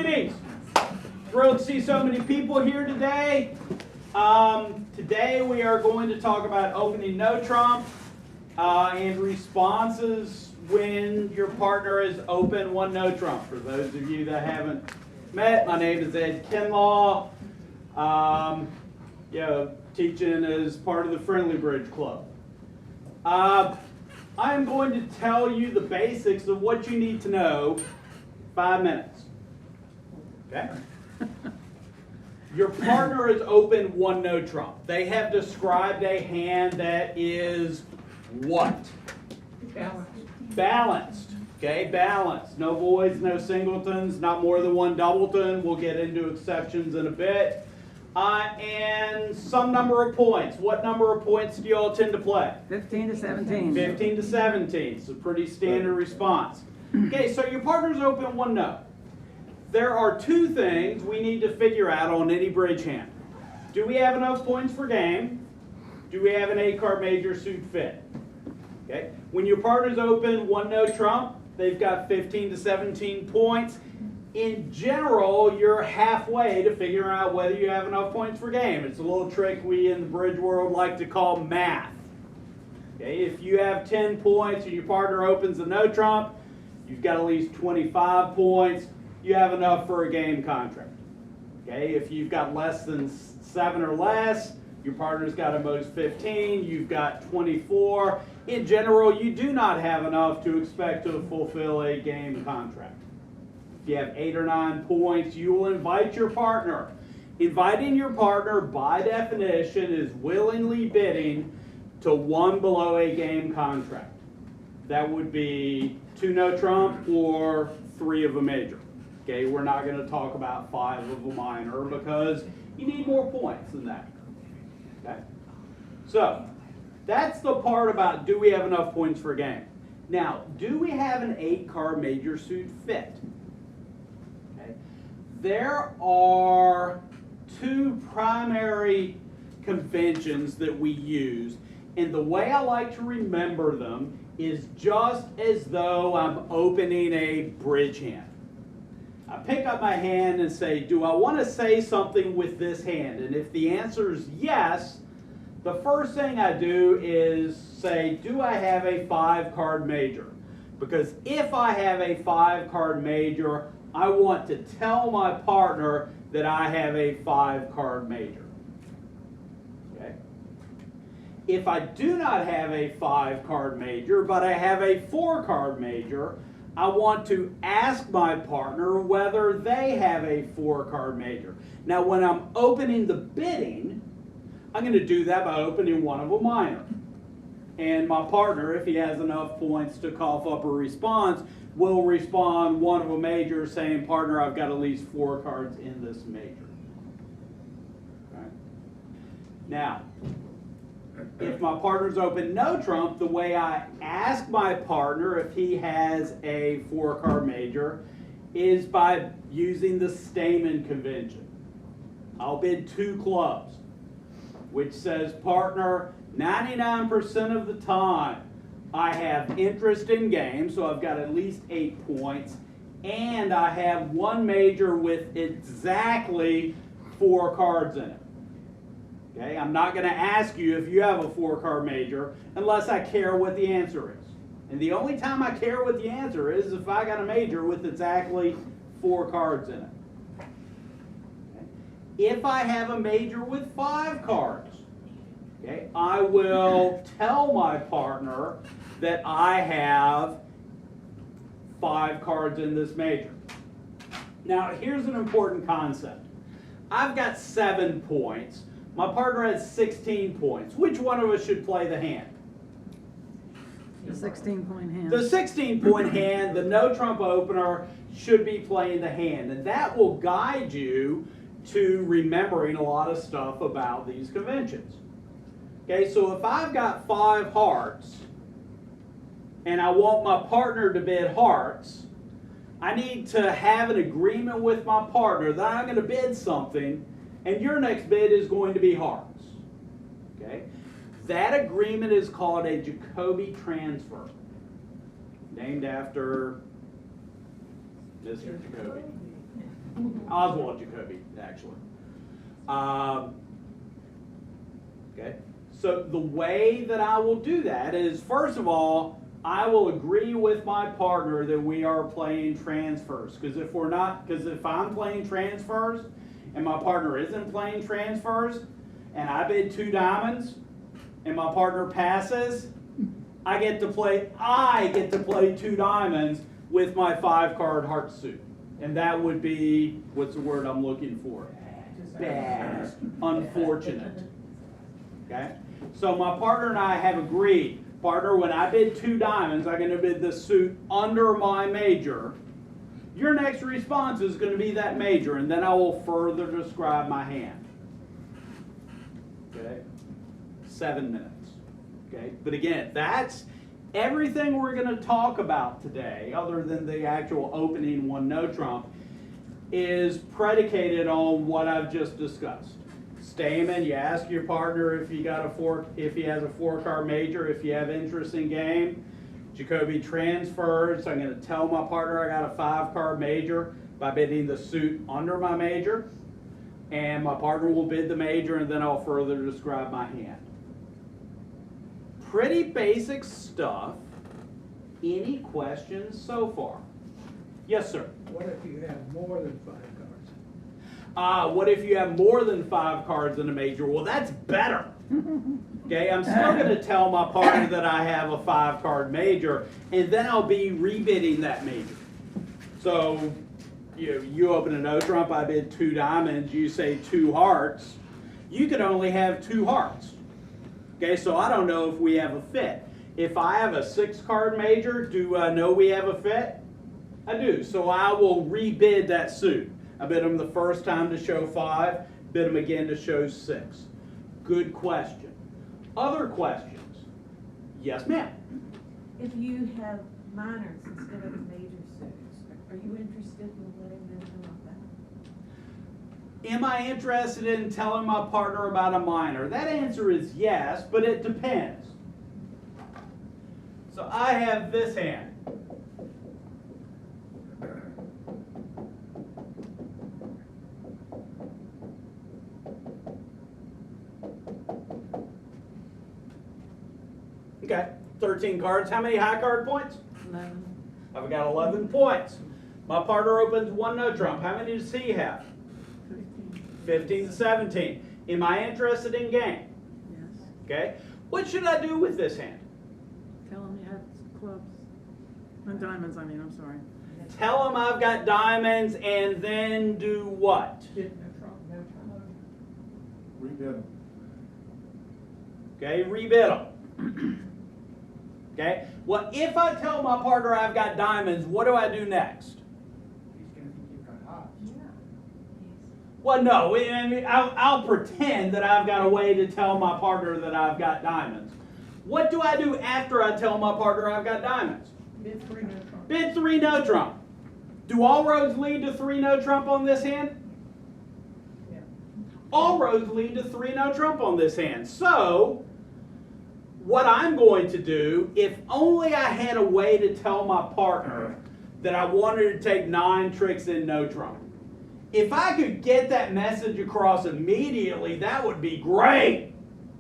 Greetings. Thrilled to see so many people here today. Today we are going to talk about opening no trump and responses when your partner is open one no trump. For those of you that haven't met, my name is Ed Kinlaw. Teaching as part of the Friendly Bridge Club. I am going to tell you the basics of what you need to know. 5 minutes. Okay? Your partner is open one no trump. They have described a hand that is what? Balanced. Okay, balanced. No voids, no singletons, not more than one doubleton. We'll get into exceptions in a bit. And some number of points. What number of points do you all tend to play? 15 to 17. 15 to 17. It's a pretty standard response. Okay, so your partner's open one no. There are two things we need to figure out on any bridge hand. Do we have enough points for game? Do we have an 8-card major suit fit? Okay. When your partner's open one no trump, they've got 15 to 17 points. In general, you're halfway to figuring out whether you have enough points for game. It's a little trick we in the bridge world like to call math. Okay. If you have 10 points and your partner opens a no trump, you've got at least 25 points. You have enough for a game contract. Okay, if you've got less than 7 or less, your partner's got at most 15, you've got 24. In general, you do not have enough to expect to fulfill a game contract. If you have 8 or 9 points, you will invite your partner. Inviting your partner, by definition, is willingly bidding to one below a game contract. That would be 2 no trump or 3 of a major. Okay, we're not going to talk about 5 of a minor because you need more points than that. Okay, so that's the part about do we have enough points for a game. Now, do we have an 8-card major suit fit? Okay, there are 2 primary conventions that we use, and the way I like to remember them is just as though I'm opening a bridge hand. I pick up my hand and say, do I want to say something with this hand? And if the answer is yes, the first thing I do is say, do I have a 5-card major? Because if I have a 5-card major, I want to tell my partner that I have a 5-card major. Okay? If I do not have a 5-card major, but I have a 4-card major, I want to ask my partner whether they have a 4-card major. Now, when I'm opening the bidding, I'm going to do that by opening one of a minor. And my partner, if he has enough points to cough up a response, will respond one of a major saying, partner, I've got at least 4 cards in this major. Right? Now, if my partner's open no trump, the way I ask my partner if he has a 4-card major is by using the Stamen convention. I'll bid 2 clubs, which says, partner, 99% of the time I have interest in game, so I've got at least 8 points, and I have 1 major with exactly 4 cards in it. Okay, I'm not going to ask you if you have a 4-card major unless I care what the answer is. And the only time I care what the answer is if I got a major with exactly 4 cards in it. Okay. If I have a major with 5 cards, okay, I will tell my partner that I have 5 cards in this major. Now, here's an important concept. I've got 7 points. My partner has 16 points. Which one of us should play the hand? The 16-point hand. The 16-point hand, the no trump opener, should be playing the hand. And that will guide you to remembering a lot of stuff about these conventions. Okay, so if I've got 5 hearts and I want my partner to bid hearts, I need to have an agreement with my partner that I'm going to bid something, and your next bid is going to be hearts. Okay? That agreement is called a Jacobi Transfer, named after Mr. Jacobi. Oswald Jacobi, actually. Okay, so the way that I will do that is, first of all, I will agree with my partner that we are playing transfers. Because if I'm playing transfers and my partner isn't playing transfers, and I bid 2 diamonds, and my partner passes, I get to play 2 diamonds with my 5-card heart suit. And that would be, what's the word I'm looking for? Bad. Unfortunate. Okay? So my partner and I have agreed, partner, when I bid 2 diamonds, I'm going to bid the suit under my major. Your next response is going to be that major, and then I will further describe my hand. Okay? 7 minutes. Okay? But again, that's everything we're going to talk about today, other than the actual opening 1 no trump, is predicated on what I've just discussed. Stamen, you ask your partner if he has a 4-card major, if you have interest in game. Jacobi Transfer, so I'm going to tell my partner I got a 5-card major by bidding the suit under my major. And my partner will bid the major, and then I'll further describe my hand. Pretty basic stuff. Any questions so far? Yes, sir. What if you have more than 5 cards? What if you have more than 5 cards in a major? Well, that's better. Okay, I'm still going to tell my partner that I have a 5-card major, and then I'll be rebidding that major. So, you open a no trump, I bid 2 diamonds, you say 2 hearts. You could only have 2 hearts. Okay, so I don't know if we have a fit. If I have a 6-card major, do I know we have a fit? I do, so I will rebid that suit. I bid them the first time to show 5, bid them again to show 6. Good question. Other questions? Yes, ma'am. If you have minors instead of major suits, are you interested in letting them know about that? Am I interested in telling my partner about a minor? That answer is yes, but it depends. So I have this hand. Okay, 13 cards. How many high card points? 11. I've got 11 points. My partner opens 1 no trump. How many does he have? 15 to 17. Am I interested in game? Yes. Okay. What should I do with this hand? Tell him you have clubs. And diamonds, I mean, I'm sorry. Tell him I've got diamonds, and then do what? Bid no trump, no trump. Rebid them. Okay, rebid them. Okay. Well, if I tell my partner I've got diamonds, what do I do next? He's gonna think you've got hearts. Yeah. Well, no. I mean, I'll pretend that I've got a way to tell my partner that I've got diamonds. What do I do after I tell my partner I've got diamonds? Bid 3 no trump. Bid 3 no trump. Do all roads lead to 3 no trump on this hand? Yeah. All roads lead to 3 no trump on this hand. So, what I'm going to do, if only I had a way to tell my partner that I wanted to take 9 tricks in no trump. If I could get that message across immediately, that would be great.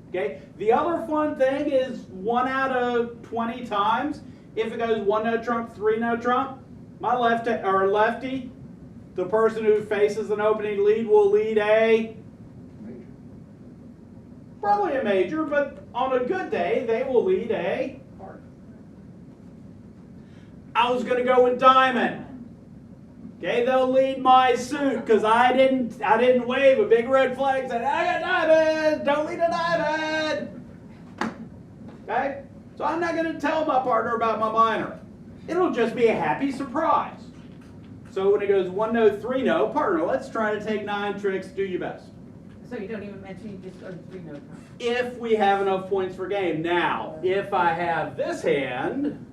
Okay? The other fun thing is 1 out of 20 times, if it goes 1 no trump, 3 no trump, my lefty, the person who faces an opening lead will lead a Major. probably a major, but on a good day, they will lead a Heart. I was going to go with diamond. Okay, they'll lead my suit because I didn't wave a big red flag saying I got diamond. Don't lead a diamond. Okay, so I'm not going to tell my partner about my minor. It'll just be a happy surprise. So when it goes 1 no 3 no, partner, let's try to take 9 tricks. Do your best. So you don't even mention, you just go to 3 no trump. If we have enough points for game. Now, if I have this hand.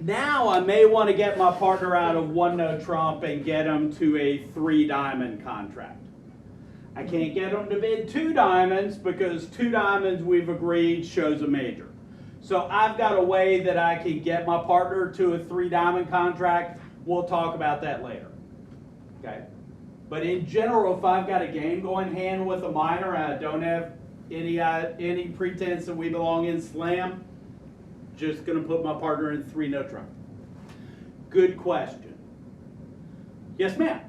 Now I may want to get my partner out of 1 no trump and get him to a 3 diamond contract. I can't get them to bid 2 diamonds because 2 diamonds we've agreed shows a major. So I've got a way that I can get my partner to a 3 diamond contract. We'll talk about that later. Okay? But in general, if I've got a game going hand with a minor and I don't have any pretense that we belong in slam, just going to put my partner in 3 no trump. Good question. Yes, ma'am.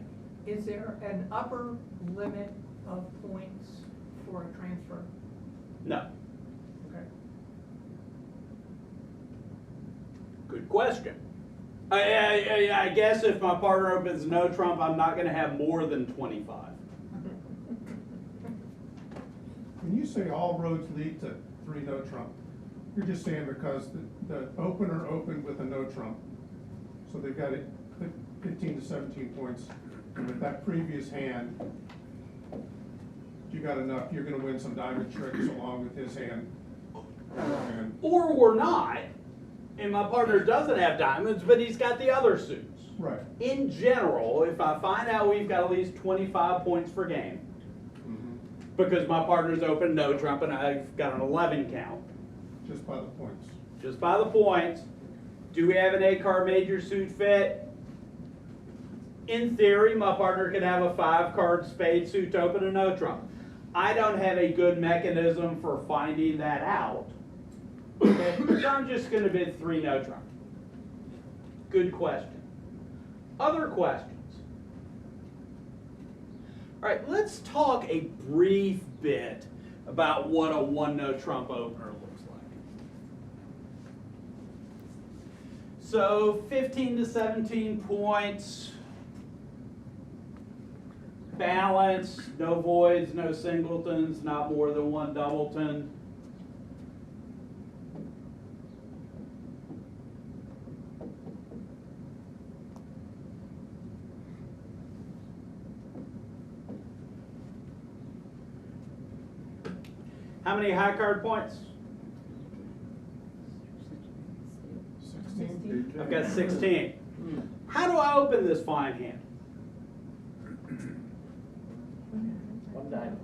Is there an upper limit of points for a transfer? No. Okay. Good question. I guess if my partner opens no trump, I'm not going to have more than 25. When you say all roads lead to 3 no trump, you're just saying because the opener opened with a no trump, so they've got it 15 to 17 points, and with that previous hand, you got enough, you're gonna win some diamond tricks along with his hand. And Or we're not, and my partner doesn't have diamonds, but he's got the other suits. right. In general, if I find out we've got at least 25 points per game, because my partner's open no trump and I've got an 11 count, Just by the points. just by the points, do we have an 8-card major suit fit? In theory, my partner could have a 5-card spade suit to open a no trump. I don't have a good mechanism for finding that out. Okay, so I'm just going to bid 3 no trump. Good question. Other questions? All right, let's talk a brief bit about what a 1 no trump opener looks like. So 15 to 17 points, balance, no voids, no singletons, not more than 1 doubleton. How many high card points? 16? I've got 16. How do I open this fine hand? 1 diamond.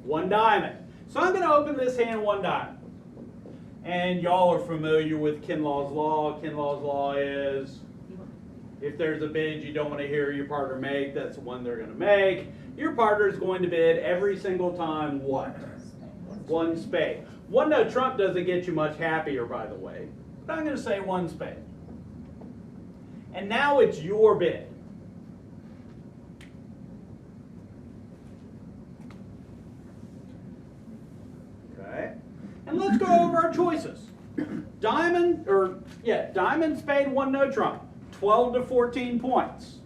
1 diamond. So I'm going to open this hand 1 diamond. And y'all are familiar with Kinlaw's law. Kinlaw's law is if there's a bid you don't want to hear your partner make, that's the one they're going to make. Your partner is going to bid every single time what? 1 spade. 1 no trump doesn't get you much happier, by the way. But I'm going to say 1 spade. And now it's your bid. Okay. And let's go over our choices. Diamond, spade, 1 no trump. 12 to 14 points.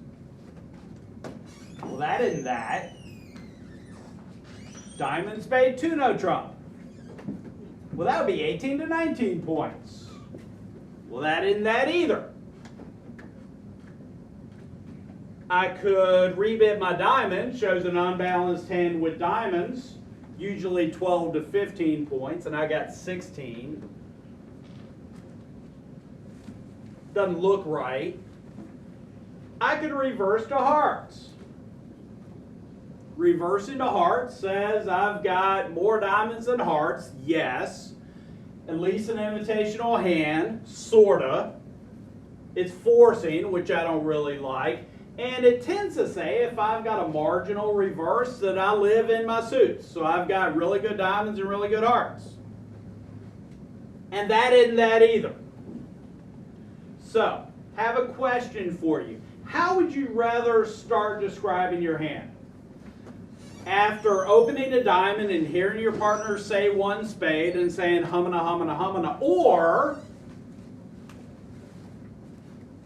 Well, that isn't that. Diamond, spade, 2 no trump. Well, that would be 18 to 19 points. Well, that isn't that either. I could rebid my diamond, shows an unbalanced hand with diamonds, usually 12 to 15 points, and I got 16. Doesn't look right. I could reverse to hearts. Reversing to hearts says I've got more diamonds than hearts, yes. At least an invitational hand, sorta. It's forcing, which I don't really like. And it tends to say if I've got a marginal reverse that I live in my suits. So I've got really good diamonds and really good hearts. And that isn't that either. So, have a question for you. How would you rather start describing your hand? After opening a diamond and hearing your partner say 1 spade and saying humana, humana, humana, or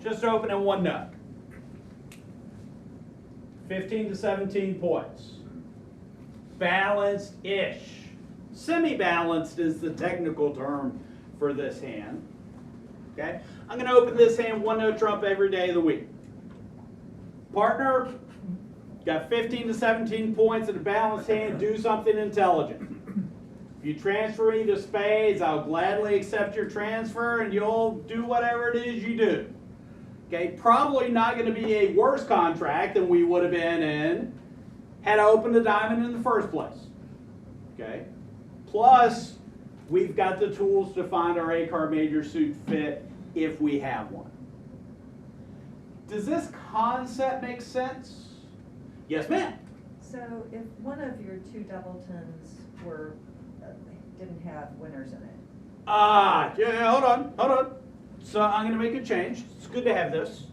just opening 1 nut? 15 to 17 points. Balanced-ish. Semi-balanced is the technical term for this hand. Okay? I'm going to open this hand 1 no trump every day of the week. Partner, got 15 to 17 points in a balanced hand, do something intelligent. If you transfer me to spades, I'll gladly accept your transfer and you'll do whatever it is you do. Okay, probably not going to be a worse contract than we would have been in had I opened a diamond in the first place. Okay? Plus, we've got the tools to find our A-card major suit fit if we have one. Does this concept make sense? Yes, ma'am. So if one of your two doubletons were, didn't have winners in it, Yeah, hold on. So I'm gonna make a change. It's good to have this.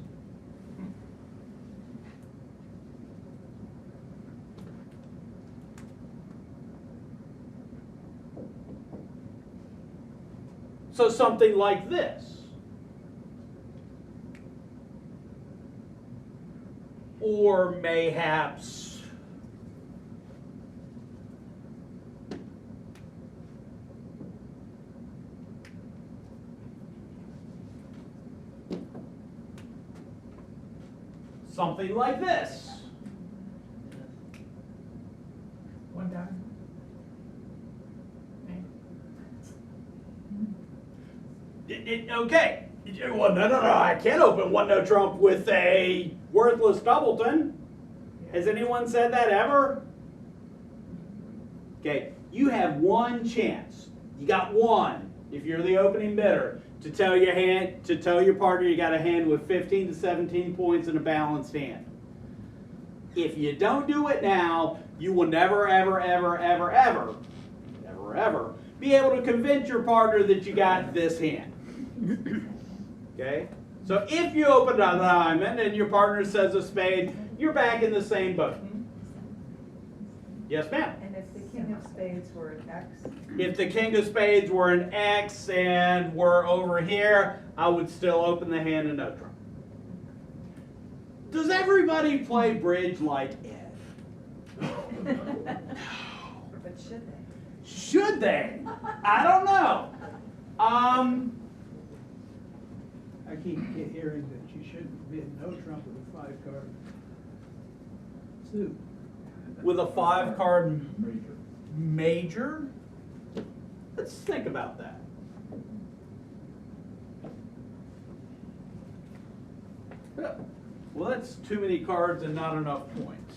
So something like this. Or mayhaps something like this. One diamond. Okay. Well, no. I can't open one no trump with a worthless doubleton. Has anyone said that ever? Okay. You have one chance. You got one. If you're the opening bidder, to tell your partner you got a hand with 15 to 17 points in a balanced hand. If you don't do it now, you will never, ever be able to convince your partner that you got this hand. Okay? So if you open a diamond and your partner says a spade, you're back in the same boat. Yes, ma'am. and if the king of spades were an X, If the king of spades were an X and we're over here, I would still open the hand and no trump. Does everybody play bridge like Ed? but should they? Should they? I don't know. I keep hearing that you shouldn't bid no trump with a 5-card suit. With a 5-card major? Let's think about that. Well, that's too many cards and not enough points.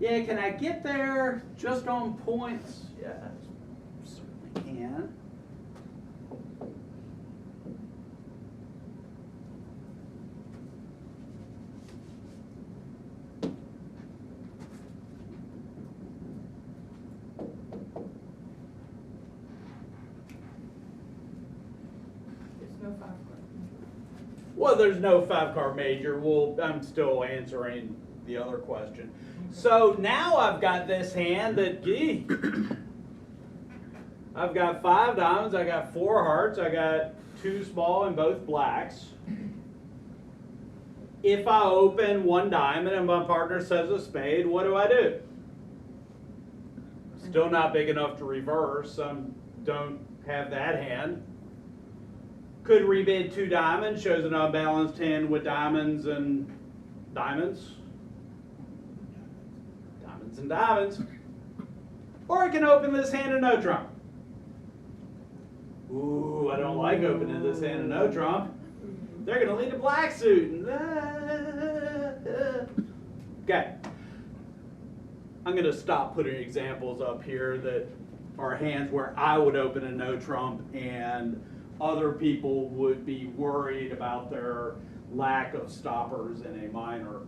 Yeah, can I get there just on points? Yeah, certainly can. There's no 5-card. Well, there's no 5-card major. Well, I'm still answering the other question. So now I've got this hand that, I've got 5 diamonds, I got 4 hearts, I got 2 small and both blacks. If I open 1 diamond and my partner says a spade, what do? Still not big enough to reverse. Don't have that hand. Could rebid 2 diamonds, shows an unbalanced hand with diamonds and diamonds. Diamonds and diamonds. Or I can open this hand and no trump. Ooh, I don't like opening this hand and no trump. They're going to lead a black suit. Okay. I'm going to stop putting examples up here that are hands where I would open a no trump and other people would be worried about their lack of stoppers in a minor.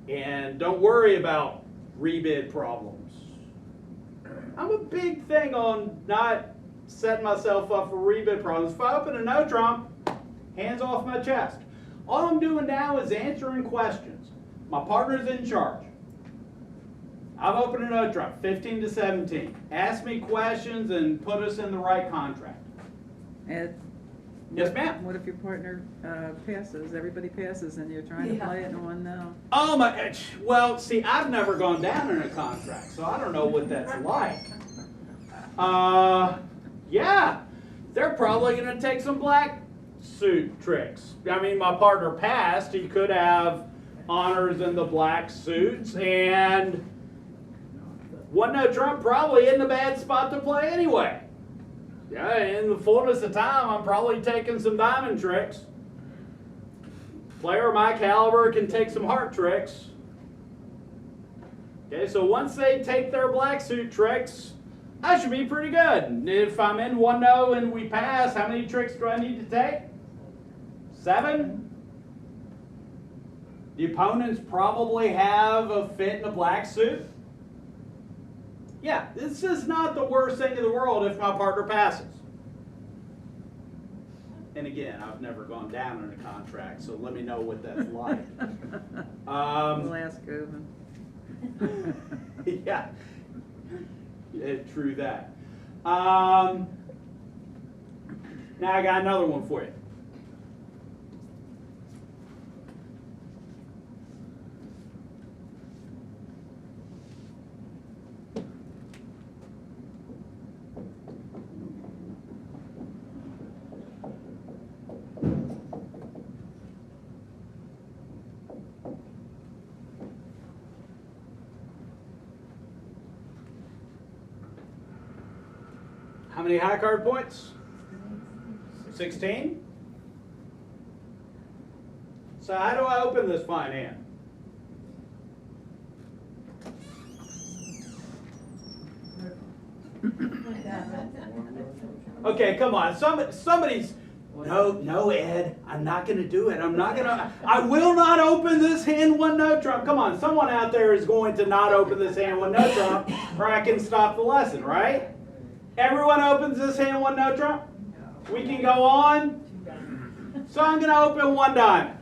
And don't worry about rebid problems. I'm a big thing on not setting myself up for rebid problems. If I open a no trump, hands off my chest. All I'm doing now is answering questions. My partner's in charge. I've opened a no trump, 15 to 17. Ask me questions and put us in the right contract. Ed? Yes, ma'am. What if your partner passes, everybody passes, and you're trying to Yeah. play it and one no? Oh my, well, see, I've never gone down in a contract, so I don't know what that's like. Yeah, they're probably gonna take some black suit tricks. I mean, my partner passed, he could have honors in the black suits, and one no trump probably isn't a bad spot to play anyway. Yeah, in the fullness of time, I'm probably taking some diamond tricks. Player of my caliber can take some heart tricks. Okay, so once they take their black suit tricks, I should be pretty good. If I'm in 1-0 and we pass, how many tricks do I need to take? 7? The opponents probably have a fit in a black suit. Yeah, this is not the worst thing in the world if my partner passes. And again, I've never gone down in a contract, so let me know what that's like. We'll ask Govan. Yeah. Yeah, true that. Now I got another one for you. How many high card points? 16? So how do I open this fine hand? Okay, come on. Somebody's. No, Ed. I'm not going to do it. I will not open this hand 1-no trump. Come on, someone out there is going to not open this hand 1-no trump, or I can stop the lesson, right? Everyone opens this hand 1-no trump? We can go on. So I'm going to open 1 diamond.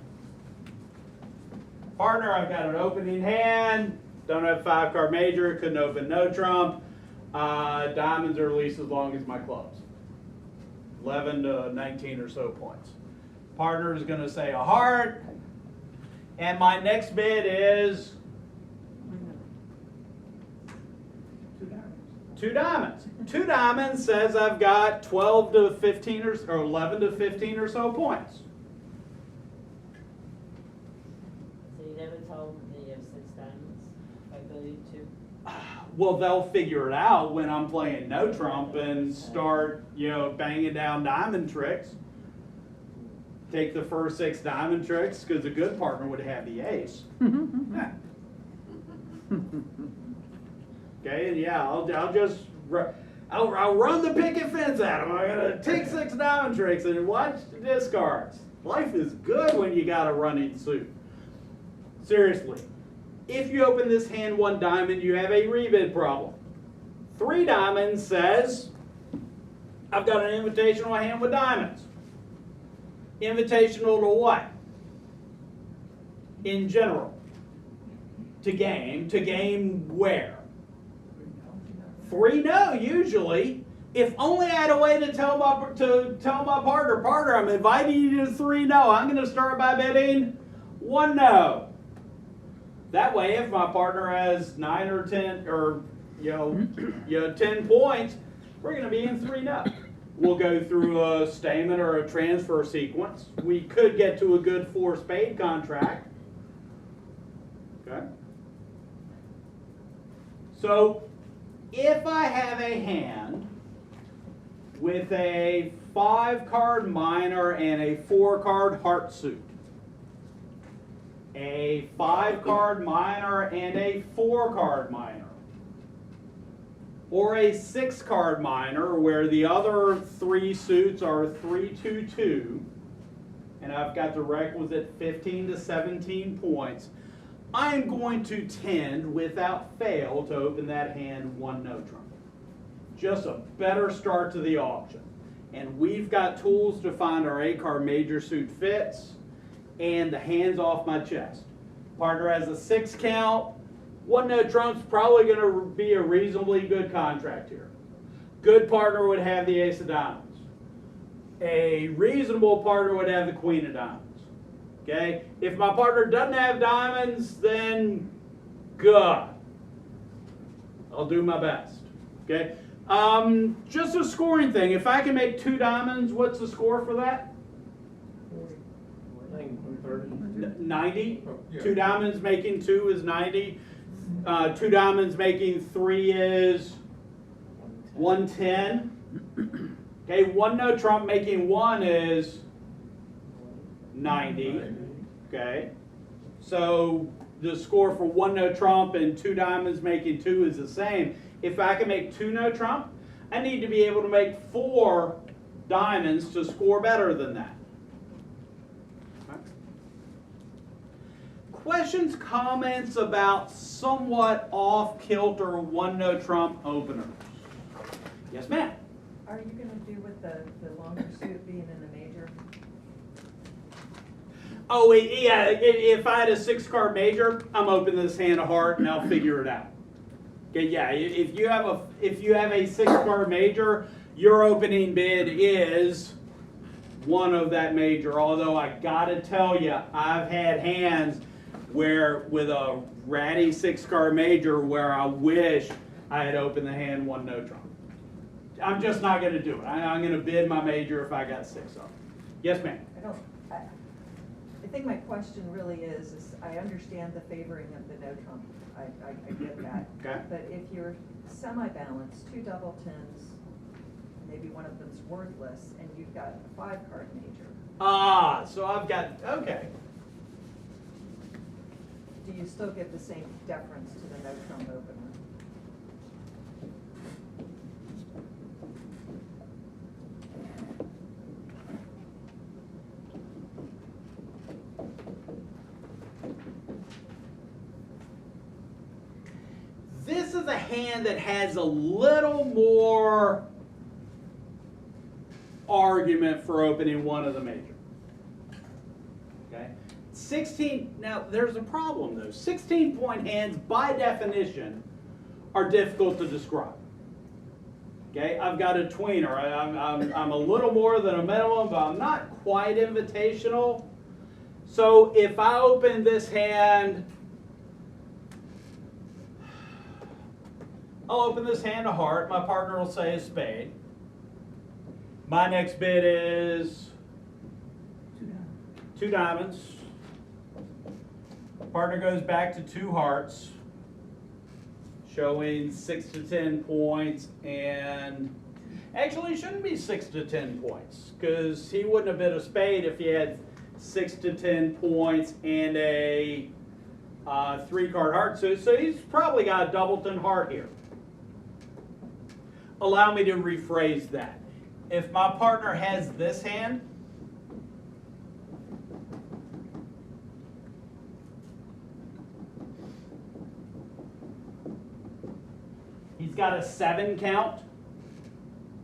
Partner, I've got an opening hand. Don't have 5-card major. Couldn't open no trump. Diamonds are at least as long as my clubs. 11 to 19 or so points. Partner is going to say a heart. And my next bid is 2 diamonds. 2 diamonds says I've got 12 to 15 or 11 to 15 or so points. So you never told them that you have 6 diamonds by building 2? Well, they'll figure it out when I'm playing no trump and start, banging down diamond tricks. Take the first 6 diamond tricks because a good partner would have the ace. Okay, and yeah, I'll run the picket fence at them. I'm gonna take 6 diamond tricks and watch the discards. Life is good when you got a running suit. Seriously, if you open this hand 1 diamond, you have a rebid problem. 3 diamonds says I've got an invitational hand with diamonds. Invitational to what? In general, to game where? 3-no usually. If only I had a way to tell my partner, I'm inviting you to 3-no. I'm going to start by bidding 1-no. That way, if my partner has 9 or 10 or 10 points, we're going to be in 3-no. We'll go through a Stamen or a transfer sequence. We could get to a good 4 spade contract. Okay. So, if I have a hand with a 5-card minor and a 4-card heart suit, a 5-card minor and a 4-card minor, or a 6-card minor where the other 3 suits are 3-2-2, and I've got the requisite 15 to 17 points, I'm going to tend, without fail, to open that hand 1-no trump. Just a better start to the auction. And we've got tools to find our 8-card major suit fits and the hands off my chest. Partner has a 6 count. 1-no trump's probably going to be a reasonably good contract here. Good partner would have the ace of diamonds. A reasonable partner would have the queen of diamonds. Okay? If my partner doesn't have diamonds, then good. I'll do my best. Okay? Just a scoring thing. If I can make 2 diamonds, what's the score for that? 90. Oh, yeah. 2 diamonds making 2 is 90. 2 diamonds making 3 is 110. Okay, 1-no trump making 1 is 90. Okay? So the score for one no trump and two diamonds making two is the same. If I can make two no trump, I need to be able to make four diamonds to score better than that. Okay. Questions, comments about somewhat off-kilter one no trump openers? Yes, ma'am. Are you gonna do with the longer suit being in the major? Oh, yeah, if I had a 6-card major, I'm opening this hand of heart and I'll figure it out. Okay, yeah, if you have a 6-card major, your opening bid is one of that major. Although I gotta tell you, I've had hands where with a ratty 6-card major where I wish I had opened the hand one no trump. I'm just not gonna do it. I'm gonna bid my major if I got 6 of them. Yes, ma'am. I think my question really is I understand the favoring of the no trump. I get that. Okay. But if you're semi-balanced, 2 double tens, maybe one of them's worthless, and you've got a 5-card major, Ah, so I've got, okay. do you still give the same deference to the no trump opener? This is a hand that has a little more argument for opening one of the major. Okay? 16, now there's a problem though. 16-point hands by definition are difficult to describe. Okay, I've got a tweener. I'm a little more than a minimum, but I'm not quite invitational. So if I open this hand, I'll open this hand of heart. My partner will say a spade. My next bid is 2 diamonds. Partner goes back to 2 hearts, showing 6 to 10 points, and actually it shouldn't be 6 to 10 points because he wouldn't have bid a spade if he had 6 to 10 points and a 3-card heart. So he's probably got a doubleton heart here. Allow me to rephrase that. If my partner has this hand, he's got a 7 count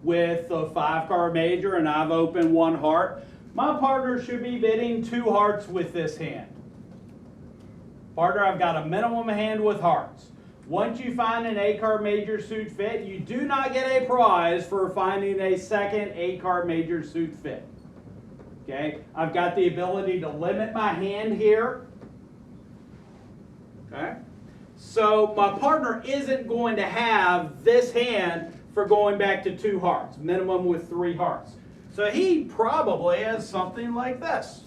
with a 5-card major and I've opened 1 heart. My partner should be bidding 2 hearts with this hand. Partner, I've got a minimum hand with hearts. Once you find an 8-card major suit fit, you do not get a prize for finding a second 8-card major suit fit. Okay, I've got the ability to limit my hand here. Okay, so my partner isn't going to have this hand for going back to 2 hearts, minimum with 3 hearts. So he probably has something like this.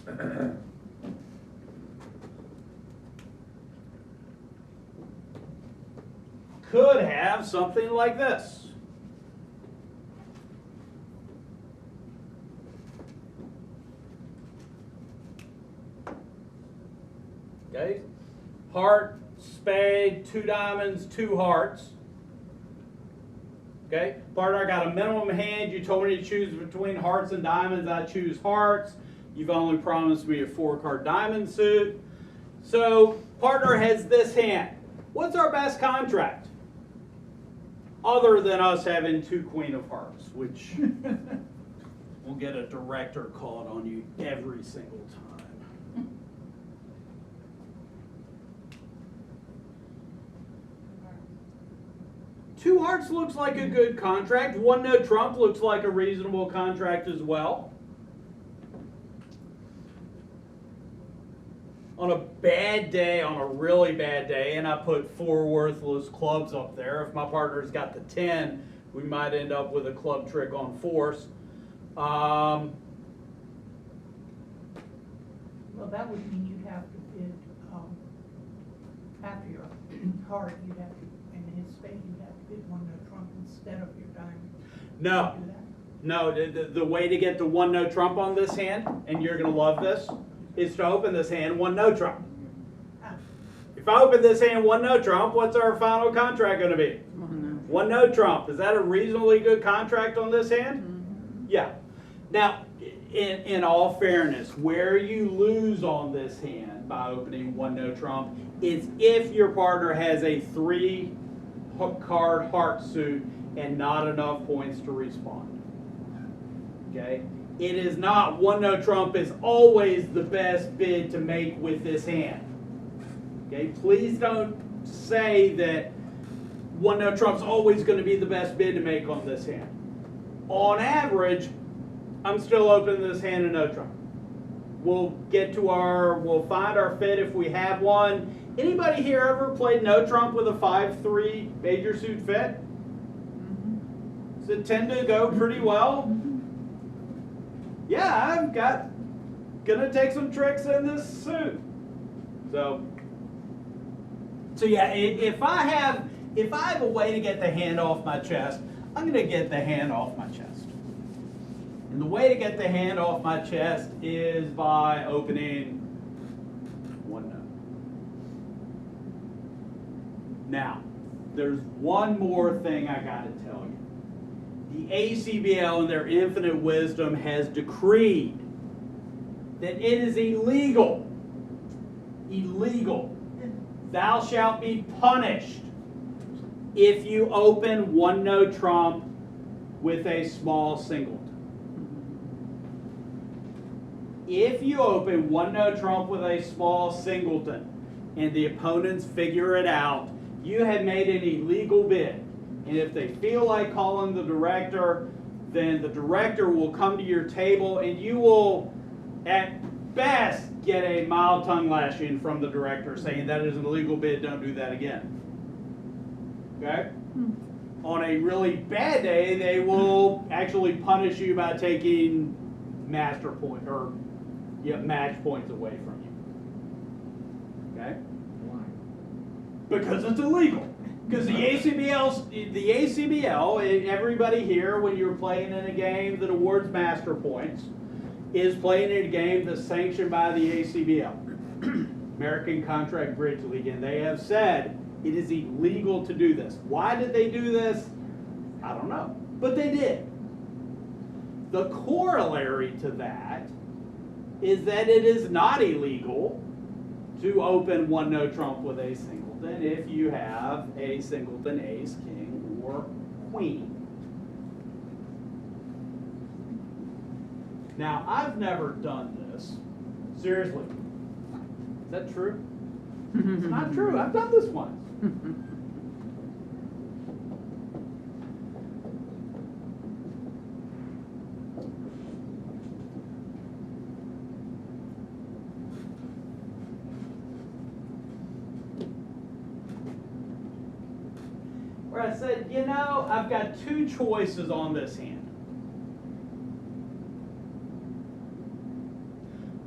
Could have something like this. Okay, heart, spade, 2 diamonds, 2 hearts. Okay, partner, I got a minimum hand. You told me to choose between hearts and diamonds. I choose hearts. You've only promised me a 4-card diamond suit. So partner has this hand. What's our best contract? Other than us having 2 queen of hearts, which will get a director called on you every single time. Two hearts looks like a good contract. 1 no trump looks like a reasonable contract as well. On a bad day, on a really bad day, and I put 4 worthless clubs up there. If my partner's got the 10, we might end up with a club trick on force. Well, that would mean you'd have to bid, after your heart, you'd have to, and his spade, you'd have to bid 1 no trump instead of your diamond. No, Do that? no, the way to get the 1 no trump on this hand, and you're gonna love this, is to open this hand one no trump. If I open this hand one no trump, what's our final contract going to be? One no trump. Is that a reasonably good contract on this hand? Yeah. Now, in all fairness, where you lose on this hand by opening one no trump is if your partner has a 3-card heart suit and not enough points to respond. Okay? It is not one no trump is always the best bid to make with this hand. Okay? Please don't say that one no trump's always going to be the best bid to make on this hand. On average, I'm still opening this hand a no trump. We'll find our fit if we have one. Anybody here ever played no trump with a 5-3 major suit fit? Does it tend to go pretty well? Yeah, I've gonna take some tricks in this suit. So yeah, if I have a way to get the hand off my chest, I'm gonna get the hand off my chest. And the way to get the hand off my chest is by opening one no. Now, there's one more thing I gotta tell you. The ACBL in their infinite wisdom has decreed that it is illegal, thou shalt be punished if you open one no trump with a small singleton. If you open one no trump with a small singleton and the opponents figure it out, you have made an illegal bid. And if they feel like calling the director, then the director will come to your table and you will, at best, get a mild tongue lashing from the director saying that is an illegal bid, don't do that again. Okay? On a really bad day, they will actually punish you by taking match points away from you. Okay? Why? Because it's illegal. Because the ACBL, everybody here, when you're playing in a game that awards master points, is playing in a game that's sanctioned by the ACBL, American Contract Bridge League, and they have said it is illegal to do this. Why did they do this? I don't know, but they did. The corollary to that is that it is not illegal to open one no trump with a singleton if you have a singleton ace, king, or queen. Now, I've never done this. Seriously. Is that true? It's not true. I've done this once. Where I said, you know, I've got two choices on this hand.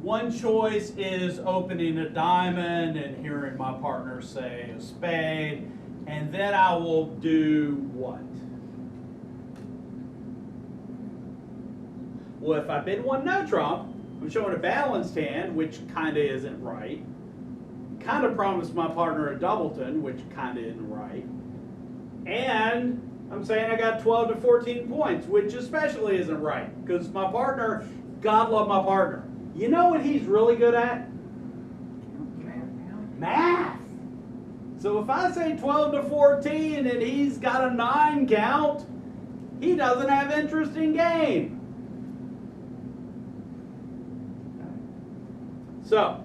One choice is opening a diamond and hearing my partner say a spade, and then I will do what? Well, if I bid one no trump, I'm showing a balanced hand, which kind of isn't right. Kind of promised my partner a doubleton, which kind of isn't right. And I'm saying I got 12 to 14 points, which especially isn't right, because my partner, God love my partner. You know what he's really good at? Math. So if I say 12 to 14 and he's got a 9 count, he doesn't have interest in game. So,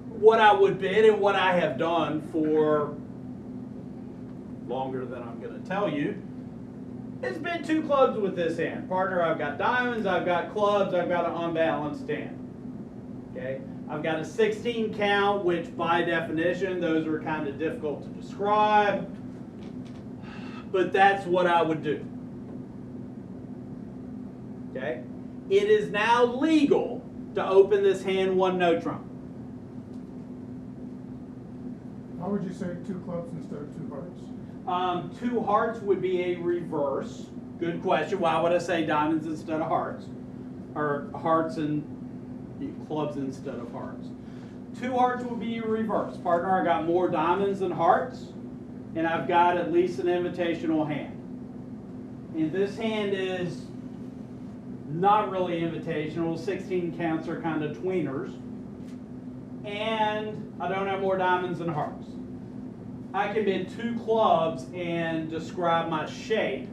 what I would bid and what I have done for longer than I'm going to tell you is bid 2 clubs with this hand. Partner, I've got diamonds, I've got clubs, I've got an unbalanced hand. Okay, I've got a 16 count, which by definition, those are kind of difficult to describe, but that's what I would do. Okay, it is now legal to open this hand one no trump. Why would you say 2 clubs instead of 2 hearts? 2 hearts would be a reverse. Good question. Why would I say diamonds instead of hearts? Or hearts and clubs instead of hearts. 2 hearts will be reverse. Partner, I got more diamonds than hearts, and I've got at least an invitational hand. And this hand is not really invitational. 16 counts are kind of tweeners. And I don't have more diamonds than hearts. I can bid 2 clubs and describe my shape,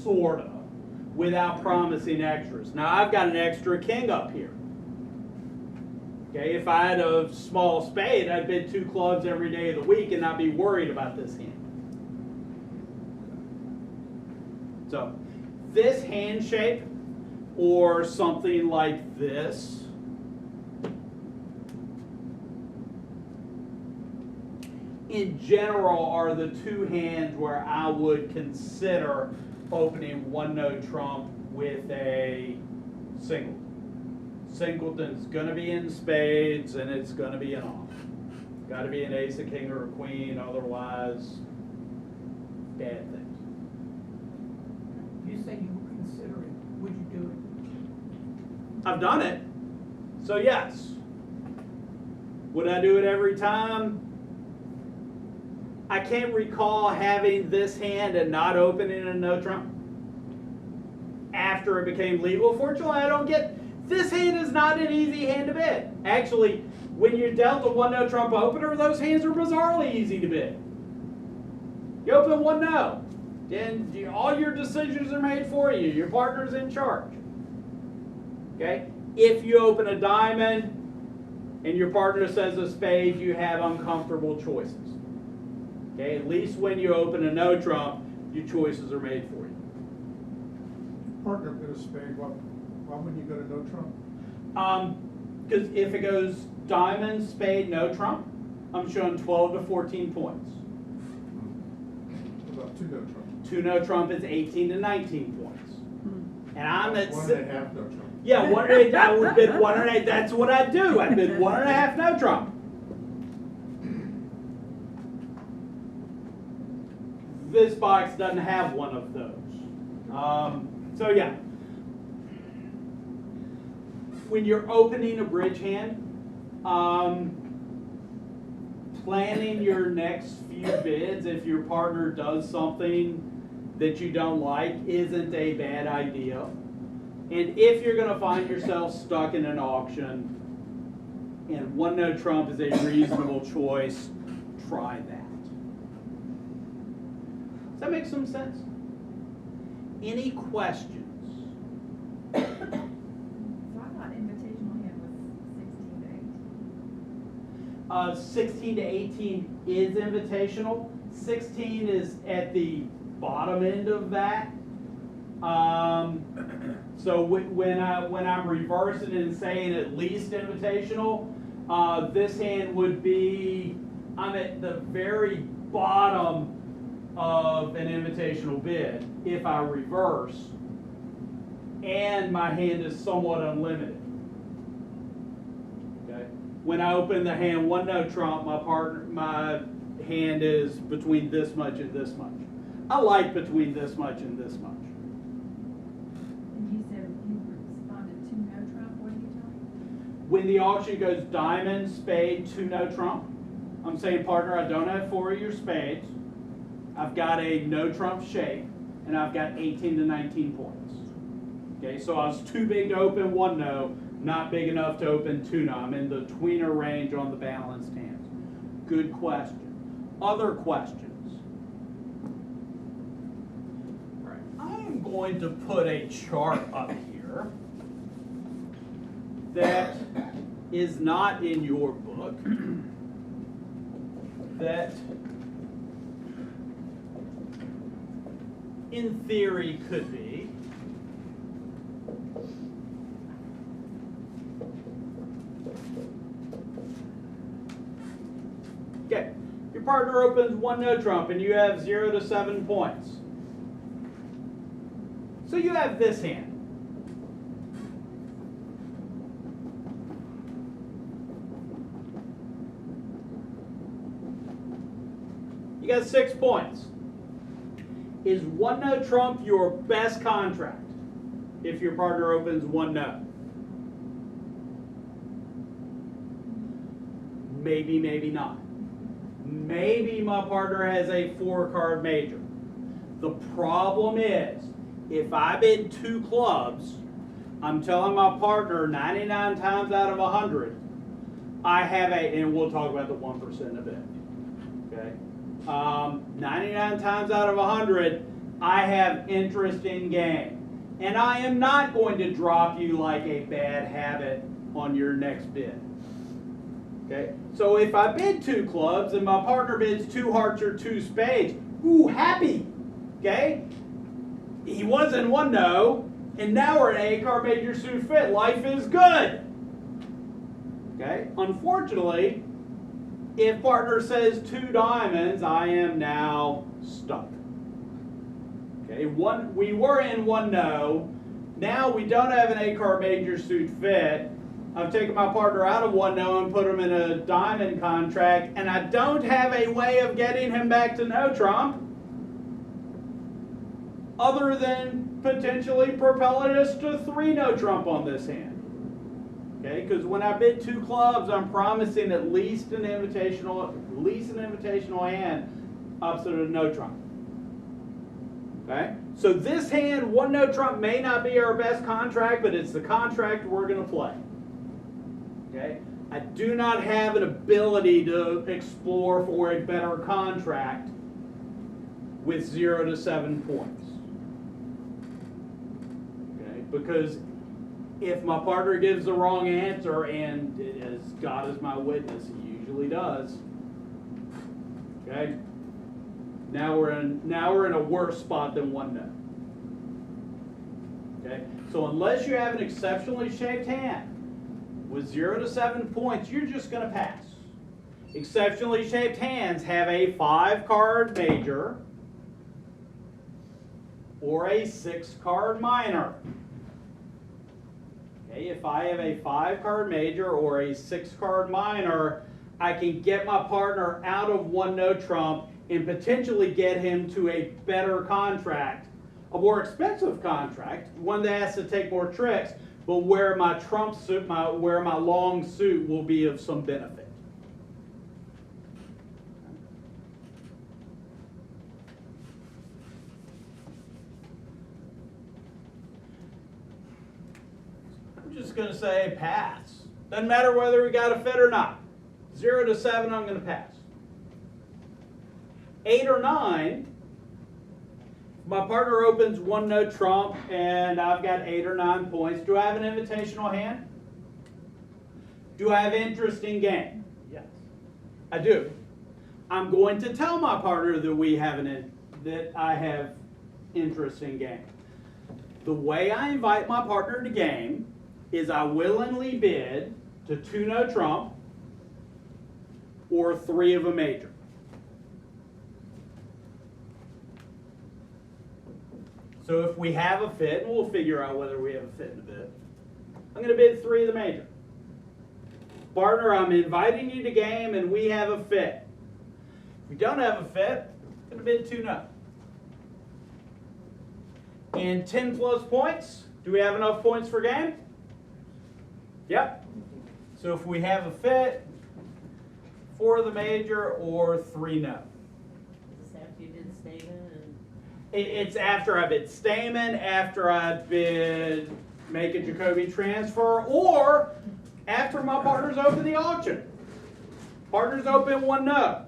sort of, without promising extras. Now I've got an extra king up here. Okay, if I had a small spade, I'd bid 2 clubs every day of the week and not be worried about this hand. So, this hand shape, or something like this, in general are the 2 hands where I would consider opening 1-note trump with a singleton. Singleton's going to be in spades and it's going to be an off. Got to be an ace, a king, or a queen, otherwise bad things. You say you would consider it, would you do it? I've done it, so yes. Would I do it every time? I can't recall having this hand and not opening a no trump after it became legal. Fortunately, I don't get, this hand is not an easy hand to bid. Actually, when you're dealt a 1-no trump opener, those hands are bizarrely easy to bid. You open 1-no, then all your decisions are made for you. Your partner's in charge. Okay? If you open a diamond and your partner says a spade, you have uncomfortable choices. Okay? At least when you open a no trump, your choices are made for you. Partner bid a spade, why wouldn't you go to no trump? Because if it goes diamond, spade, no trump, I'm showing 12 to 14 points. What about 2 no trump? 2 no trump is 18 to 19 points. And I'm at 1.5 no trump. Yeah, 1.5. I would bid 1.5. That's what I do. I bid 1.5 no trump. This box doesn't have one of those. So yeah, when you're opening a bridge hand, planning your next few bids, if your partner does something that you don't like, isn't a bad idea. And if you're going to find yourself stuck in an auction and 1-no trump is a reasonable choice, try that. Does that make some sense? Any questions? So I thought invitational hand was 16 to 18. 16 to 18 is invitational. 16 is at the bottom end of that. So when I'm reversing and saying at least invitational, this hand would be, I'm at the very bottom of an invitational bid if I reverse, and my hand is somewhat unlimited. Okay. When I open the hand 1-no trump, my hand is between this much and this much. I like between this much and this much. And you said you responded to no trump, what are you telling me? When the auction goes diamond, spade, 2-no trump, I'm saying, partner, I don't have 4 of your spades. I've got a no trump shape, and I've got 18 to 19 points. Okay, so I was too big to open 1-no, not big enough to open 2-no. I'm in the tweener range on the balanced hands. Good question. Other questions? All right, I am going to put a chart up here that is not in your book, that in theory could be. Okay, your partner opens 1-no trump and you have 0 to 7 points. So you have this hand. You got 6 points. Is 1-no trump your best contract if your partner opens 1-no? Maybe, maybe not. Maybe my partner has a 4-card major. The problem is, if I bid 2 clubs, I'm telling my partner 99 times out of 100, I have and we'll talk about the 1% a bit, okay? 99 times out of 100, I have interest in game. And I am not going to drop you like a bad habit on your next bid. Okay? So if I bid 2 clubs and my partner bids 2 hearts or 2 spades, ooh, happy. Okay? He was in 1 no, and now we're in 8-card major suit fit. Life is good. Okay? Unfortunately, if partner says 2 diamonds, I am now stuck. Okay? We were in 1 no. Now we don't have an 8-card major suit fit. I've taken my partner out of 1 no and put him in a diamond contract, and I don't have a way of getting him back to no trump other than potentially propelling us to 3 no trump on this hand. Okay, because when I bid 2 clubs, I'm promising at least an invitational hand opposite of no trump. Okay, so this hand, 1 no trump may not be our best contract, but it's the contract we're going to play. Okay, I do not have an ability to explore for a better contract with 0 to 7 points. Okay, because if my partner gives the wrong answer, and as God is my witness, he usually does. Okay, now we're in a worse spot than 1 no. Okay, so unless you have an exceptionally shaped hand with 0 to 7 points, you're just going to pass. Exceptionally shaped hands have a 5-card major or a 6-card minor. Okay, if I have a 5-card major or a 6-card minor, I can get my partner out of 1 no trump and potentially get him to a better contract, a more expensive contract, one that has to take more tricks, but where my trump suit, where my long suit will be of some benefit. I'm just going to say pass. Doesn't matter whether we got a fit or not. 0 to 7, I'm going to pass. 8 or 9, my partner opens 1 no trump and I've got 8 or 9 points. Do I have an invitational hand? Do I have interest in game? Yes, I do. I'm going to tell my partner that that I have interest in game. The way I invite my partner to game is I willingly bid to 2 no trump or 3 of a major. So if we have a fit, and we'll figure out whether we have a fit in a bit, I'm going to bid 3 of the major. Partner, I'm inviting you to game and we have a fit. If we don't have a fit, I'm going to bid 2 no. And 10 plus points, do we have enough points for game? Yep. So if we have a fit, 4 of the major or 3 no. Is this after you did Stamen? It's after I bid Stamen, after I bid make a Jacobi transfer, or after my partners open the auction. Partners open 1 no.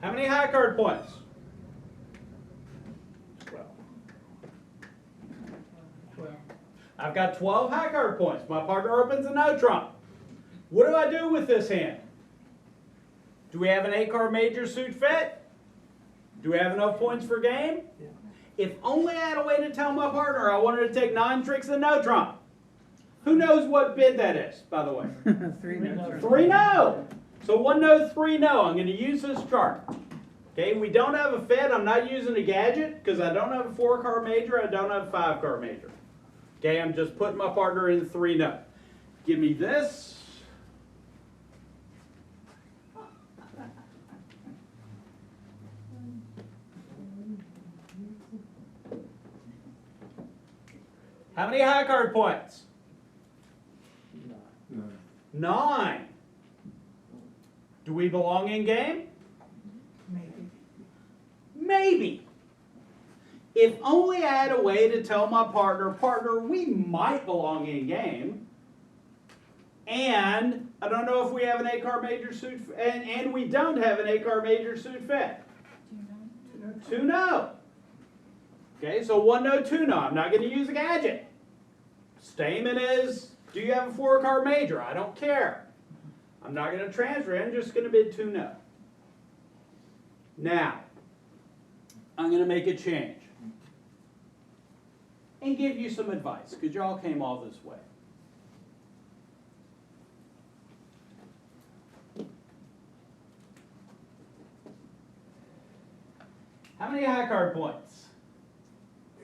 How many high card points? 12. I've got 12 high card points. My partner opens a no trump. What do I do with this hand? Do we have an 8-card major suit fit? Do we have enough points for game? Yeah. If only I had a way to tell my partner I wanted to take 9 tricks and no trump. Who knows what bid that is, by the way? 3 no. 3 no. So 1 no, 3 no. I'm going to use this chart. Okay, we don't have a fit. I'm not using a gadget because I don't have a 4-card major. I don't have a 5-card major. Okay, I'm just putting my partner in 3-no. Give me this. How many high card points? No. 9. Do we belong in game? Maybe. Maybe. If only I had a way to tell my partner, we might belong in game. And I don't know if we have an 8-card major suit, and we don't have an 8-card major suit fit. 2-no. Okay, so 1-no, 2-no. I'm not going to use a gadget. Stamen is, do you have a 4-card major? I don't care. I'm not going to transfer it. I'm just going to bid 2-no. Now, I'm going to make a change and give you some advice, because y'all came all this way. How many high card points?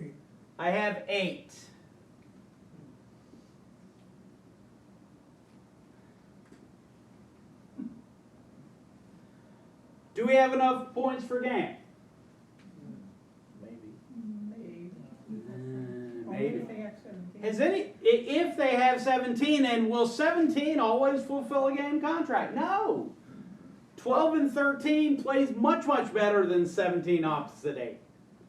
8. I have 8. Do we have enough points for game? Maybe. Only Maybe. if they have 17. Has if they have 17, and will 17 always fulfill a game contract? No. 12 and 13 plays much, much better than 17 opposite 8.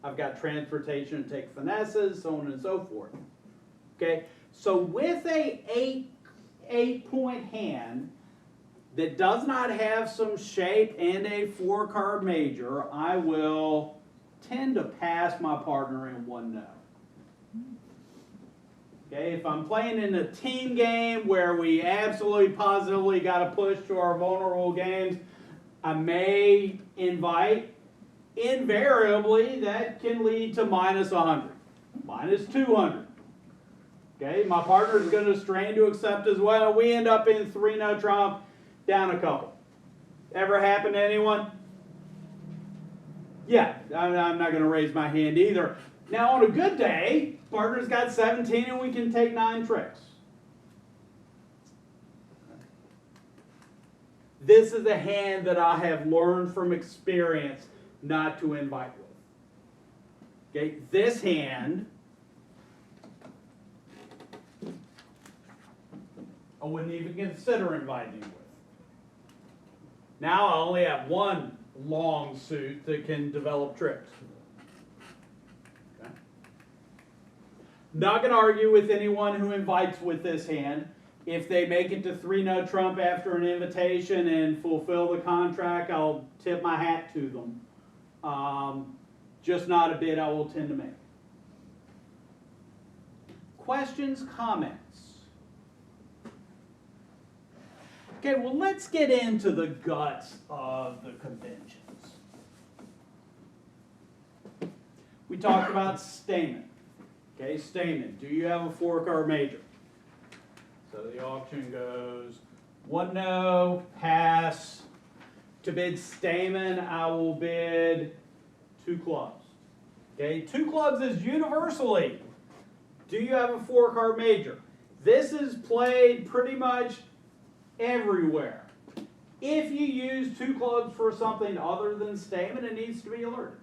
I've got transportation to take finesses, so on and so forth. Okay, so with a 8-point hand that does not have some shape and a 4-card major, I will tend to pass my partner in 1-no. Okay, if I'm playing in a team game where we absolutely positively got to push to our vulnerable games, I may invite. Invariably, that can lead to minus 100, minus 200. Okay, my partner is going to strain to accept as well. We end up in 3-no trump, down a couple. Ever happen to anyone? Yeah, I'm not going to raise my hand either. Now, on a good day, partner's got 17 and we can take 9 tricks. This is a hand that I have learned from experience not to invite with. Okay, this hand, I wouldn't even consider inviting with. Now I only have 1 long suit that can develop tricks. Okay. Not going to argue with anyone who invites with this hand. If they make it to 3-no trump after an invitation and fulfill the contract, I'll tip my hat to them. Just not a bid I will tend to make. Questions, comments? Okay, well, let's get into the guts of the conventions. We talked about Stamen. Okay, Stamen, do you have a 4-card major? So the auction goes 1-no, pass. To bid Stamen, I will bid 2 clubs. Okay, 2 clubs is universally. Do you have a 4-card major? This is played pretty much everywhere. If you use 2 clubs for something other than Stamen, it needs to be alerted.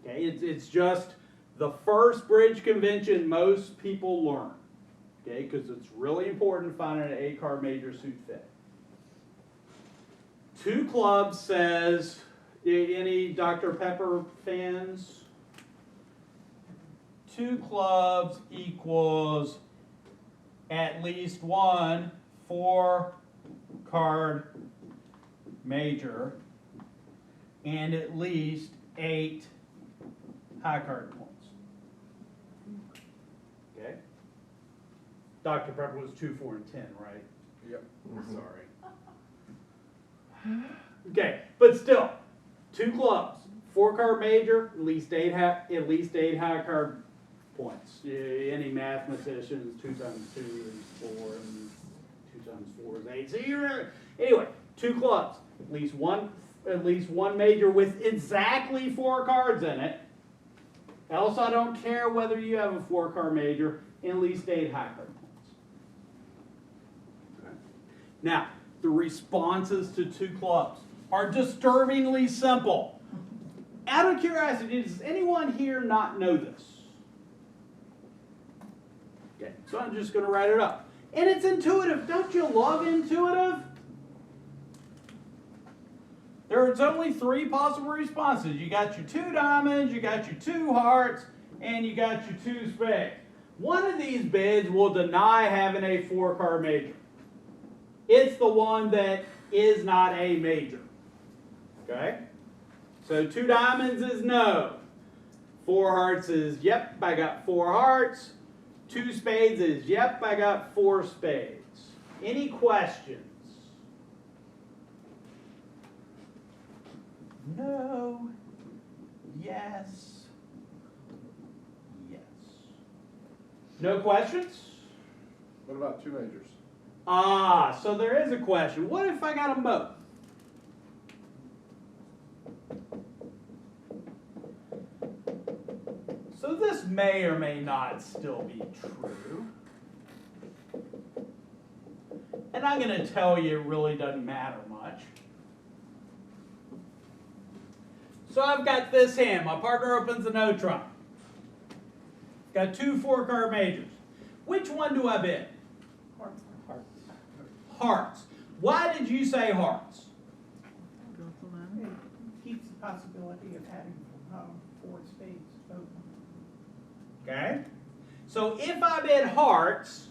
Okay, it's just the first bridge convention most people learn. Okay, because it's really important finding an 8-card major suit fit. 2 clubs says, any Dr. Pepper fans? 2 clubs equals at least 1 4-card major and at least 8 high card points. Okay? Dr. Pepper was 2, 4, and 10, right? Yep. Sorry. Okay, but still, 2 clubs, 4-card major, at least 8 high card points. Any mathematicians, 2 times 2 is 4, and 2 times 4 is 8. So anyway, 2 clubs, at least one major with exactly 4 cards in it. Else, I don't care whether you have a 4-card major. and at least 8 high card points. Okay. Now, the responses to 2 clubs are disturbingly simple. Out of curiosity, does anyone here not know this? Okay, so I'm just going to write it up. And it's intuitive. Don't you love intuitive? There's only 3 possible responses. You got your 2 diamonds, you got your 2 hearts, and you got your 2 spades. One of these bids will deny having a 4-card major. It's the one that is not a major. Okay? So 2 diamonds is no. 4 hearts is yep, I got 4 hearts. 2 spades is yep, I got 4 spades. Any questions? No. Yes. Yes. No questions? What about 2 majors? Ah, so there is a question. What if I got them both? So this may or may not still be true. And I'm going to tell you it really doesn't matter much. So I've got this hand. My partner opens a no trump. Got 2 4-card majors. Which one do I bid? Hearts. Hearts. Why did you say hearts? Go to It lemon. keeps the possibility of having 4 spades open. Okay. So if I bid hearts,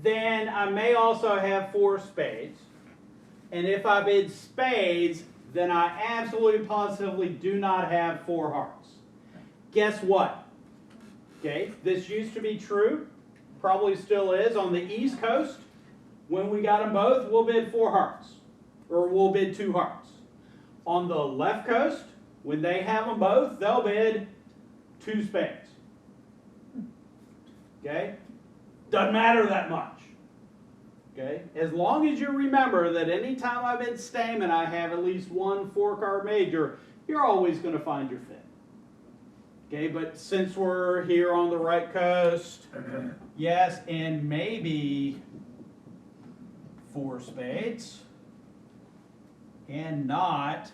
then I may also have 4 spades. And if I bid spades, then I absolutely positively do not have 4 hearts. Guess what? Okay, this used to be true, probably still is. On the East Coast, when we got them both, we'll bid 4 hearts, or we'll bid 2 hearts. On the left coast, when they have them both, they'll bid 2 spades. Okay? Doesn't matter that much. Okay? As long as you remember that anytime I bid Stamen, I have at least 1 4-card major, you're always going to find your fit. Okay, but since we're here on the right coast, yes, and maybe 4 spades, and not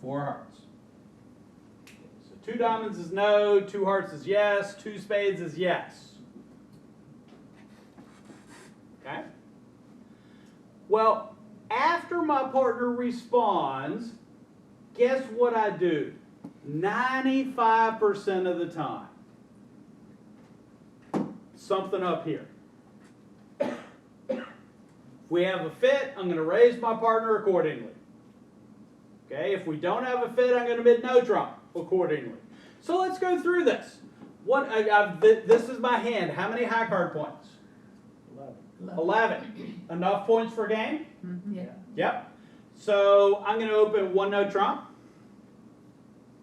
4 hearts. So 2 diamonds is no, 2 hearts is yes, 2 spades is yes. Okay? Well, after my partner responds, guess what I do? 95% of the time. Something up here. If we have a fit, I'm going to raise my partner accordingly. Okay, if we don't have a fit, I'm going to bid no trump accordingly. So let's go through this. This is my hand. How many high card points? 11. Enough points for game? Yeah. Yep. So I'm going to open 1 no trump.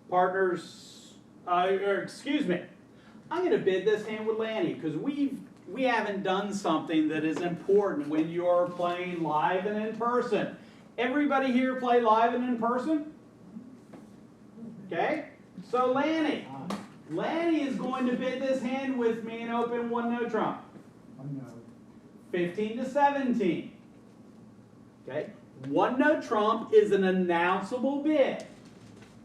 Partners, excuse me. I'm going to bid this hand with Lanny because we haven't done something that is important when you're playing live and in person. Everybody here play live and in person? Okay. So Lanny is going to bid this hand with me and open 1 no trump. 15 to 17. Okay. 1 no trump is an announceable bid.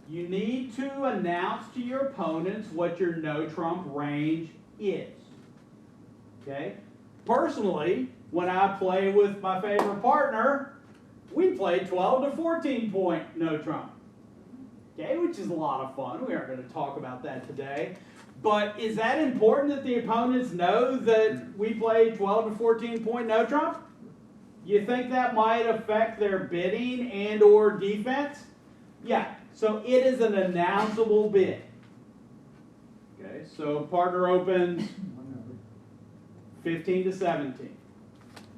You need to announce to your opponents what your no trump range is. Okay? Personally, when I play with my favorite partner, we play 12 to 14 point no trump. Okay, which is a lot of fun. We aren't going to talk about that today. But is that important that the opponents know that we play 12 to 14 point no trump? You think that might affect their bidding and or defense? Yeah. So it is an announceable bid. Okay, so partner opens 15 to 17.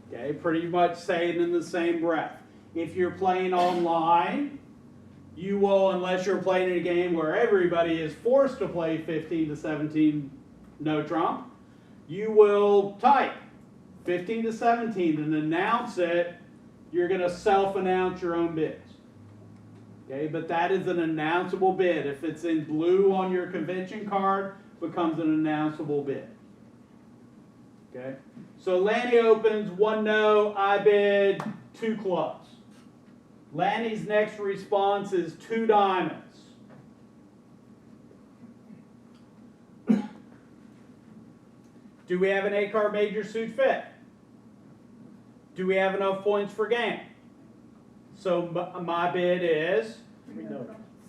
Okay, pretty much saying in the same breath. If you're playing online, you will, unless you're playing in a game where everybody is forced to play 15 to 17 no trump, you will type 15 to 17 and announce it. You're going to self-announce your own bids. Okay, but that is an announceable bid. If it's in blue on your convention card, becomes an announceable bid. Okay? So Lanny opens 1 no, I bid 2 clubs. Lanny's next response is 2 diamonds. Do we have an 8-card major suit fit? Do we have enough points for game? So my bid is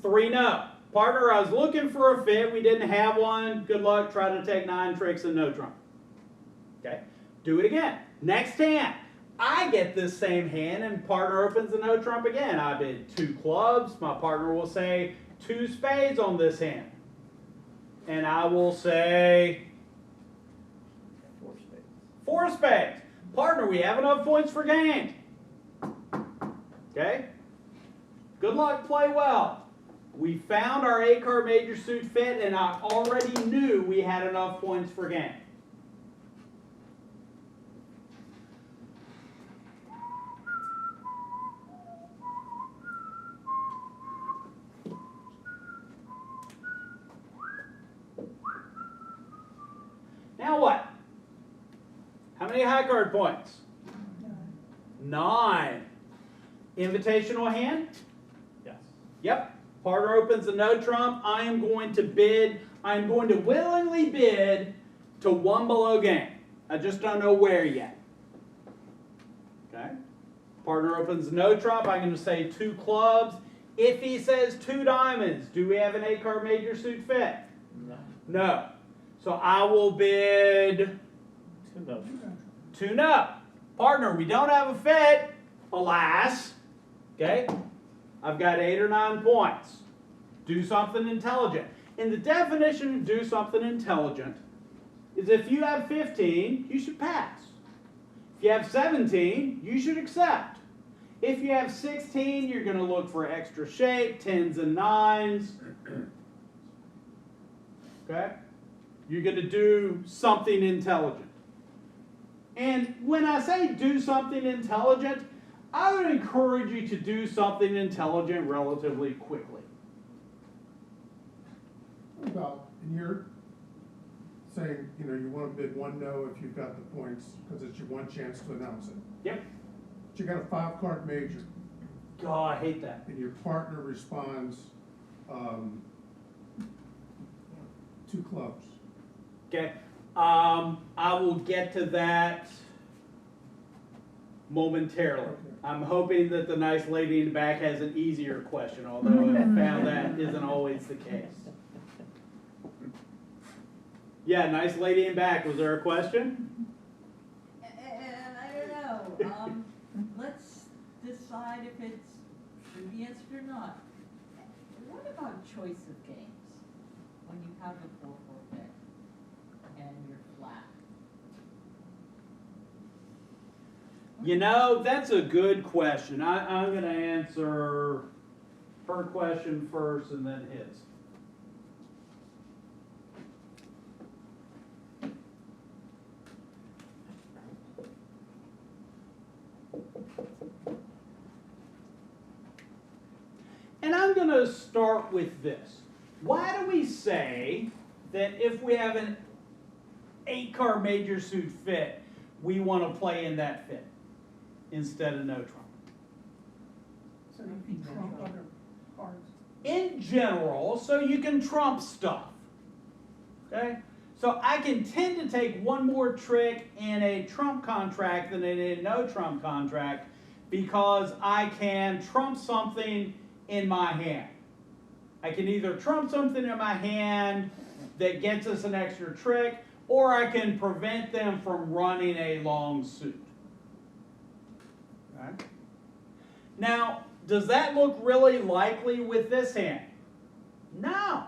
3 no. Partner, I was looking for a fit. We didn't have one. Good luck. Try to take 9 tricks and no trump. Okay. Do it again. Next hand. I get this same hand and partner opens a no trump again. I bid 2 clubs. My partner will say 2 spades on this hand. And I will say 4 spades. Partner, we have enough points for game. Okay? Good luck, play well. We found our 8-card major suit fit, and I already knew we had enough points for game. Now what? How many high card points? 9. Invitational hand? Yes. Yep. Partner opens a no trump. I am going to willingly bid to 1 below game. I just don't know where yet. Okay. Partner opens no trump. I'm going to say 2 clubs. If he says 2 diamonds, do we have an 8-card major suit fit? No. No. So I will bid 2 no. 2 no. Partner, we don't have a fit, alas. Okay? I've got 8 or 9 points. Do something intelligent. And the definition of do something intelligent is if you have 15, you should pass. If you have 17, you should accept. If you have 16, you're going to look for extra shape, 10s and 9s. Okay? You're going to do something intelligent. And when I say do something intelligent, I would encourage you to do something intelligent relatively quickly. What about, and you're saying, you know, you want to bid 1 no if you've got the points, because it's your one chance to announce it. Yep. But you got a 5-card major, God, I hate that. and your partner responds, 2 clubs. Okay. I will get to that momentarily. Okay. I'm hoping that the nice lady in the back has an easier question, although I found that isn't always the case. Yeah, nice lady in back. Was there a question? I don't know, let's decide if it's should be answered or not. What about choice of games? When you have a 4-4 pick and you're flat? You know, that's a good question. I'm going to answer her question first and then his. And I'm going to start with this. Why do we say that if we have an 8-card major suit fit, we want to play in that fit instead of no trump? So you can trump other cards. In general, so you can trump stuff. Okay? So I can tend to take one more trick in a trump contract than in a no trump contract because I can trump something in my hand. I can either trump something in my hand that gets us an extra trick, or I can prevent them from running a long suit. Okay? Now, does that look really likely with this hand? No.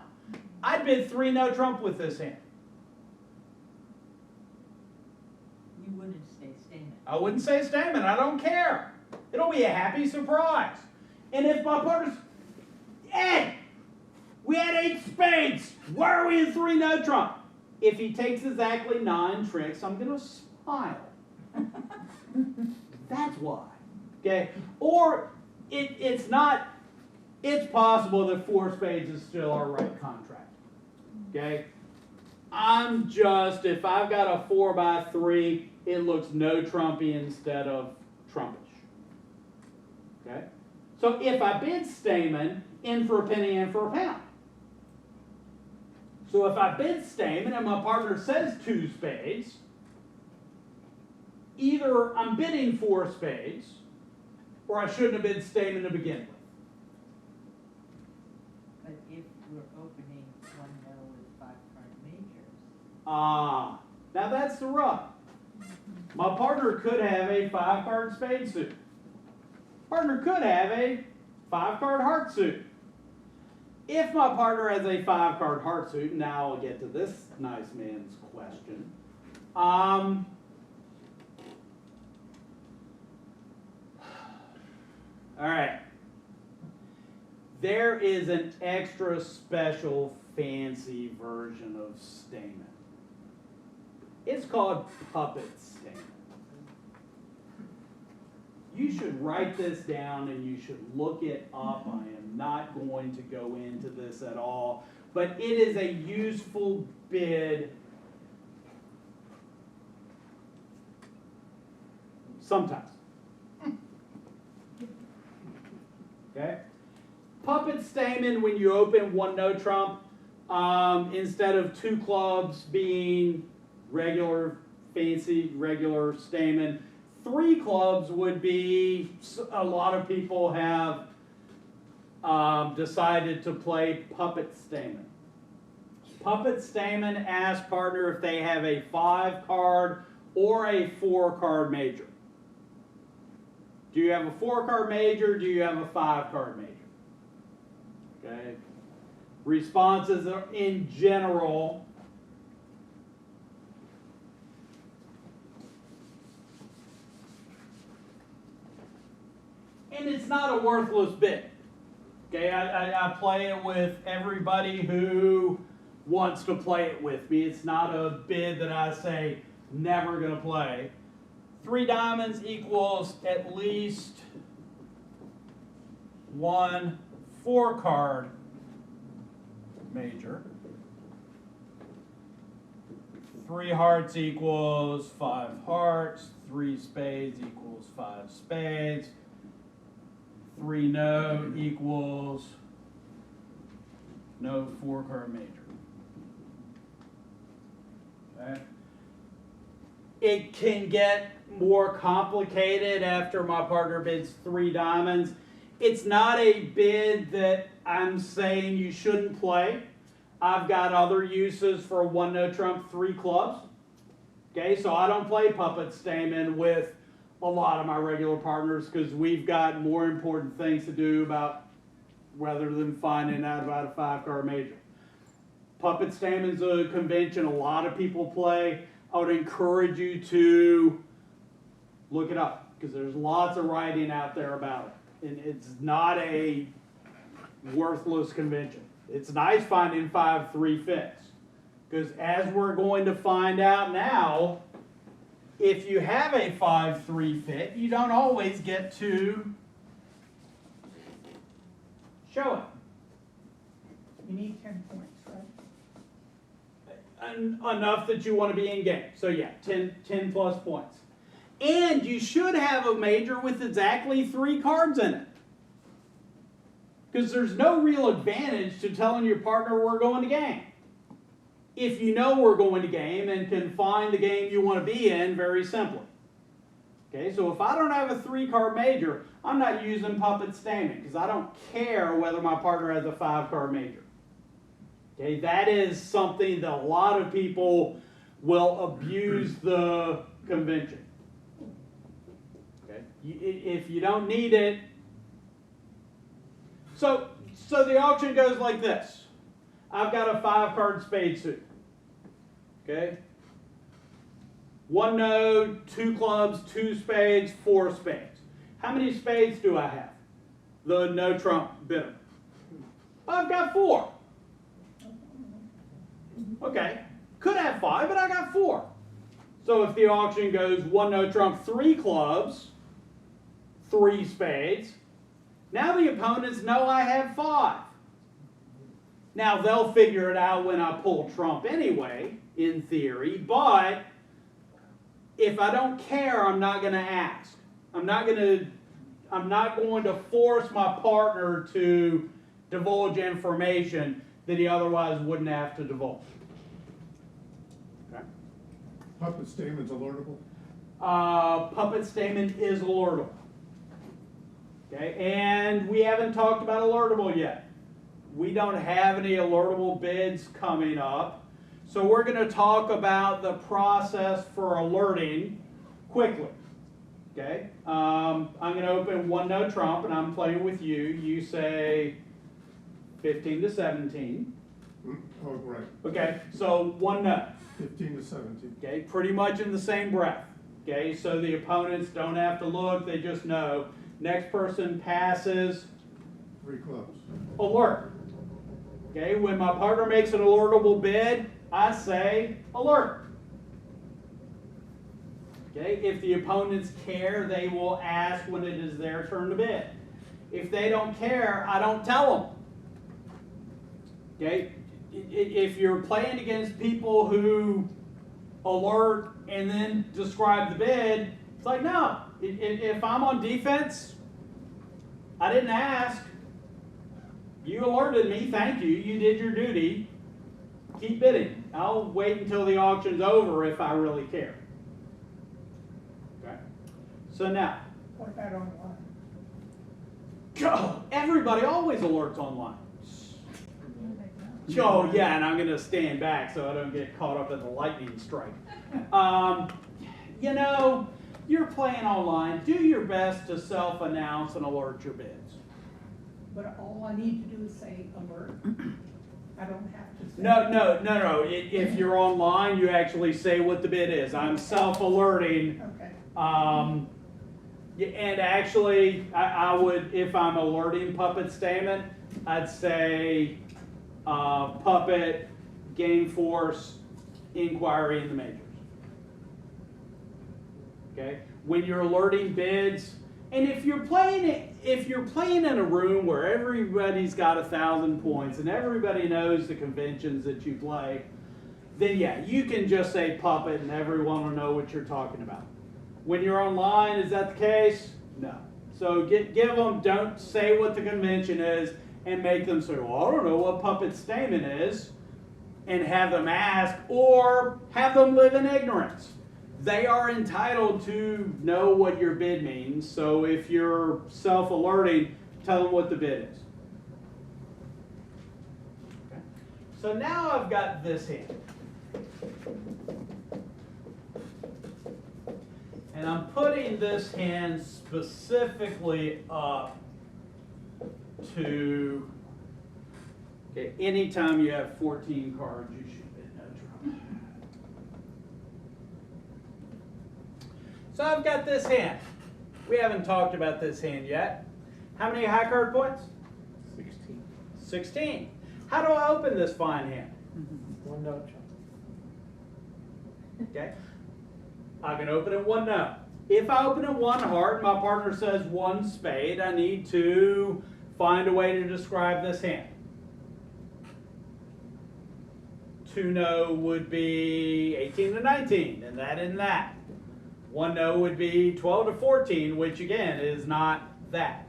I bid 3 no trump with this hand. You wouldn't say Stamen. I wouldn't say Stamen. I don't care. It'll be a happy surprise. And if my partner's, Ed, we had 8 spades. Why are we in 3 no trump? If he takes exactly 9 tricks, I'm going to smile. That's why. Okay? Or it's possible that 4 spades is still our right contract. Okay? if I've got a 4x3, it looks no trumpy instead of trumpish. Okay? So if I bid Stamen, in for a penny, in for a pound. So if I bid Stamen and my partner says 2 spades, either I'm bidding 4 spades, or I shouldn't have bid Stamen to begin with. But if we're opening one no with 5-card majors, Ah, now that's the rub. My partner could have a 5-card spade suit. Partner could have a 5-card heart suit. If my partner has a 5-card heart suit, now I'll get to this nice man's question. All right. There is an extra special fancy version of Stamen. It's called puppet Stamen. You should write this down and you should look it up. I am not going to go into this at all, but it is a useful bid sometimes. Okay? Puppet Stamen, when you open one no trump, instead of 2 clubs being regular, fancy, regular Stamen, 3 clubs would be, a lot of people have decided to play puppet Stamen. Puppet Stamen asks partner if they have a 5-card or a 4-card major. Do you have a 4-card major? Do you have a 5-card major? Okay. Responses are in general. And it's not a worthless bid. Okay, I play it with everybody who wants to play it with me. It's not a bid that I say never gonna play. 3 diamonds equals at least 1 4-card major. 3 hearts equals 5 hearts. 3 spades equals 5 spades. 3 no equals no 4-card major. Okay. It can get more complicated after my partner bids 3 diamonds. It's not a bid that I'm saying you shouldn't play. I've got other uses for 1 no trump 3 clubs. Okay, so I don't play puppet Stamen with a lot of my regular partners because we've got more important things to do rather than finding out about a 5-card major. Puppet Stamen's a convention a lot of people play. I would encourage you to look it up because there's lots of writing out there about it. And it's not a worthless convention. It's nice finding 5-3 fits because as we're going to find out now, if you have a 5-3 fit, you don't always get to show it. you need 10 points, right? Enough that you want to be in game. So yeah, 10 plus points. And you should have a major with exactly 3 cards in it. Because there's no real advantage to telling your partner we're going to game. If you know we're going to game and can find the game you want to be in very simply. Okay, so if I don't have a 3-card major, I'm not using puppet Stamen because I don't care whether my partner has a 5-card major. Okay, that is something that a lot of people will abuse the convention. Okay, if you don't need it. So the auction goes like this. I've got a 5-card spade suit. Okay? 1 no, 2 clubs, 2 spades, 4 spades. How many spades do I have? The no trump bidder. I've got 4. Okay. Could have 5, but I got 4. So if the auction goes 1 no trump, 3 clubs, 3 spades, now the opponents know I have 5. Now, they'll figure it out when I pull trump anyway, in theory, but if I don't care, I'm not going to ask. I'm not going to force my partner to divulge information that he otherwise wouldn't have to divulge. Okay. Puppet Stamen's alertable. Puppet statement is alertable. Okay, and we haven't talked about alertable yet. We don't have any alertable bids coming up. So we're going to talk about the process for alerting quickly. Okay, I'm going to open one no trump and I'm playing with you. You say 15 to 17. Oh, right. Okay, so one no. 15 to 17. Okay, pretty much in the same breath. Okay, so the opponents don't have to look, they just know. Next person passes. 3 clubs. Alert. Okay, when my partner makes an alertable bid, I say alert. Okay, if the opponents care, they will ask when it is their turn to bid. If they don't care, I don't tell them. Okay, if you're playing against people who alert and then describe the bid, it's like, no, if I'm on defense, I didn't ask. You alerted me, thank you, you did your duty. Keep bidding. I'll wait until the auction's over if I really care. Okay. So now, What about online? everybody always alerts online. Oh yeah, and I'm going to stand back so I don't get caught up in the lightning strike. You know, you're playing online. Do your best to self-announce and alert your bids. But all I need to do is say alert. I don't have to say. No. If you're online, you actually say what the bid is. I'm self-alerting. Okay. And actually, I would, if I'm alerting Puppet Stamen, I'd say Puppet, Game Force, Inquiry in the Majors. Okay? When you're alerting bids, and if you're playing in a room where everybody's got 1,000 points and everybody knows the conventions that you play, then yeah, you can just say Puppet and everyone will know what you're talking about. When you're online, is that the case? No. So give them, don't say what the convention is and make them say, well, I don't know what Puppet Stamen is, and have them ask, or have them live in ignorance. They are entitled to know what your bid means, so if you're self-alerting, tell them what the bid is. Okay. So now I've got this hand. And I'm putting this hand specifically up to, okay, anytime you have 14 cards, you should bid no trump. So I've got this hand. We haven't talked about this hand yet. How many high card points? 16. 16. How do I open this fine hand? One no trump. Okay. I can open it one no. If I open it one heart, my partner says one spade, I need to find a way to describe this hand. Two no would be 18 to 19, and that isn't that. One no would be 12 to 14, which again is not that.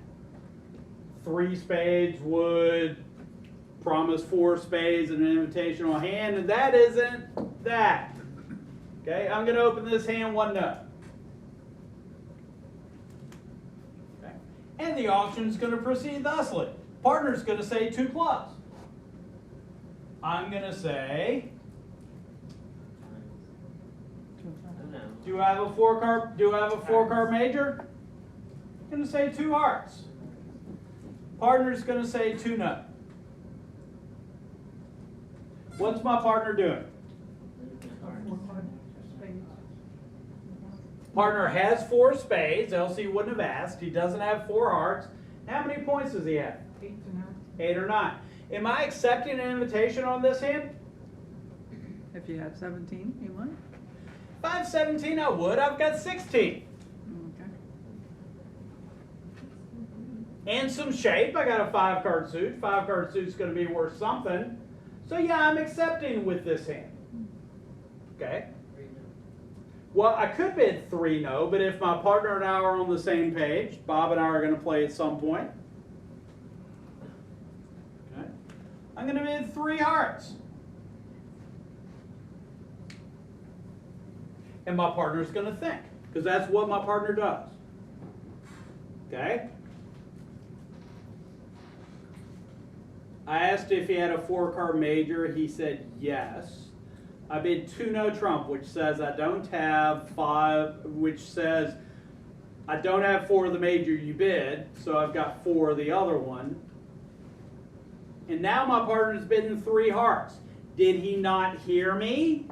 Three spades would promise 4 spades and an invitational hand, and that isn't that. Okay, I'm going to open this hand one no. Okay. And the auction is going to proceed thusly. Partner's going to say 2 clubs. I'm going to say, do I have a 4-card major? I'm going to say 2 hearts. Partner's going to say 2 no. What's my partner doing? Partner has 4 spades, else he wouldn't have asked. He doesn't have 4 hearts. How many points does he have? 8 to 9. 8 or 9. Am I accepting an invitation on this hand? If you have 17, you might. If I have 17, I would. I've got 16. Okay. and some shape. I got a 5-card suit. 5-card suit's going to be worth something. So yeah, I'm accepting with this hand. Okay. Well, I could bid 3 no, but if my partner and I are on the same page, Bob and I are going to play at some point. Okay. I'm going to bid 3 hearts. And my partner's going to think, because that's what my partner does. Okay? I asked if he had a 4-card major. He said yes. I bid 2 no trump, which says I don't have 5, which says I don't have 4 of the major you bid, so I've got 4 of the other one. And now my partner's bidding 3 hearts. Did he not hear me?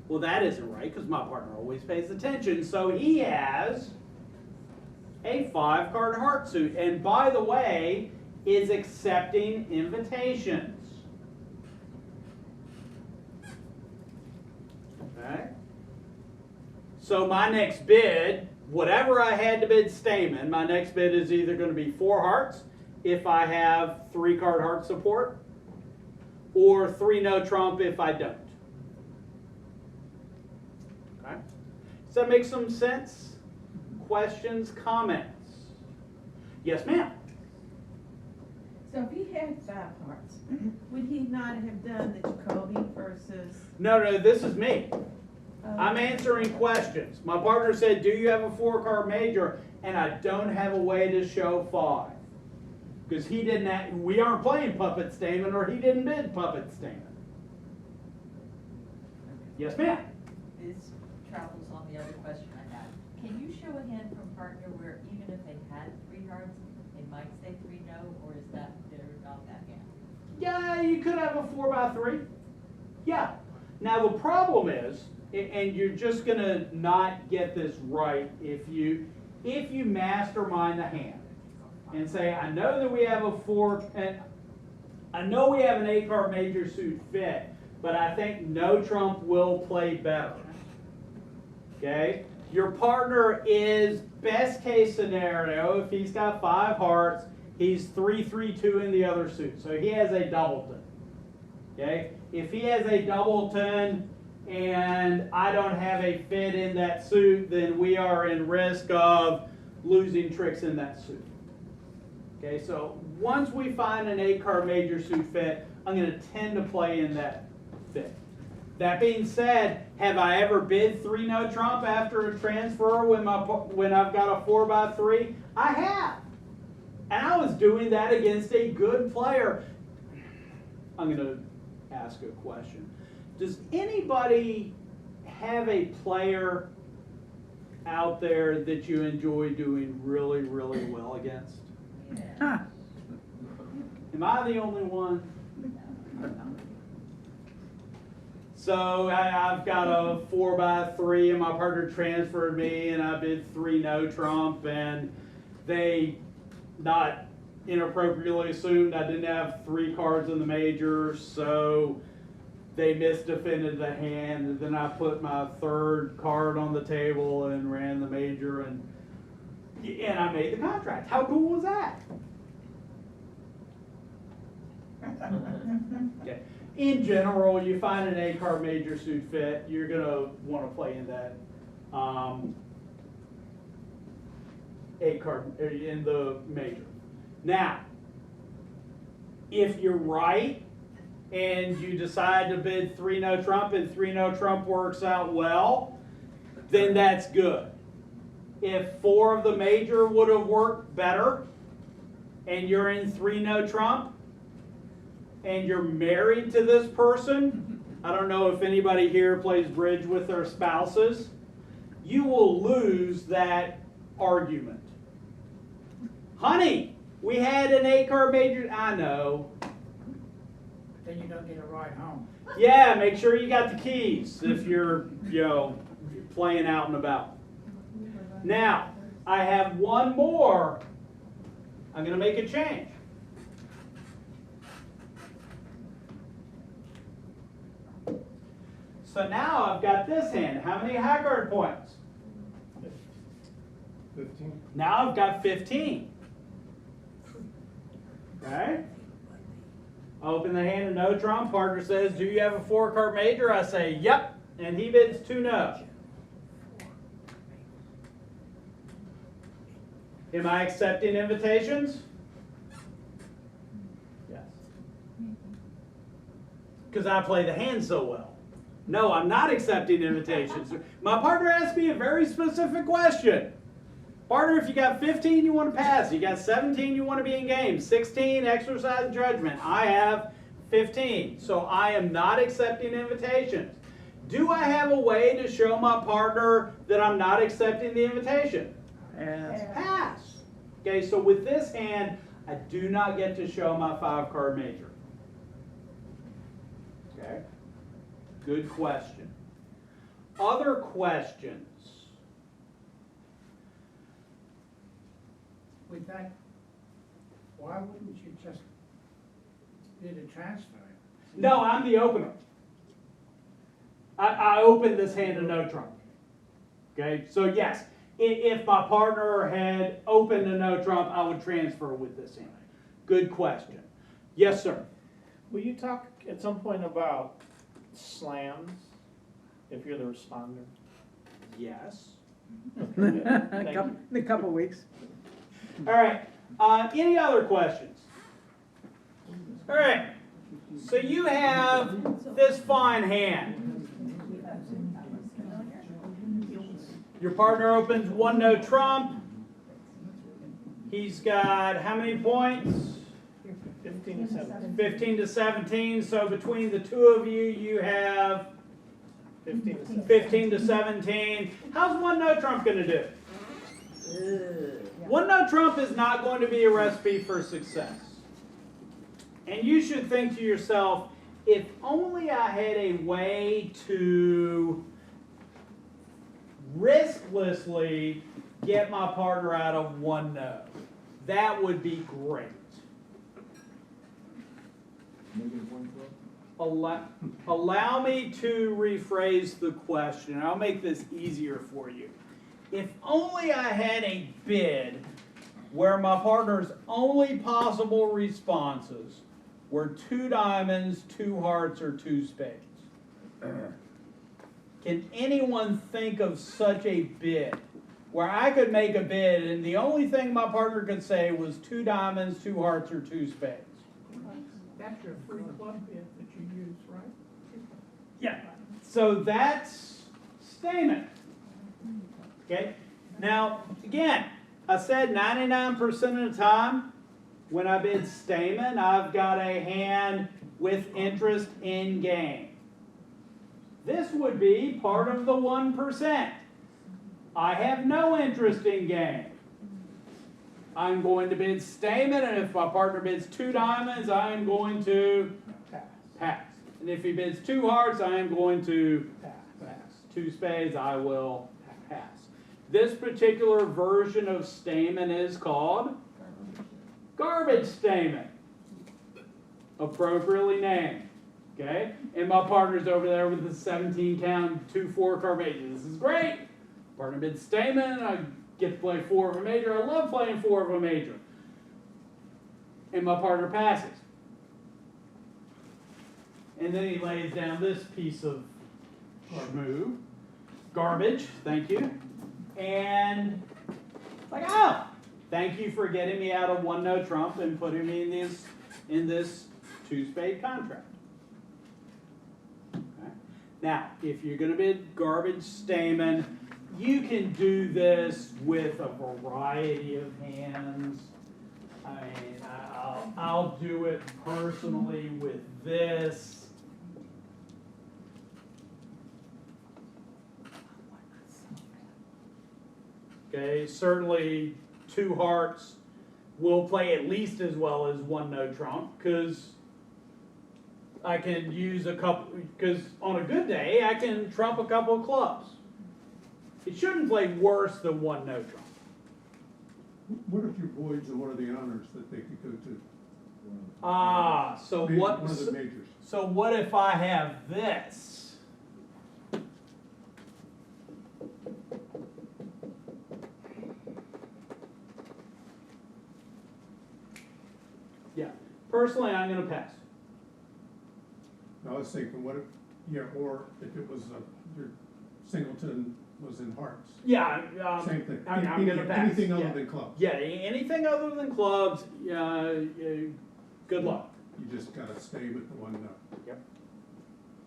Well, that isn't right, because my partner always pays attention. So he has a 5-card heart suit. And by the way, is accepting invitations. Okay. So my next bid, whatever I had to bid Stamen, my next bid is either going to be 4 hearts if I have 3-card heart support, or 3 no trump if I don't. Okay. Does that make some sense? Questions, comments? Yes, ma'am. So if he had 5 hearts, would he not have done the Jacobi versus? No, this is me. I'm answering questions. My partner said, do you have a 4-card major? And I don't have a way to show 5. Because he didn't, we aren't playing Puppet Stamen, or he didn't bid Puppet Stamen. Yes, ma'am. This travels on the other question I had. Can you show a hand from partner where even if they had 3 hearts, they might say 3 no, or is that they're not that hand? Yeah, you could have a 4x3. Yeah. Now the problem is, and you're just gonna not get this right if you mastermind the hand and say, I know that we have a 4, and I know we have an 8-card major suit fit, but I think no trump will play better. Okay? Your partner is, best case scenario, if he's got 5 hearts, he's 3-3-2 in the other suit. So he has a doubleton. Okay? If he has a doubleton and I don't have a fit in that suit, then we are in risk of losing tricks in that suit. Okay, so once we find an 8-card major suit fit, I'm going to tend to play in that fit. That being said, have I ever bid 3 no trump after a transfer when I've got a 4x3? I have. And I was doing that against a good player. I'm going to ask a question. Does anybody have a player out there that you enjoy doing really, really well against? Yeah. Am I the only one? So I've got a 4x3 and my partner transferred me and I bid 3 no trump and they not inappropriately assumed I didn't have 3 cards in the major, so they misdefended the hand, and then I put my 3rd card on the table and ran the major, and I made the contract. How cool was that? Okay. In general, you find an 8-card major suit fit, you're going to want to play in that 8-card in the major. Now, if you're right and you decide to bid 3 no trump and 3 no trump works out well, then that's good. If 4 of the major would have worked better and you're in 3 no trump and you're married to this person, I don't know if anybody here plays bridge with their spouses, you will lose that argument. Honey, we had an 8-card major. I know. Then you don't get a ride home. Yeah, make sure you got the keys if you're, playing out and about. Now, I have one more. I'm going to make a change. So now I've got this hand. How many high card points? 15. Now I've got 15. Okay? Open the hand of no trump. Partner says, do you have a 4-card major? I say, yep. And he bids 2 no. Am I accepting invitations? Yes. Because I play the hand so well. No, I'm not accepting invitations. My partner asked me a very specific question. Partner, if you got 15, you want to pass. You got 17, you want to be in game. 16, exercise judgment. I have 15. So I am not accepting invitations. Do I have a way to show my partner that I'm not accepting the invitation? Pass. Okay, so with this hand, I do not get to show my 5-card major. Okay? Good question. Other questions? With that, why wouldn't you just bid a transfer? No, I'm the opener. I opened this hand of no trump. Okay, so yes, if my partner had opened a no trump, I would transfer with this hand. Good question. Yes, sir. Will you talk at some point about slams, if you're the responder? Yes. Okay, good. Thank you. In a couple weeks. All right. Any other questions? All right. So you have this fine hand. Your partner opens 1 no trump. He's got how many points? 15 to 17. 15 to 17. So between the two of you, you have 15 to 17. 15 to 17. How's 1 no trump going to do? 1 no trump is not going to be a recipe for success. And you should think to yourself, if only I had a way to risklessly get my partner out of 1 no. That would be great. Allow me to rephrase the question. I'll make this easier for you. If only I had a bid where my partner's only possible responses were 2 diamonds, 2 hearts, or 2 spades. Can anyone think of such a bid where I could make a bid and the only thing my partner could say was 2 diamonds, 2 hearts, or 2 spades? That's your free club bid that you use, right? Yeah. So that's Stamen. Okay. Now, again, I said 99% of the time when I bid Stamen, I've got a hand with interest in game. This would be part of the 1%. I have no interest in game. I'm going to bid Stamen, and if my partner bids 2 diamonds, I am going to pass. And if he bids 2 hearts, I am going to pass. 2 spades, I will pass. This particular version of Stamen is called Garbage Stamen. Appropriately named. Okay? And my partner's over there with the 17-count 2 4-card major. This is great. Partner bids Stamen. I get to play 4 of a major. I love playing 4 of a major. And my partner passes. And then he lays down this piece of schmoo. Garbage. Thank you. And it's like, oh, thank you for getting me out of 1 no trump and putting me in this 2-spade contract. Okay. Now, if you're going to bid Garbage Stamen, you can do this with a variety of hands. I mean, I'll do it personally with this. Okay, certainly 2 hearts will play at least as well as 1 no trump because I can use a couple, because on a good day I can trump a couple of clubs. It shouldn't play worse than 1 no trump. What if your voids are one of the honors that they could go to? So Maybe what? one of the majors. So what if I have this? Yeah. Personally, I'm gonna pass. I was thinking, what if, yeah, or if it was, your singleton was in hearts. Yeah, Same thing. I'm gonna pass. Anything yeah. other than clubs. Yeah, anything other than clubs, good luck. You just gotta stay with the one no. Yep.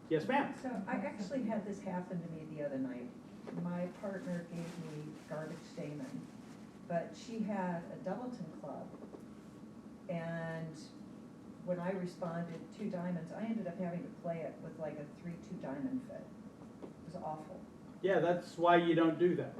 Yes, ma'am. So I actually had this happen to me the other night. My partner gave me garbage Stamen, but she had a Doubleton club. And when I responded 2 diamonds, I ended up having to play it with like a 3-2 diamond fit. It was awful. Yeah, that's why you don't do that.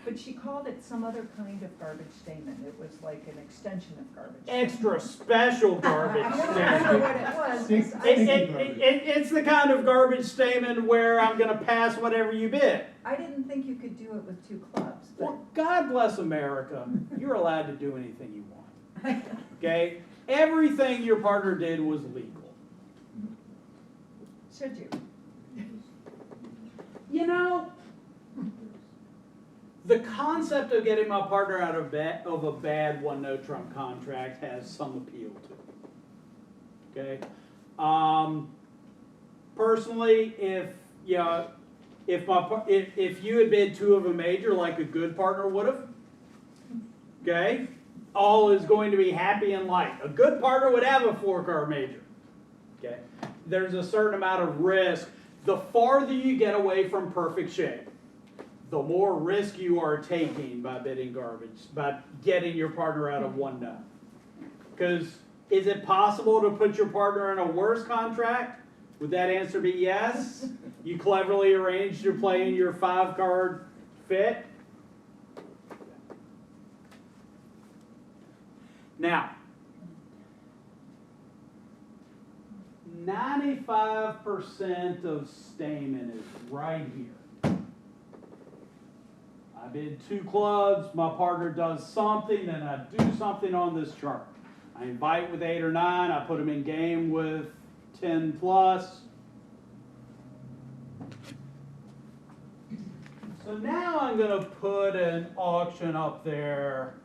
But she called it some other kind of garbage Stamen. It was like an extension of garbage. Extra special garbage I don't remember stamen. what it was. Stink- I- stinky garbage. It's the kind of garbage stamen where I'm gonna pass whatever you bid. I didn't think you could do it with 2 clubs, but. Well, God bless America. You're allowed to do anything you want. Okay? Everything your partner did was legal. Should you? You know, the concept of getting my partner out of a bad one no trump contract has some appeal to it. Okay? Personally, if you had bid 2 of a major like a good partner would have, okay, all is going to be happy and light. A good partner would have a 4-card major. Okay? There's a certain amount of risk. The farther you get away from perfect shape, the more risk you are taking by bidding garbage, by getting your partner out of one no. Because is it possible to put your partner in a worse contract? Would that answer be yes? You cleverly arranged your play in your 5-card fit? Now, 95% of Stamen is right here. I bid 2 clubs, my partner does something, then I do something on this chart. I invite with 8 or 9, I put them in game with 10 plus. So now I'm going to put an auction up there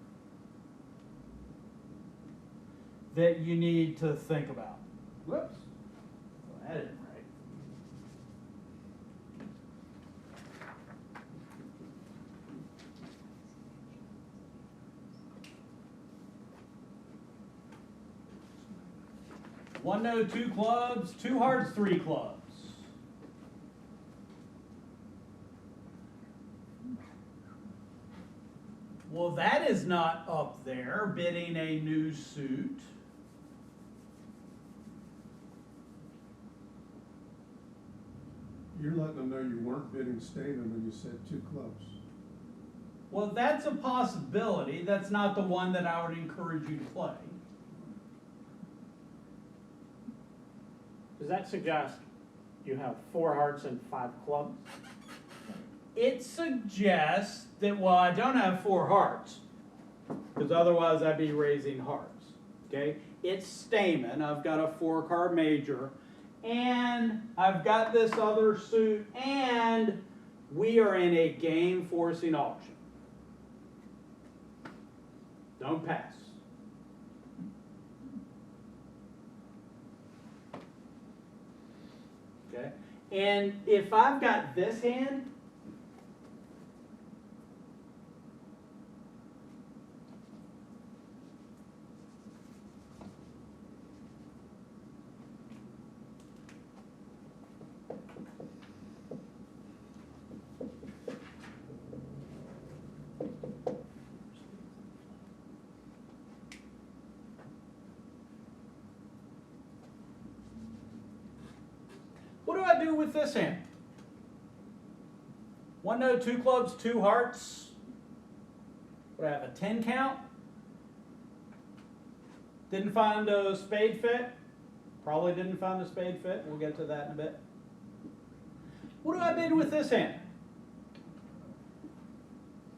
that you need to think about. Whoops. Well, that isn't right. One no, 2 clubs, 2 hearts, 3 clubs. Well, that is not up there, bidding a new suit. You're letting them know you weren't bidding Stamen when you said 2 clubs. Well, that's a possibility. That's not the one that I would encourage you to play. Does that suggest you have 4 hearts and 5 clubs? It suggests that, well, I don't have 4 hearts, because otherwise I'd be raising hearts, okay? It's Stamen, I've got a 4-card major, and I've got this other suit, and we are in a game-forcing auction. Don't pass. Okay? And if I've got this hand, what do I do with this hand? 1 no, 2 clubs, 2 hearts. What do I have, a 10 count? Didn't find a spade fit. Probably didn't find a spade fit. We'll get to that in a bit. What do I bid with this hand?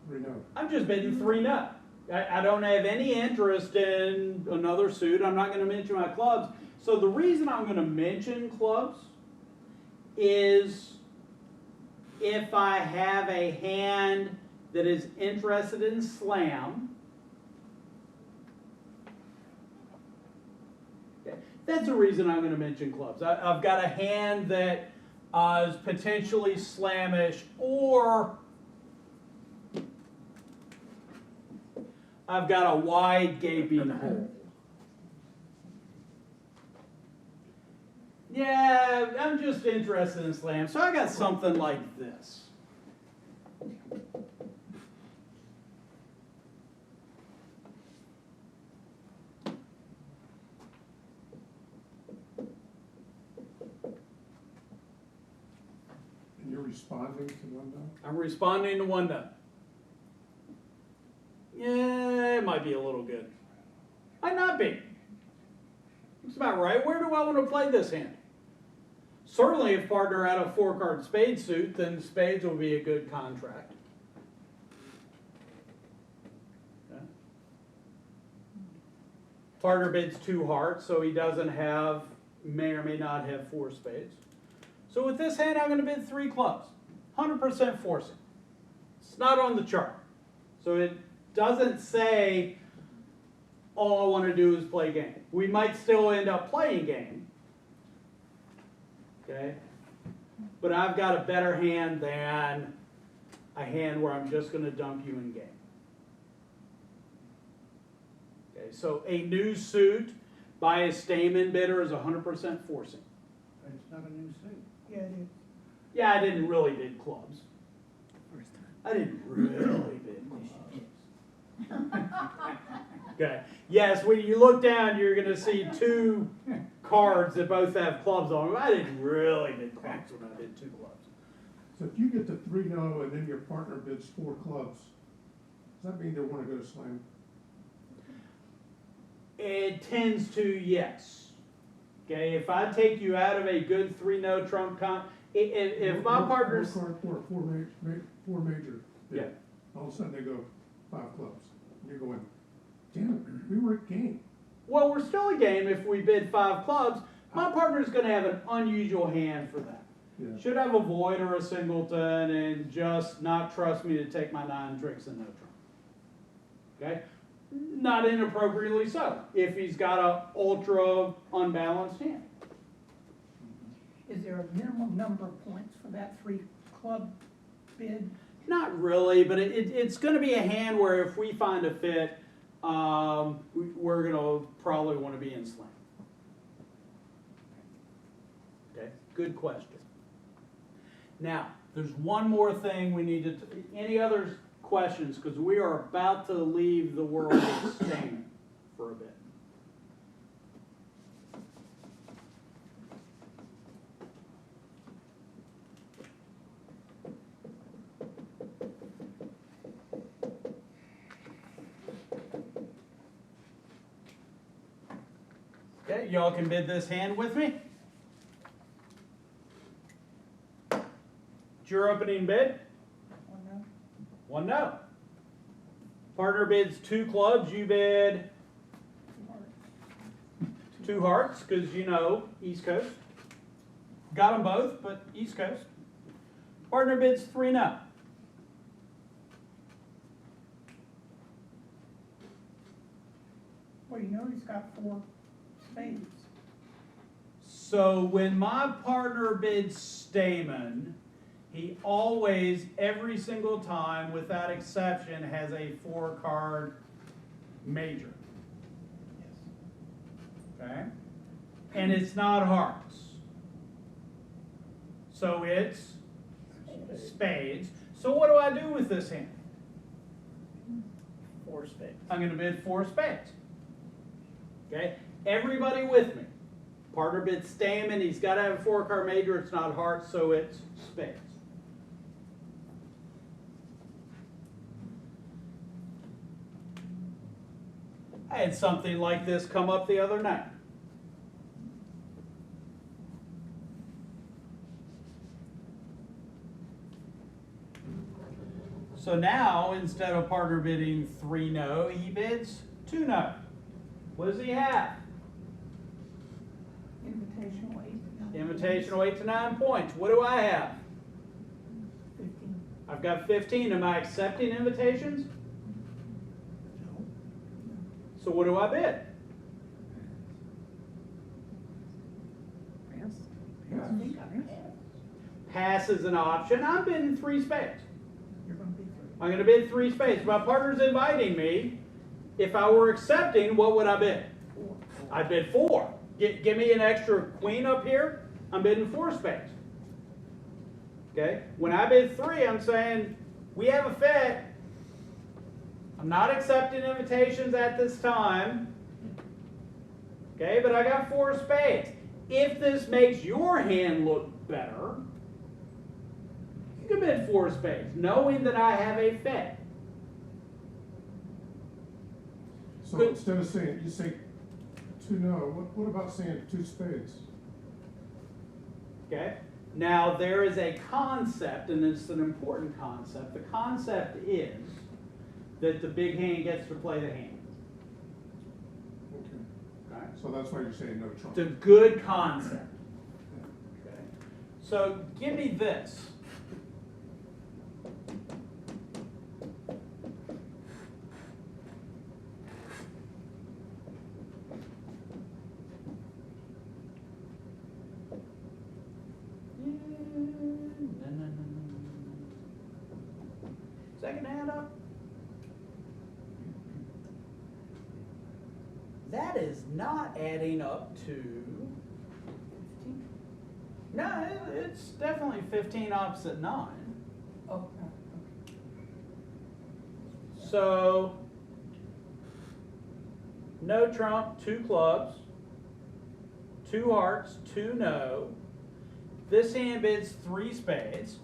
3 no. I'm just bidding 3 no. I don't have any interest in another suit. I'm not going to mention my clubs. So the reason I'm going to mention clubs is if I have a hand that is interested in slam, That's the reason I'm going to mention clubs. I've got a hand that is potentially slamish, or I've got a wide gaping hole. Yeah, I'm just interested in slam, so I got something like this. And you're responding to one note? I'm responding to one note. Yeah, it might be a little good. Might not be. It's about right. Where do I want to play this hand? Certainly, if partner had a 4-card spade suit, then spades will be a good contract. Okay. Partner bids 2 hearts, so he doesn't have, may or may not have 4 spades. So with this hand, I'm going to bid 3 clubs. 100% forcing. It's not on the chart. So it doesn't say all I want to do is play game. We might still end up playing game. Okay? But I've got a better hand than a hand where I'm just going to dump you in game. Okay, so a new suit by a Stamen bidder is 100% forcing. But it's not a new suit. Yeah, it is. Yeah, I didn't really bid clubs. I didn't really bid clubs. Okay. Yes, when you look down, you're going to see 2 cards that both have clubs on them. I didn't really bid clubs when I bid 2 clubs. So if you get to 3-0 and then your partner bids 4 clubs, does that mean they want to go to slam? It tends to, yes. Okay, if I take you out of a good 3-0 trump if my partner's... 4 major. Yeah. All of a sudden they go 5 clubs. And you're going, damn it, we were at game. Well, we're still a game if we bid 5 clubs. My partner's going to have an unusual hand for that. Yeah. Should have a void or a singleton and just not trust me to take my 9 tricks and no trump. Okay? Not inappropriately so, if he's got a ultra unbalanced hand. Is there a minimum number of points for that 3 club bid? Not really, but it's going to be a hand where if we find a fit, we're going to probably want to be in slam. Okay, good question. Now, there's one more thing we need to, any other questions? Because we are about to leave the world of Stamen for a bit. Okay, y'all can bid this hand with me. It's your opening bid. 1 no. Partner bids 2 clubs, you bid 2 hearts, because you know, East Coast. Got them both, but East Coast. Partner bids 3 no. Well, you know he's got 4 spades. So when my partner bids Stamen, he always, every single time, without exception, has a 4-card major. Okay? And it's not hearts. So it's spades. So what do I do with this hand? 4 spades. I'm going to bid 4 spades. Okay? Everybody with me. Partner bids Stamen. He's got to have a 4-card major. It's not hearts, so it's spades. I had something like this come up the other night. So now, instead of partner bidding 3 no, he bids 2 no. What does he have? Invitational 8. Invitational 8 to 9 points. What do I have? 15. I've got 15. Am I accepting invitations? So what do I bid? I think I passed. Pass is an option. I'm bidding 3 spades. You're gonna be free. I'm gonna bid 3 spades. My partner's inviting me. If I were accepting, what would I bid? I'd bid 4. Give me an extra queen up here. I'm bidding 4 spades. Okay? When I bid 3, I'm saying, we have a fit. I'm not accepting invitations at this time. Okay, but I got 4 spades. If this makes your hand look better, you can bid 4 spades, knowing that I have a fit. So Good. instead of saying, you say 2 no, what about saying 2 spades? Okay? Now, there is a concept, and it's an important concept. The concept is that the big hand gets to play the hand. Okay. Okay? So that's why you're saying no trump. It's a good concept. Okay? So, give me this. Second hand up. That is not adding up to. No, it's definitely 15 opposite 9. Oh, So, no trump, 2 clubs, 2 hearts, 2 no. This hand bids 3 spades.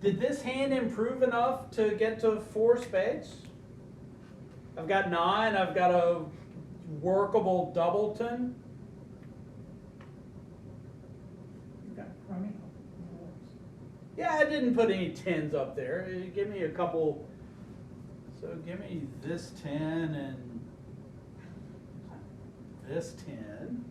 Did this hand improve enough to get to 4 spades? I've got 9, I've got a workable doubleton. you got crummy. Yeah, I didn't put any 10s up there. Give me a couple. So give me this 10 and this 10.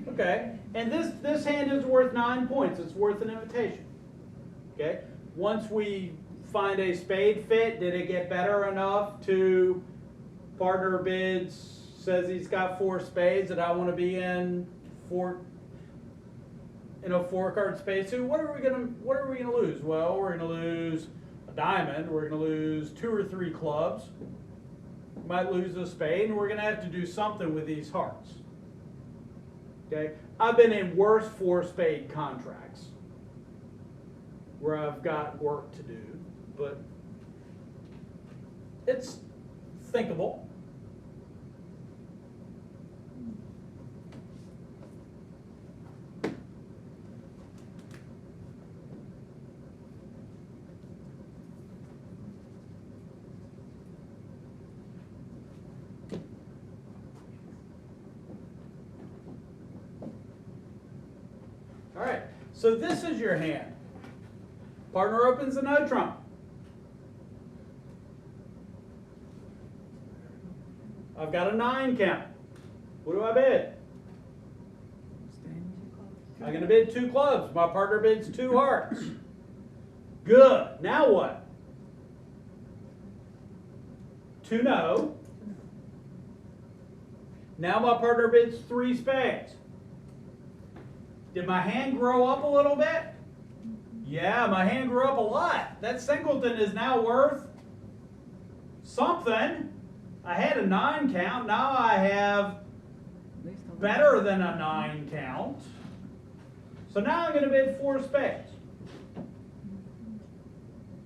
Okay, and this hand is worth 9 points. It's worth an invitation. Okay, once we find a spade fit, did it get better enough to partner bids, says he's got 4 spades that I want to be in a 4-card spade suit? What are we gonna lose? Well, we're gonna lose a diamond. We're gonna lose 2 or 3 clubs. We might lose a spade, and we're gonna have to do something with these hearts. Okay, I've been in worse 4-spade contracts where I've got work to do, but it's thinkable. All right, so this is your hand. Partner opens a no trump. I've got a 9 count. What do I bid? I'm going to bid 2 clubs. My partner bids 2 hearts. Good. Now what? 2 no. Now my partner bids 3 spades. Did my hand grow up a little bit? Yeah, my hand grew up a lot. That singleton is now worth something. I had a 9 count. Now I have better than a 9 count. So now I'm going to bid 4 spades.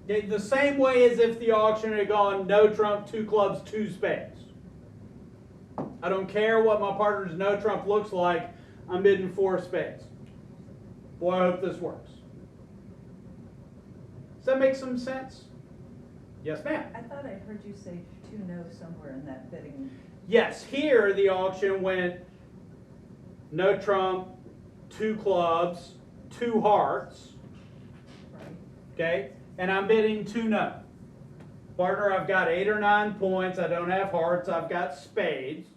Okay, the same way as if the auction had gone no trump, 2 clubs, 2 spades. I don't care what my partner's no trump looks like. I'm bidding 4 spades. Boy, I hope this works. Does that make some sense? Yes, ma'am. I thought I heard you say 2 no somewhere in that bidding. Yes, here the auction went no trump, 2 clubs, 2 hearts. Right. Okay? And I'm bidding 2 no. Partner, I've got 8 or 9 points. I don't have hearts. I've got spades.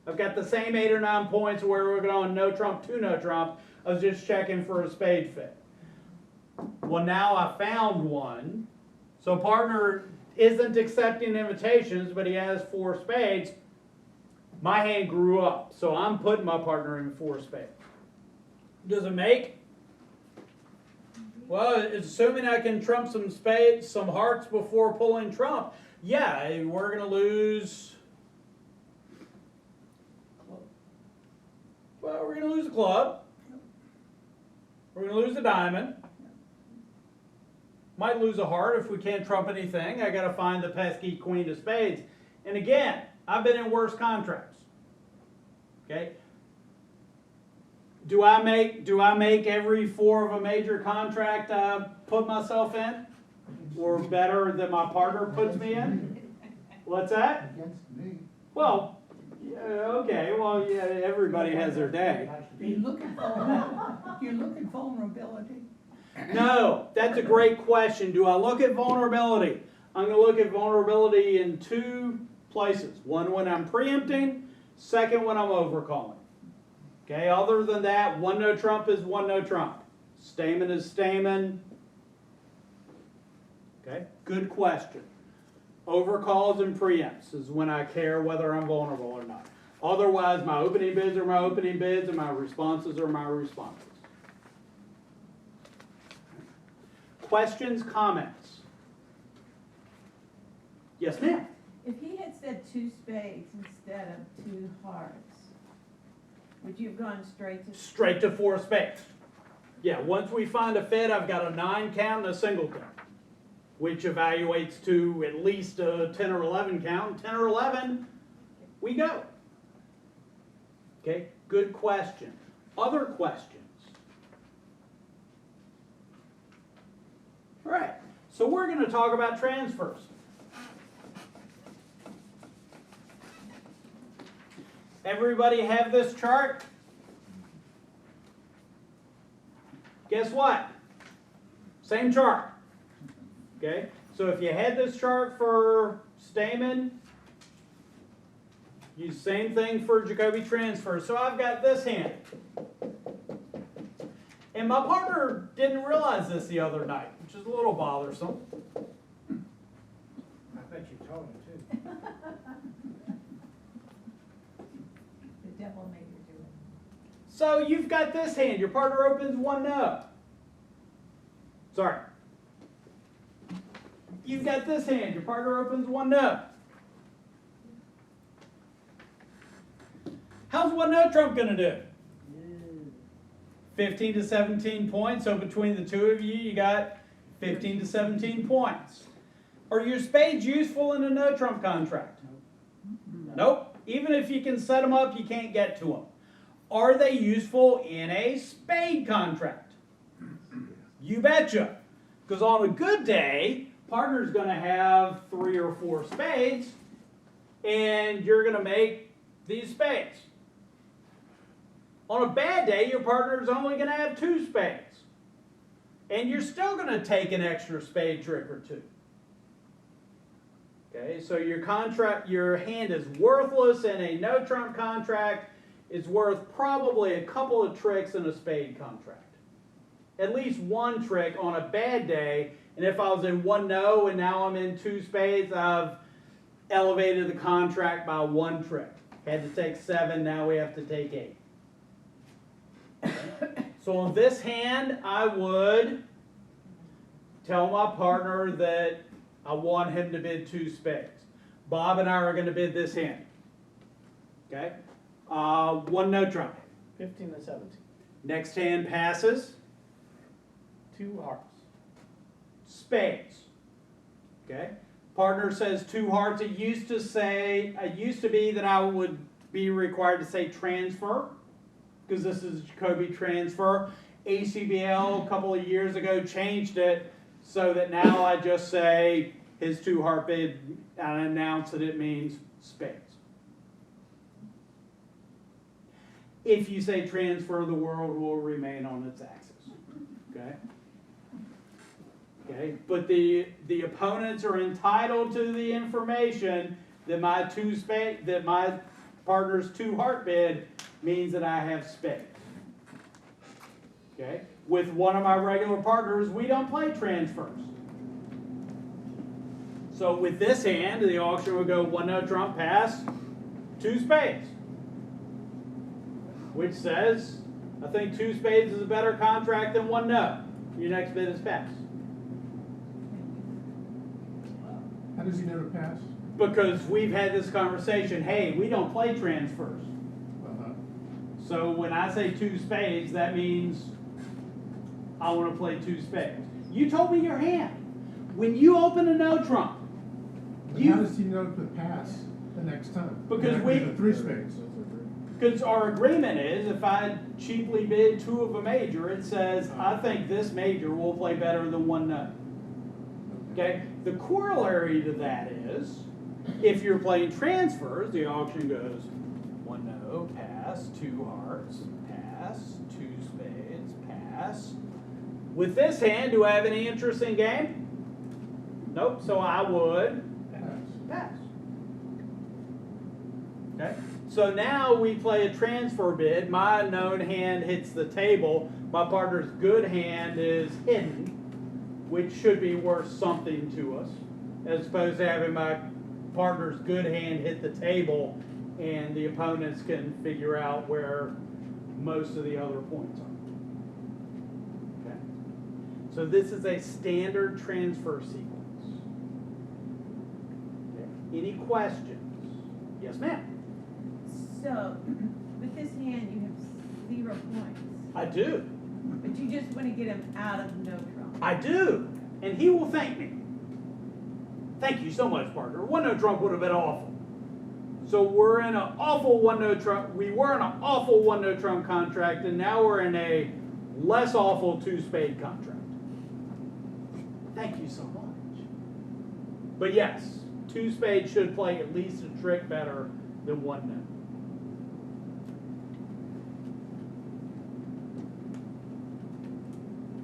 I've got the same 8 or 9 points where we're going no trump, 2 no trump. I was just checking for a spade fit. Well, now I found one. So partner isn't accepting invitations, but he has 4 spades, my hand grew up. So I'm putting my partner in 4 spades. Does it make? Well, it's assuming I can trump some spades, some hearts before pulling trump. Yeah, we're going to lose. Well, we're going to lose a club. We're going to lose a diamond. Might lose a heart if we can't trump anything. I got to find the pesky queen of spades. And again, I've been in worse contracts. Okay. Do I make every 4 of a major contract put myself in, or better than my partner puts me in? What's that? Against me. Well, yeah, okay. Well, yeah, everybody has their day. You look at vulnerability. No, that's a great question. Do I look at vulnerability? I'm going to look at vulnerability in 2 places. One when I'm preempting, second when I'm overcalling. Okay, other than that, 1 no trump is 1 no trump. Stamen is stamen. Okay, good question. Overcalls and preempts is when I care whether I'm vulnerable or not. Otherwise, my opening bids are my opening bids and my responses are my responses. Questions, comments? Yes, ma'am. If he had said 2 spades instead of 2 hearts, would you have gone straight to? Straight to 4 spades. Yeah, once we find a fit, I've got a 9 count and a single count, which evaluates to at least a 10 or 11 count. 10 or 11, we go. Okay, good question. Other questions? All right, so we're going to talk about transfers. Everybody have this chart? Guess what? Same chart. Okay, so if you had this chart for Stamen, use same thing for Jacobi Transfer. So I've got this hand. And my partner didn't realize this the other night, which is a little bothersome. I bet you told him too. The devil made you do it. So you've got this hand. Your partner opens 1 no. Sorry. You've got this hand. Your partner opens 1 no. How's 1 no trump going to do? 15 to 17 points. So between the 2 of you, you got 15 to 17 points. Are your spades useful in a no trump contract? Nope. Even if you can set them up, you can't get to them. Are they useful in a spade contract? You betcha. Because on a good day, partner's going to have 3 or 4 spades, and you're going to make these spades. On a bad day, your partner's only going to have 2 spades, and you're still going to take an extra spade trick or 2. Okay, so your hand is worthless in a no trump contract. It's worth probably a couple of tricks in a spade contract. At least 1 trick on a bad day, and if I was in 1 no and now I'm in 2 spades, I've elevated the contract by 1 trick. Had to take 7, now we have to take 8. So on this hand, I would tell my partner that I want him to bid 2 spades. Bob and I are going to bid this hand. Okay? 1 no trump. 15 to 17. Next hand passes. 2 hearts. Spades. Okay? Partner says 2 hearts. It used to be that I would be required to say transfer, because this is Jacobi Transfer. ACBL a couple of years ago changed it so that now I just say his 2 heart bid and announce that it means spades. If you say transfer, the world will remain on its axis. Okay? Okay, but the opponents are entitled to the information that my partner's 2 heart bid means that I have spades. Okay, with one of my regular partners, we don't play transfers. So with this hand, the auction would go 1 no trump, pass, 2 spades. Which says, I think 2 spades is a better contract than 1 no. Your next bid is pass. How does he know to pass? Because we've had this conversation, hey, we don't play transfers. Uh-huh. So when I say 2 spades, that means I want to play 2 spades. You told me your hand. When you open a no trump, But how does he know to pass the next time? Because That we- could be the 3 spades. because our agreement is if I cheaply bid 2 of a major, it says, I think this major will play better than 1 no. Okay? The corollary to that is, if you're playing transfers, the auction goes 1 no, pass, 2 hearts, pass, 2 spades, pass. With this hand, do I have any interest in game? Nope, so I would pass. Okay? So now we play a transfer bid. My known hand hits the table. My partner's good hand is hidden, which should be worth something to us, as opposed to having my partner's good hand hit the table and the opponents can figure out where most of the other points are. Okay? So this is a standard transfer sequence. Okay. Any questions? Yes, ma'am. So, with this hand, you have 0 points, I do. but you just want to get him out of no trump. I do. And he will thank me. Thank you so much, partner. 1 no trump would have been awful. So we're in an awful 1 no trump. We were in an awful 1 no trump contract, and now we're in a less awful 2 spade contract. Thank you so much. But yes, 2 spades should play at least a trick better than 1 no.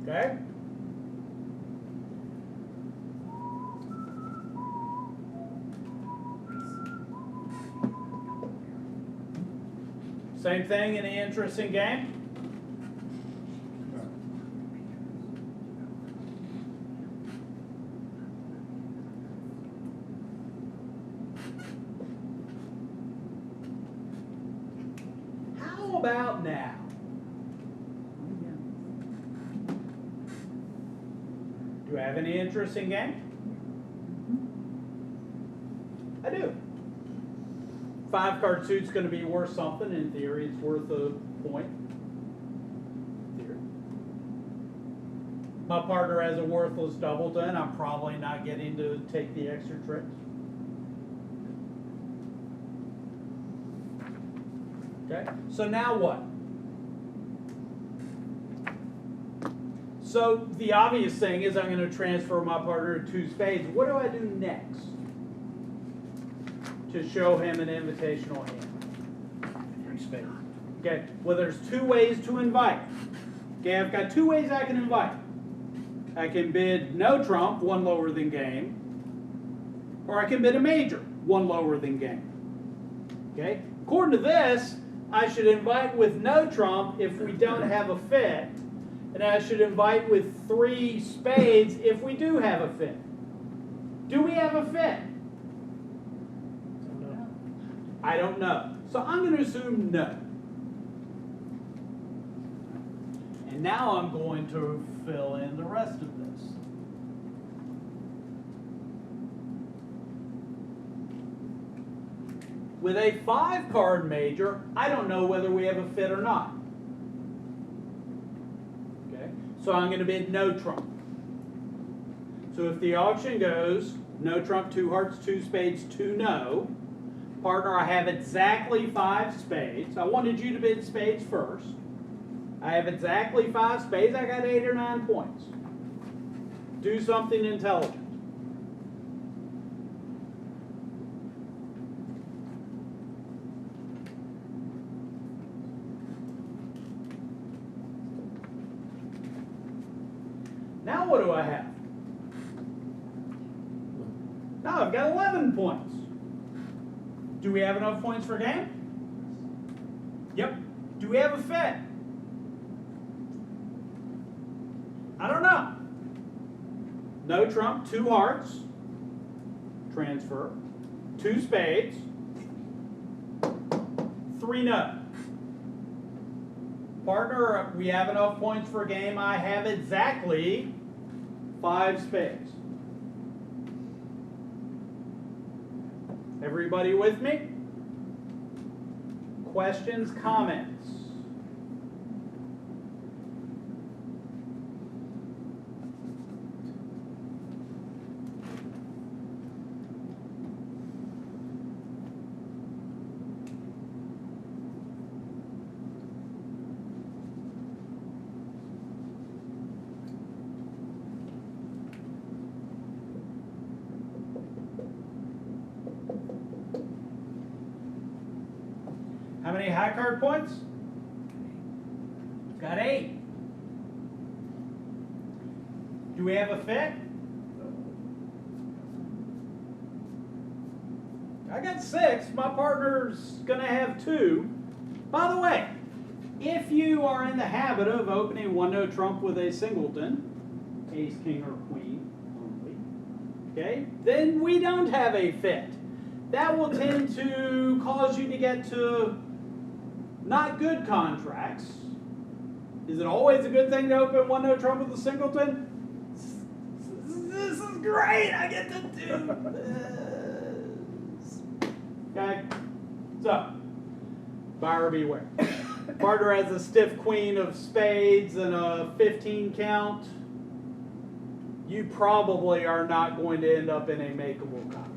Okay? Same thing, any interesting game? How about now? Do I have any interesting game? I do. 5 card suit's going to be worth something. In theory, it's worth a point. Theory. My partner has a worthless doubleton. I'm probably not getting to take the extra tricks. Okay, so now what? So the obvious thing is I'm going to transfer my partner to 2 spades. What do I do next to show him an invitational hand? 3 spades. Okay, well there's 2 ways to invite. Okay, I've got 2 ways I can invite. I can bid no trump, 1 lower than game, or I can bid a major, 1 lower than game. Okay, according to this, I should invite with no trump if we don't have a fit, and I should invite with 3 spades if we do have a fit. Do we have a fit? I don't know. So I'm going to assume no. And now I'm going to fill in the rest of this. With a 5 card major, I don't know whether we have a fit or not. Okay, so I'm going to bid no trump. So if the auction goes no trump, 2 hearts, 2 spades, 2 no, partner, I have exactly 5 spades. I wanted you to bid spades first. I have exactly 5 spades. I got 8 or 9 points. Do something intelligent. Now what do I have? Now I've got 11 points. Do we have enough points for game? Yep. Do we have a fit? I don't know. No trump, 2 hearts. transfer, 2 spades, 3 no. Partner, we have enough points for a game. I have exactly 5 spades. Everybody with me? Questions, comments? How many high card points? Got 8. Do we have a fit? I got 6. My partner's gonna have 2. By the way, if you are in the habit of opening 1-no trump with a singleton, ace, king, or queen only, okay, then we don't have a fit. That will tend to cause you to get to not good contracts. Is it always a good thing to open 1-no trump with a singleton? This is great, I get to do this. Okay, so, buyer beware. Partner has a stiff queen of spades and a 15 count. You probably are not going to end up in a makeable contract.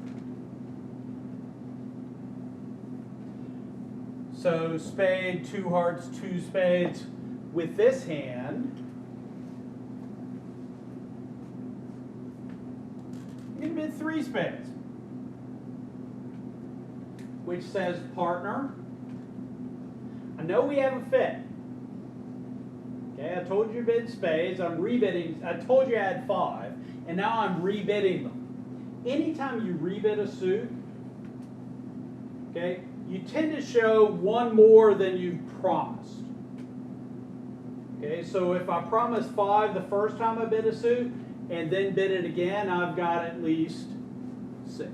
So spade, 2 hearts, 2 spades. With this hand, you're going to bid 3 spades, which says, partner, I know we have a fit. Okay, I told you to bid spades. I'm rebidding. I told you I had 5, and now I'm rebidding them. Anytime you rebid a suit, okay, you tend to show 1 more than you've promised. Okay, so if I promised 5 the first time I bid a suit and then bid it again, I've got at least 6.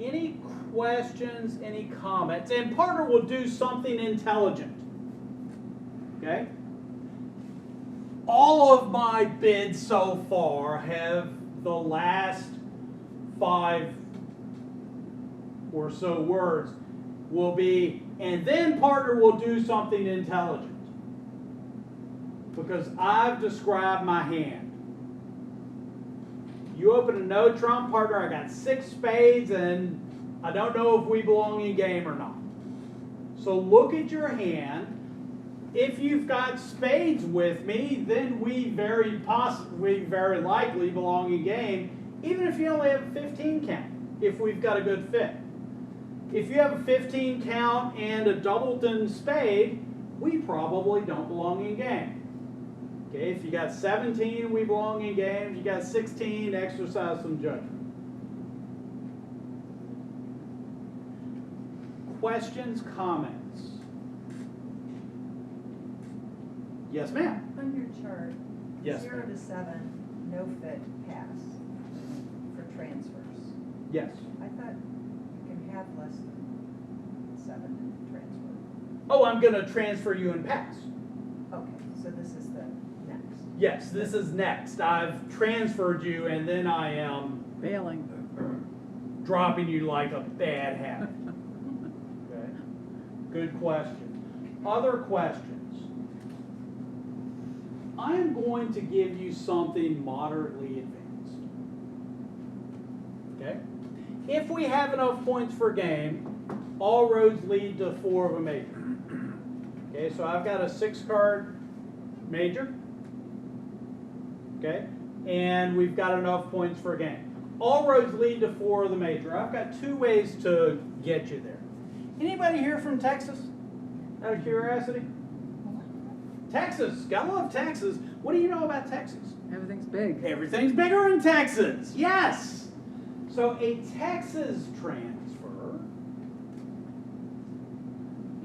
Any questions, any comments? And partner will do something intelligent. Okay? All of my bids so far have the last 5 or so words will be, and then partner will do something intelligent. Because I've described my hand. You open a no trump, partner, I got 6 spades, and I don't know if we belong in game or not. So look at your hand. If you've got spades with me, then we very likely belong in game, even if you only have a 15 count, if we've got a good fit. If you have a 15 count and a doubleton spade, we probably don't belong in game. Okay, if you got 17, we belong in game. If you got 16, exercise some judgment. Questions, comments? Yes, ma'am. On your chart, Yes, 0 ma'am. to 7, no fit, pass for transfers. Yes. I thought you can have less than 7 in transfer. Oh, I'm going to transfer you and pass. Okay, so this is the next. Yes, this is next. I've transferred you, and then I am Bailing. dropping you like a bad habit. Okay. Good question. Other questions? I am going to give you something moderately advanced. Okay? If we have enough points for game, all roads lead to 4 of a major. Okay, so I've got a 6-card major. Okay, and we've got enough points for a game. All roads lead to 4 of the major. I've got 2 ways to get you there. Anybody here from Texas? Out of curiosity? Texas, gotta love Texas. What do you know about Texas? Everything's big. Everything's bigger in Texas, yes. So a Texas transfer,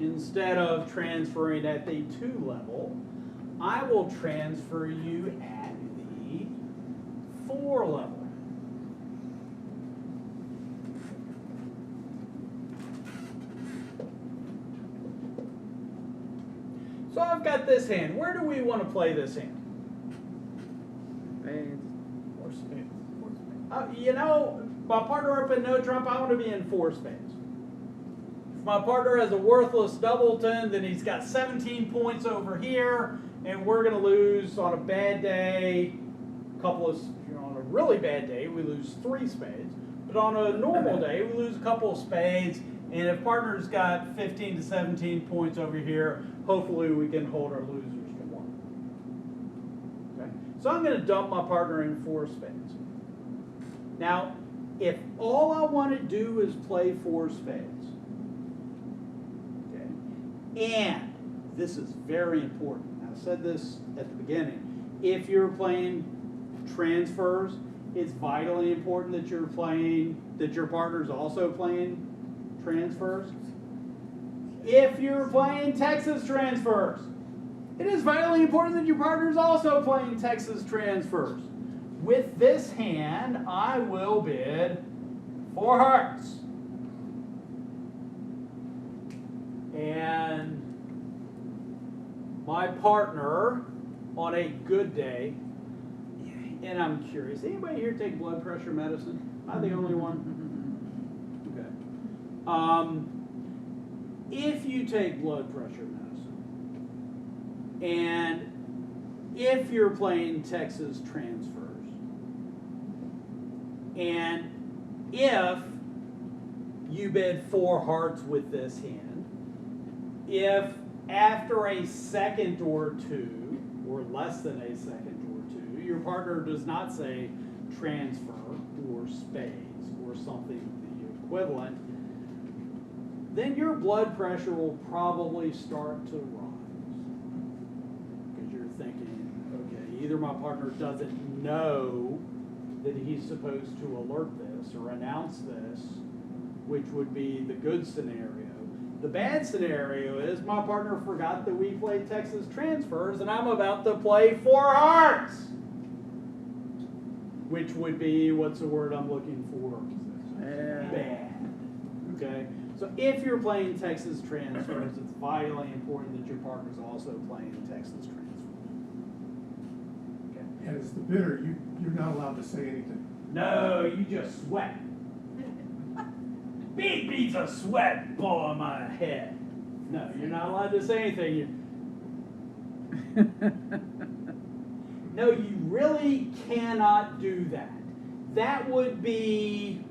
instead of transferring at the 2 level, I will transfer you at the floor level. So I've got this hand. Where do we want to play this hand? Spades. Four spades. You know, my partner up in no trump, I want to be in four spades. If my partner has a worthless doubleton, then he's got 17 points over here, and we're going to lose on a bad day. On a really bad day, we lose 3 spades. But on a normal day, we lose a couple of spades. And if partner's got 15 to 17 points over here, hopefully we can hold our losers to 1. Okay? So I'm going to dump my partner in 4 spades. Now, if all I want to do is play 4 spades, okay, and this is very important. I said this at the beginning. If you're playing transfers, it's vitally important that your partner's also playing transfers. If you're playing Texas transfers, it is vitally important that your partner's also playing Texas transfers. With this hand, I will bid 4 hearts. And my partner, on a good day, and I'm curious, anybody here take blood pressure medicine? Am I the only one? Okay. If you take blood pressure medicine, and if you're playing Texas transfers, and if you bid 4 hearts with this hand, if after a second or 2, or less than a second or 2, your partner does not say transfer or spades or something the equivalent, then your blood pressure will probably start to rise. Because you're thinking, okay, either my partner doesn't know that he's supposed to alert this or announce this, which would be the good scenario. The bad scenario is my partner forgot that we played Texas transfers and I'm about to play 4 hearts, which would be, what's the word I'm looking for? Bad. Okay? So if you're playing Texas transfers, it's vitally important that your partner's also playing Texas transfers. Okay? And as the bidder, you're not allowed to say anything. No, you just sweat. Beat beats a sweat ball on my head. No, you're not allowed to say anything. No, you really cannot do that. That would be,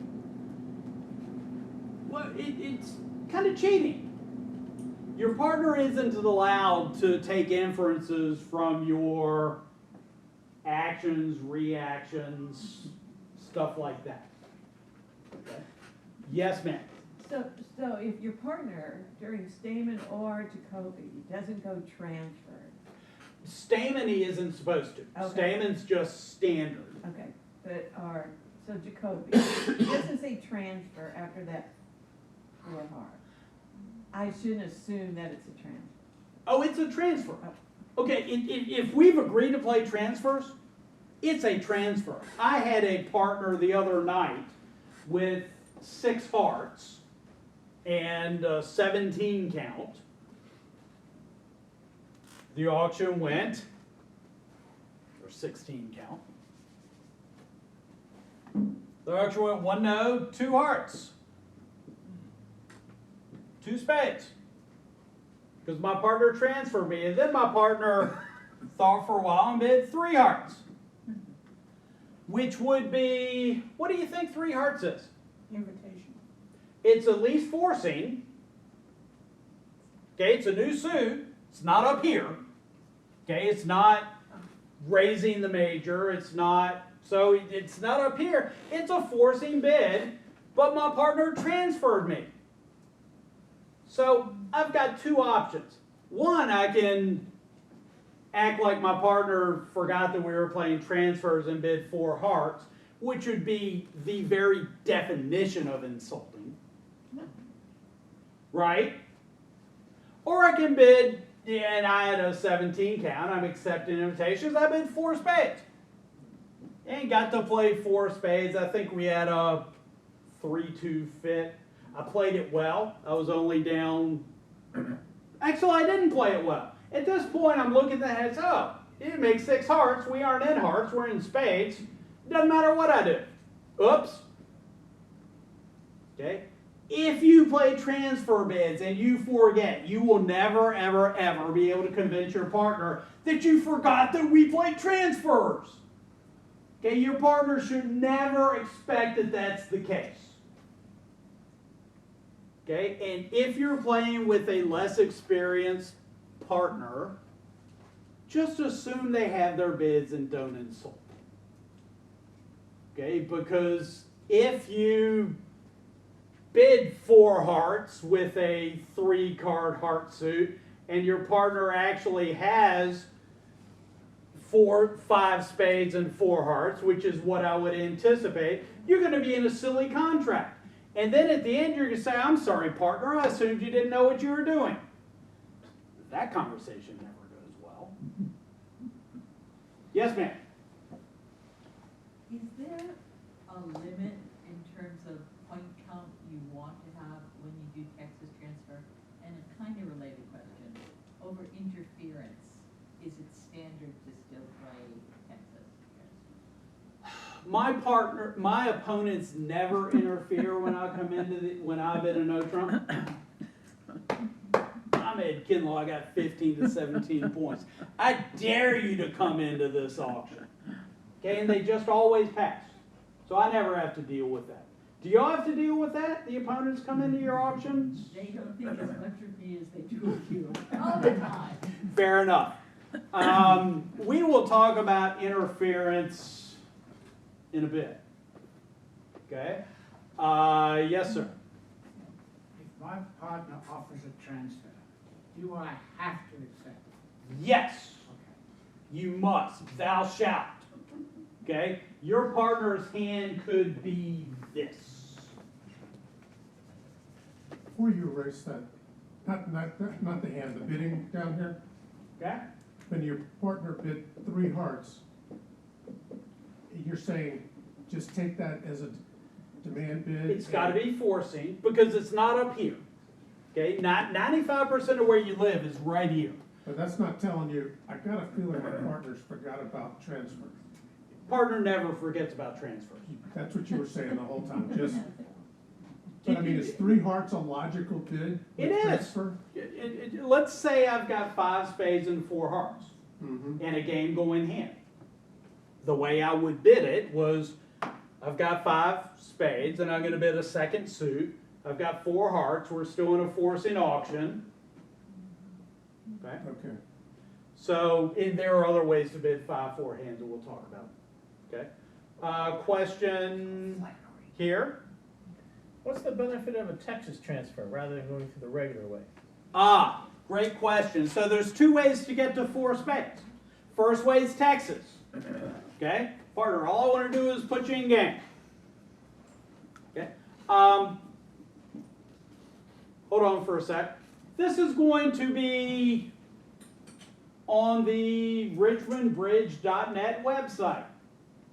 well, it's kind of cheating. Your partner isn't allowed to take inferences from your actions, reactions, stuff like that. Okay? Yes, ma'am. So if your partner during Stamen or Jacobi doesn't go transfer. Stamen he isn't supposed to. Okay. Stamen's just standard. Okay, so Jacobi, it doesn't say transfer after that 4 heart. I shouldn't assume that it's a transfer. Oh, it's a transfer. Okay, if we've agreed to play transfers, it's a transfer. I had a partner the other night with 6 hearts and 17 count. The auction went, or 16 count. The auction went 1 no, 2 hearts. 2 spades. Because my partner transferred me, and then my partner thought for a while and bid 3 hearts. Which would be, what do you think 3 hearts is? Invitation. It's at least forcing. Okay, it's a new suit. It's not up here. Okay, it's not raising the major. It's not, so it's not up here. It's a forcing bid, but my partner transferred me. So I've got 2 options. One, I can act like my partner forgot that we were playing transfers and bid 4 hearts, which would be the very definition of insulting. Right? Or I can bid, and I had a 17 count, I'm accepting invitations, I bid 4 spades. and got to play 4 spades. I think we had a 3-2 fit. I played it well. I was only down. Actually, I didn't play it well. At this point, I'm looking at the heads. Oh, you make 6 hearts. We aren't in hearts. We're in spades. Doesn't matter what I do. Oops. Okay. If you play transfer bids and you forget, you will never, ever, ever be able to convince your partner that you forgot that we played transfers. Okay, your partner should never expect that that's the case. Okay, and if you're playing with a less experienced partner, just assume they have their bids and don't insult them. Okay, because if you bid 4 hearts with a 3-card heart suit, and your partner actually has 5 spades and 4 hearts, which is what I would anticipate, you're going to be in a silly contract. And then at the end, you're going to say, I'm sorry, partner, I assumed you didn't know what you were doing. That conversation never goes well. Yes, ma'am. Is there a limit in terms of point count you want to have when you do Texas transfer? And a kind of related question, over interference, is it standard to still play Texas transfer? My opponents never interfere when I come into when I bid a no trump. I'm Ed Kinlaw, I got 15 to 17 points. I dare you to come into this auction. Okay, and they just always pass. So I never have to deal with that. Do y'all have to deal with that? The opponents come into your auctions? They don't think as much of me as they do of you all the time. Fair enough. We will talk about interference in a bit. Okay? Yes, sir. If my partner offers a transfer, do I have to accept? Yes. Okay. You must. Thou shalt. Okay? Your partner's hand could be this. Before you erase that, not the hand, the bidding down here, Okay? when your partner bid 3 hearts, you're saying just take that as a demand bid? It's got to be forcing because it's not up here. Okay? Not 95% of where you live is right here. But that's not telling you, I got a feeling my partners forgot about transfer. Partner never forgets about transfers. That's what you were saying the whole time, just. But I mean, is 3 hearts a logical bid? It with is. transfer? Let's say I've got 5 spades and 4 hearts, Mm-hmm. and a game going hand. The way I would bid it was, I've got 5 spades, and I'm going to bid a second suit. I've got 4 hearts. We're still in a forcing auction. Okay. Okay. So, and there are other ways to bid 5-4 hands that we'll talk about. Okay. Question here. What's the benefit of a Texas transfer rather than going through the regular way? Great question. So there's 2 ways to get to 4 spades. First way is Texas. Okay? Partner, all I want to do is put you in game. Okay? Hold on for a sec. This is going to be on the richmondbridge.net website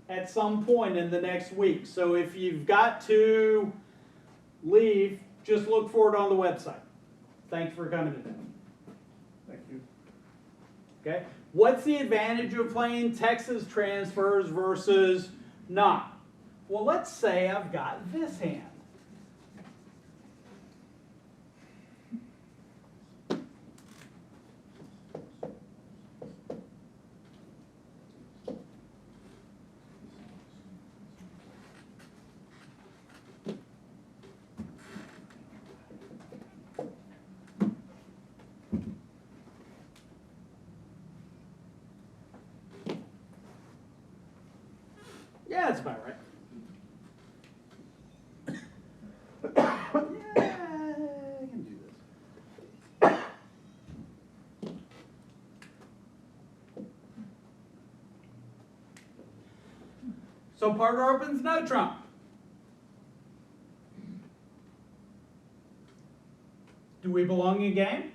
at some point in the next week. So if you've got to leave, just look for it on the website. Thanks for coming today. Thank you. Okay? What's the advantage of playing Texas transfers versus not? Well, let's say I've got this hand. Yeah, that's about right. Yeah, I can do this. So partner opens no trump. Do we belong in game?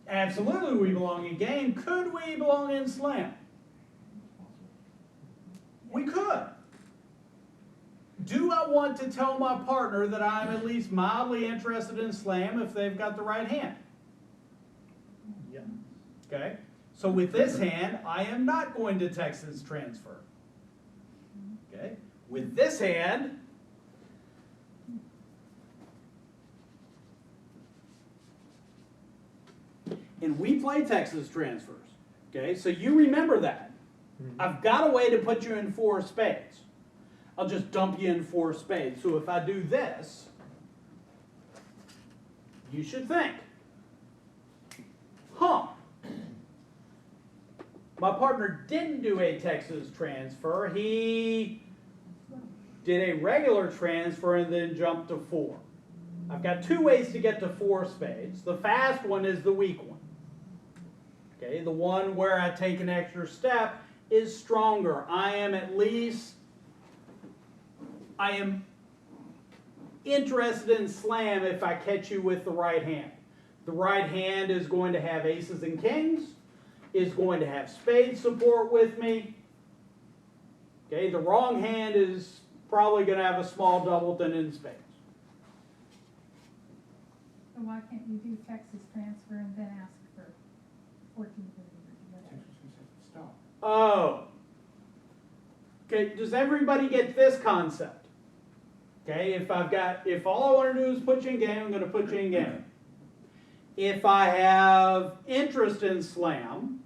Absolutely, we belong in game. Could we belong in slam? We could. Do I want to tell my partner that I'm at least mildly interested in slam if they've got the right hand? Yeah. Okay? So with this hand, I am not going to Texas transfer. Okay? With this hand, and we play Texas transfers. Okay? So you remember that. I've got a way to put you in 4 spades. I'll just dump you in 4 spades. So if I do this, you should think, huh, my partner didn't do a Texas transfer. He did a regular transfer and then jumped to 4. I've got 2 ways to get to 4 spades. The fast one is the weak one. Okay, the one where I take an extra step is stronger. I am interested in slam if I catch you with the right hand. The right hand is going to have aces and kings, is going to have spade support with me. Okay, the wrong hand is probably going to have a small doubleton in spades. So why can't you do Texas transfer and then ask for 14 or whatever? Stop. Oh. Okay, does everybody get this concept? Okay, if all I want to do is put you in game, I'm going to put you in game. If I have interest in slam,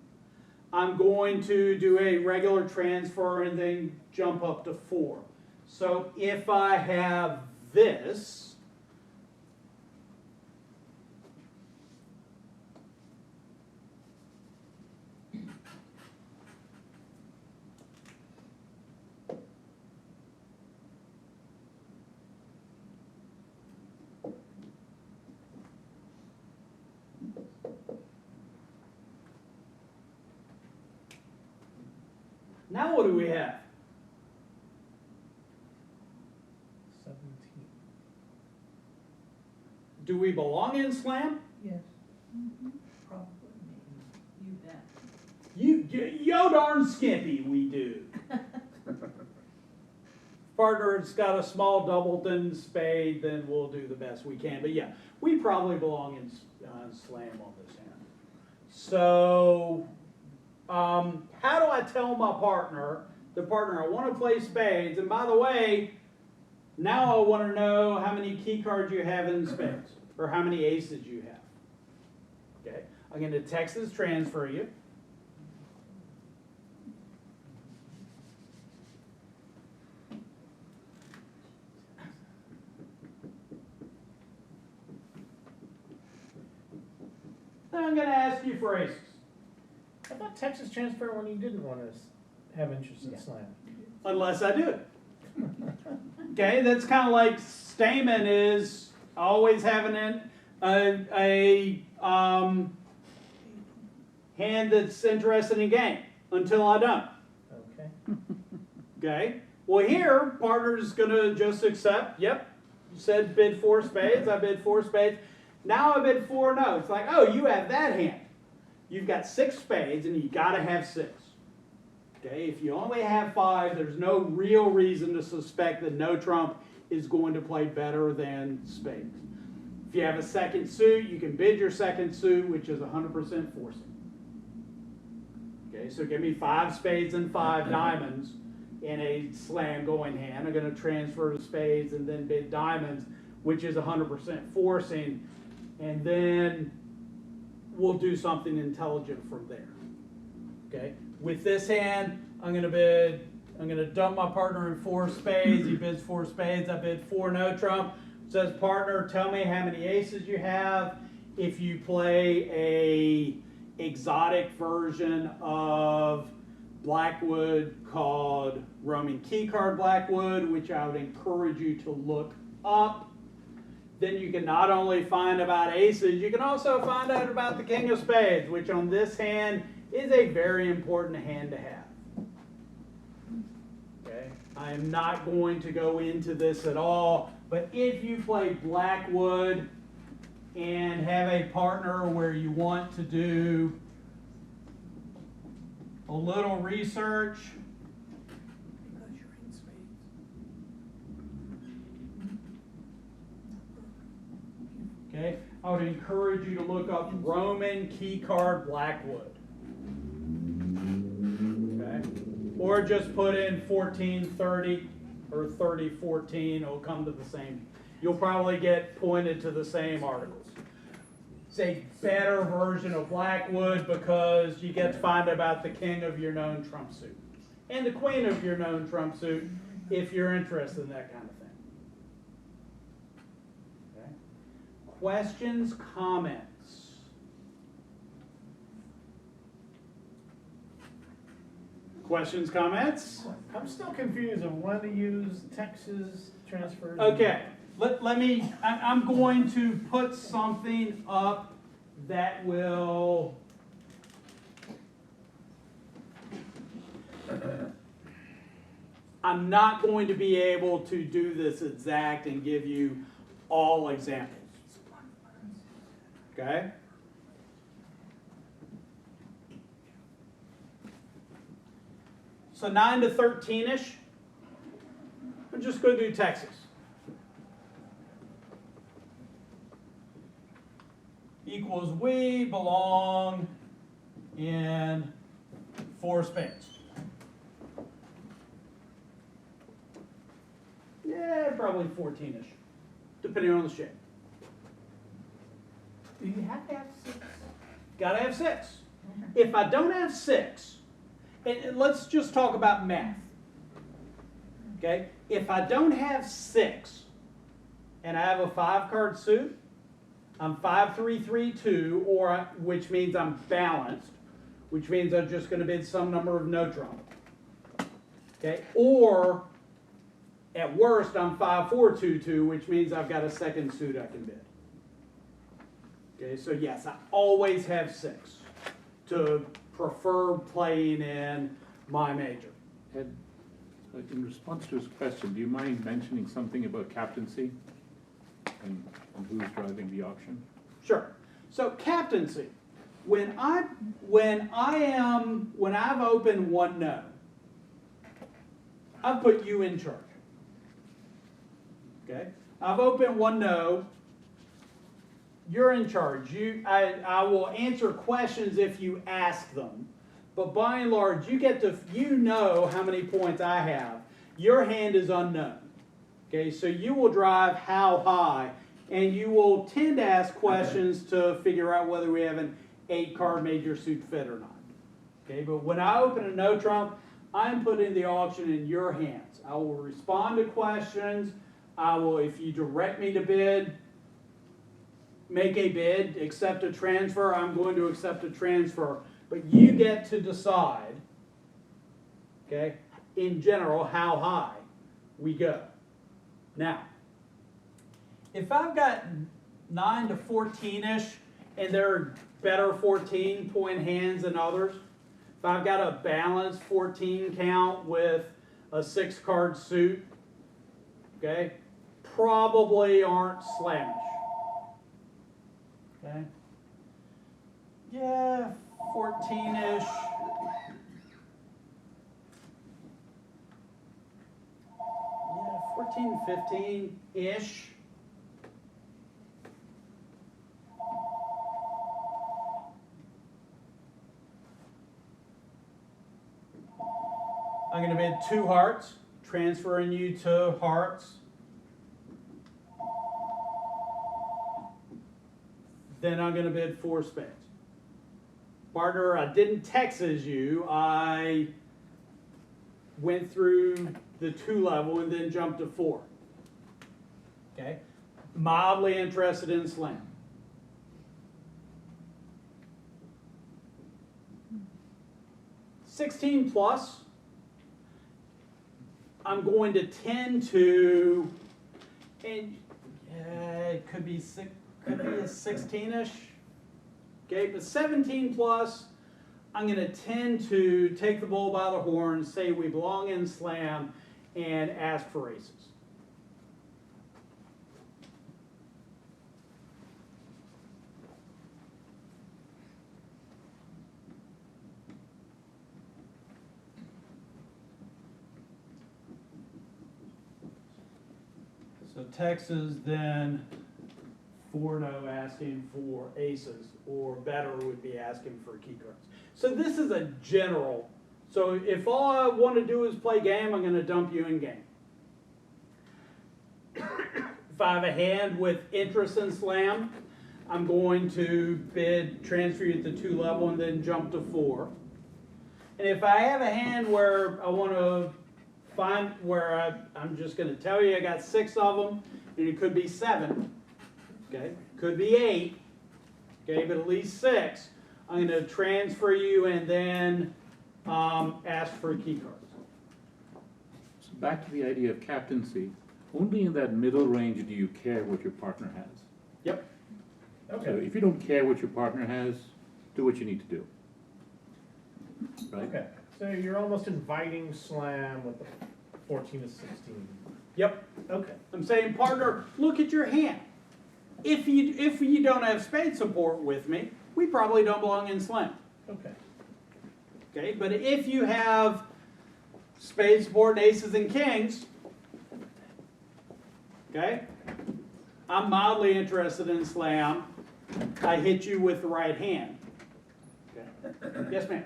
I'm going to do a regular transfer and then jump up to 4. So if I have this, now what do we have? 17. Do we belong in slam? Yes. Probably. You bet. Yo darn skimpy, we do. Partner's got a small doubleton spade, then we'll do the best we can. But yeah, we probably belong in slam on this hand. So, how do I tell my partner, I want to play spades, and by the way, now I want to know how many key cards you have in spades, or how many aces you have. Okay, I'm going to Texas transfer you. Then I'm going to ask you for aces. I thought Texas transfer when you didn't want to have interest in slam. Unless I do it. Okay, that's kind of like Stamen is always having a hand that's interested in game until I don't. Okay. Okay, well here, partner's going to just accept, yep, you said bid 4 spades, I bid 4 spades. Now I bid 4 no. It's like, oh, you have that hand. You've got 6 spades and you got to have 6. Okay, if you only have 5, there's no real reason to suspect that no trump is going to play better than spades. If you have a second suit, you can bid your second suit, which is 100% forcing. Okay, so give me 5 spades and 5 diamonds in a slam going hand. I'm going to transfer to spades and then bid diamonds, which is 100% forcing, and then we'll do something intelligent from there. Okay. With this hand, I'm going to dump my partner in 4 spades. He bids 4 spades. I bid 4 no trump. It says, partner, tell me how many aces you have. If you play a exotic version of Blackwood called Roman key card Blackwood, which I would encourage you to look up, then you can not only find about aces, you can also find out about the king of spades, which on this hand is a very important hand to have. Okay, I am not going to go into this at all, but if you play Blackwood and have a partner where you want to do a little research, Because you're in spades. okay, I would encourage you to look up Roman key card Blackwood. Okay? Or just put in 1430 or 3014, it'll come to the same. You'll probably get pointed to the same articles. It's a better version of Blackwood because you get to find out about the king of your known trump suit and the queen of your known trump suit if you're interested in that kind of thing. Okay? Questions, comments? Questions, comments? I'm still confused of when to use Texas transfers. Okay, let me, I'm going to put something up that will I'm not going to be able to do this exact and give you all examples. Okay? So 9 to 13-ish, I'm just going to do Texas. Equals we belong in 4 spades. Yeah, probably 14-ish, depending on the shape. Do you have to have 6? Gotta have 6. If I don't have 6, and let's just talk about math. Okay? If I don't have 6, and I have a 5-card suit, I'm 5-3-3-2, or which means I'm balanced, which means I'm just going to bid some number of no trump. Okay? Or at worst, I'm 5-4-2-2, which means I've got a second suit I can bid. Okay, so yes, I always have 6 to prefer playing in my major. Ed, in response to his question, do you mind mentioning something about captaincy and who's driving the auction? Sure. So captaincy, when I've opened one no, I've put you in charge. Okay, I've opened one no. You're in charge. I will answer questions if you ask them, but by and large, you know how many points I have. Your hand is unknown. Okay, so you will drive how high, and you will tend to ask questions to figure out whether we have an 8-card major suit fit or not. Okay, but when I open a no trump, I'm putting the auction in your hands. I will respond to questions. I will, if you direct me to bid, make a bid, accept a transfer, I'm going to accept a transfer. But you get to decide, okay, in general, how high we go. Now, if I've got 9 to 14-ish, and there are better 14-point hands than others, if I've got a balanced 14 count with a 6-card suit, okay, probably aren't slamish. Okay. Yeah, 14-ish. Yeah, 14, 15-ish. I'm going to bid 2 hearts, transferring you to hearts. Then I'm going to bid 4 spades. Partner, I didn't Texas you. I went through the 2 level and then jumped to 4. Okay? Mildly interested in slam. $16 plus, I'm going to tend to, and it could be a 16-ish. Okay, but 17 plus, I'm going to tend to take the bull by the horn, say we belong in slam, and ask for aces. So Texas, then 4-0 asking for aces, or better would be asking for key cards. So this is a general. So if all I want to do is play game, I'm going to dump you in game. If I have a hand with interest in slam, I'm going to bid transfer you at the 2 level and then jump to 4. And if I have a hand where I want to find where I'm just going to tell you I got 6 of them, and it could be 7, okay, could be 8, okay, but at least 6. I'm going to transfer you and then ask for key cards. So back to the idea of captaincy, only in that middle range do you care what your partner has. Yep. So if you don't care what your partner has, do what you need to do. Right? Okay, so you're almost inviting slam with the 14 to 16. Yep. Okay. I'm saying, partner, look at your hand. If you don't have spade support with me, we probably don't belong in slam. Okay. Okay, but if you have spade support and aces and kings, okay, I'm mildly interested in slam. I hit you with the right hand. Okay. Yes, ma'am.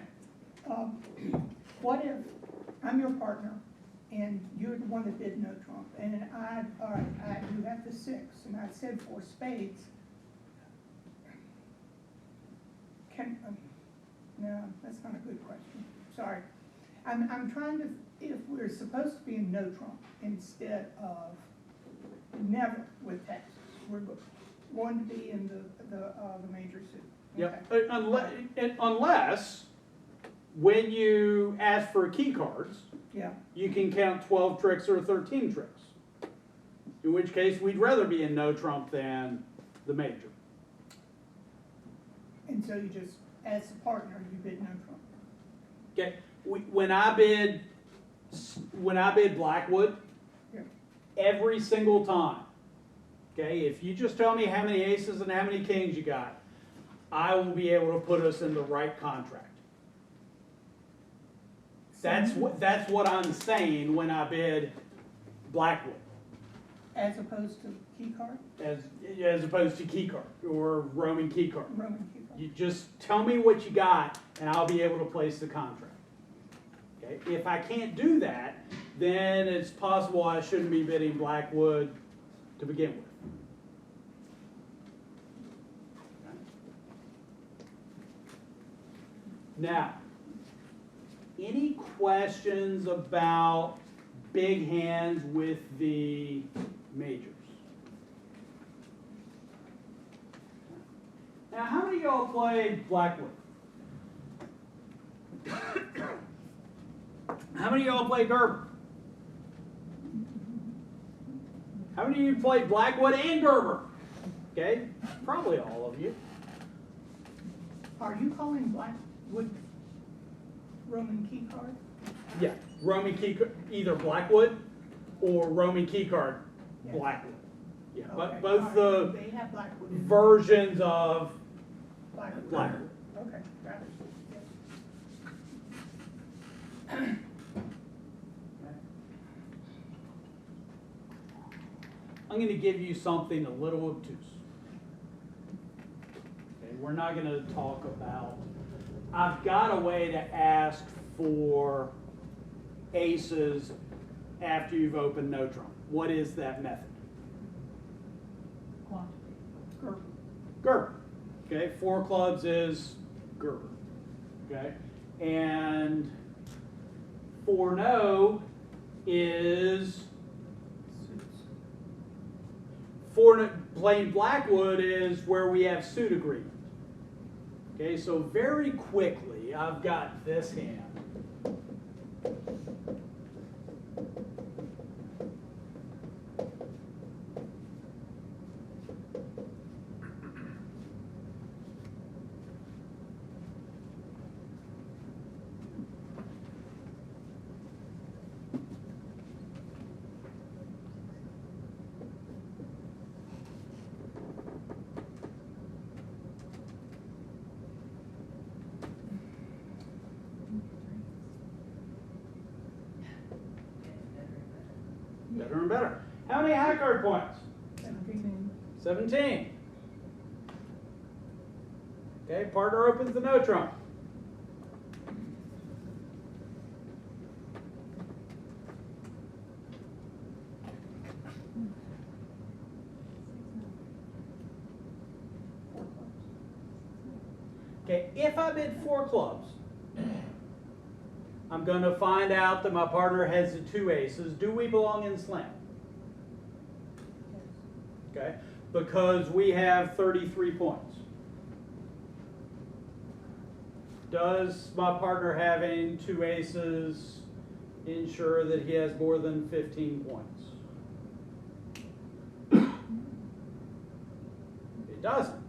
What if I'm your partner and you're the one that did no trump, and you have the 6, and I said 4 spades. No, that's not a good question. Sorry. I'm trying to, if we're supposed to be in no trump instead of never with Texas, we're going to be in the major suit. Yep. Okay. Unless when you ask for key cards, Yeah. you can count 12 tricks or 13 tricks. In which case, we'd rather be in no trump than the major. And so you just, as a partner, you bid no trump. Okay. When I bid Blackwood, Yeah. every single time, okay, if you just tell me how many aces and how many kings you got, I will be able to put us in the right contract. That's what I'm saying when I bid Blackwood. As opposed to key card? As opposed to key card or Roman key card. Roman key card. You just tell me what you got and I'll be able to place the contract. Okay? If I can't do that, then it's possible I shouldn't be bidding Blackwood to begin with. Now, any questions about big hands with the majors? Now, how many of y'all play Blackwood? How many of y'all play Gerber? How many of you play Blackwood and Gerber? Okay, probably all of you. Are you calling Blackwood Roman key card? Yeah, Roman key, either Blackwood or Roman key card Blackwood. Yeah, but Okay, both all right. the They have Blackwood in there. versions of Blackwood. Blackwood. Okay, got it. I'm going to give you something a little obtuse. Okay, we're not going to talk about. I've got a way to ask for aces after you've opened no trump. What is that method? Gerber. Gerber. Okay, 4 clubs is Gerber. Okay, and 4-0 is playing Blackwood is where we have suit agreement. Okay, so very quickly, I've got this hand. card points? 17. 17. Okay, partner opens the no trump. Okay, if I bid 4 clubs, I'm going to find out that my partner has the 2 aces. Do we belong in slam? Okay, because we have 33 points. Does my partner having 2 aces ensure that he has more than 15 points? It doesn't.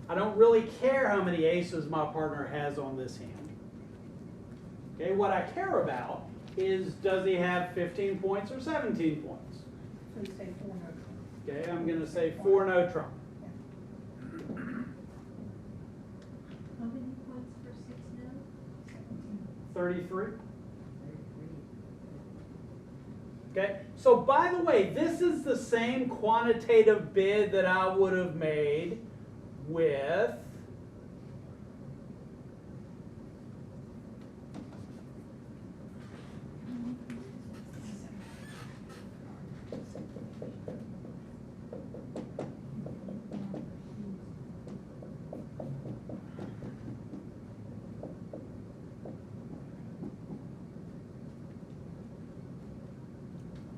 I don't really care how many aces my partner has on this hand. Okay, what I care about is, does he have 15 points or 17 points? So you say 4 no trump. Okay, I'm going to say 4 no trump. How many points for 6 no? 33. Okay, so by the way, this is the same quantitative bid that I would have made with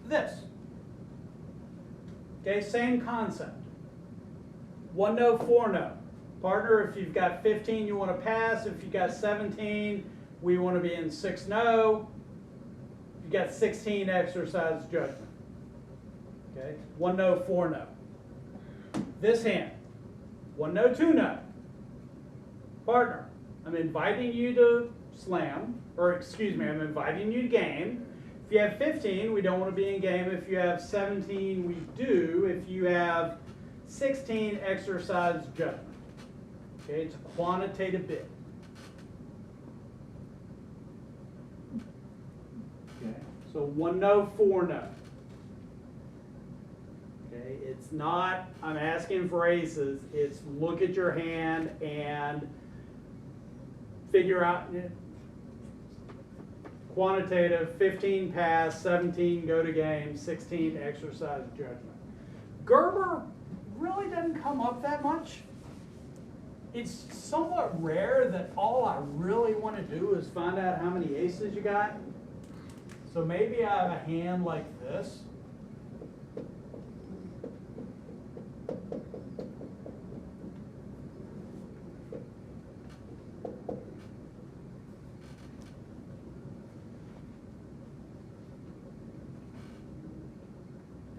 this. Okay, same concept. 1 no, 4 no. Partner, if you've got 15, you want to pass. If you've got 17, we want to be in 6 no. If you've got 16, exercise judgment. Okay, 1 no, 4 no. This hand, 1 no, 2 no. Partner, I'm inviting you to slam, or excuse me, I'm inviting you to game. If you have 15, we don't want to be in game. If you have 17, we do. If you have 16, exercise judgment. Okay, it's a quantitative bid. Okay, so 1 no, 4 no. Okay, it's not, I'm asking for aces, it's look at your hand and figure out, quantitative, 15 pass, 17 go to game, 16 exercise judgment. Gerber really doesn't come up that much. It's somewhat rare that all I really want to do is find out how many aces you got. So maybe I have a hand like this.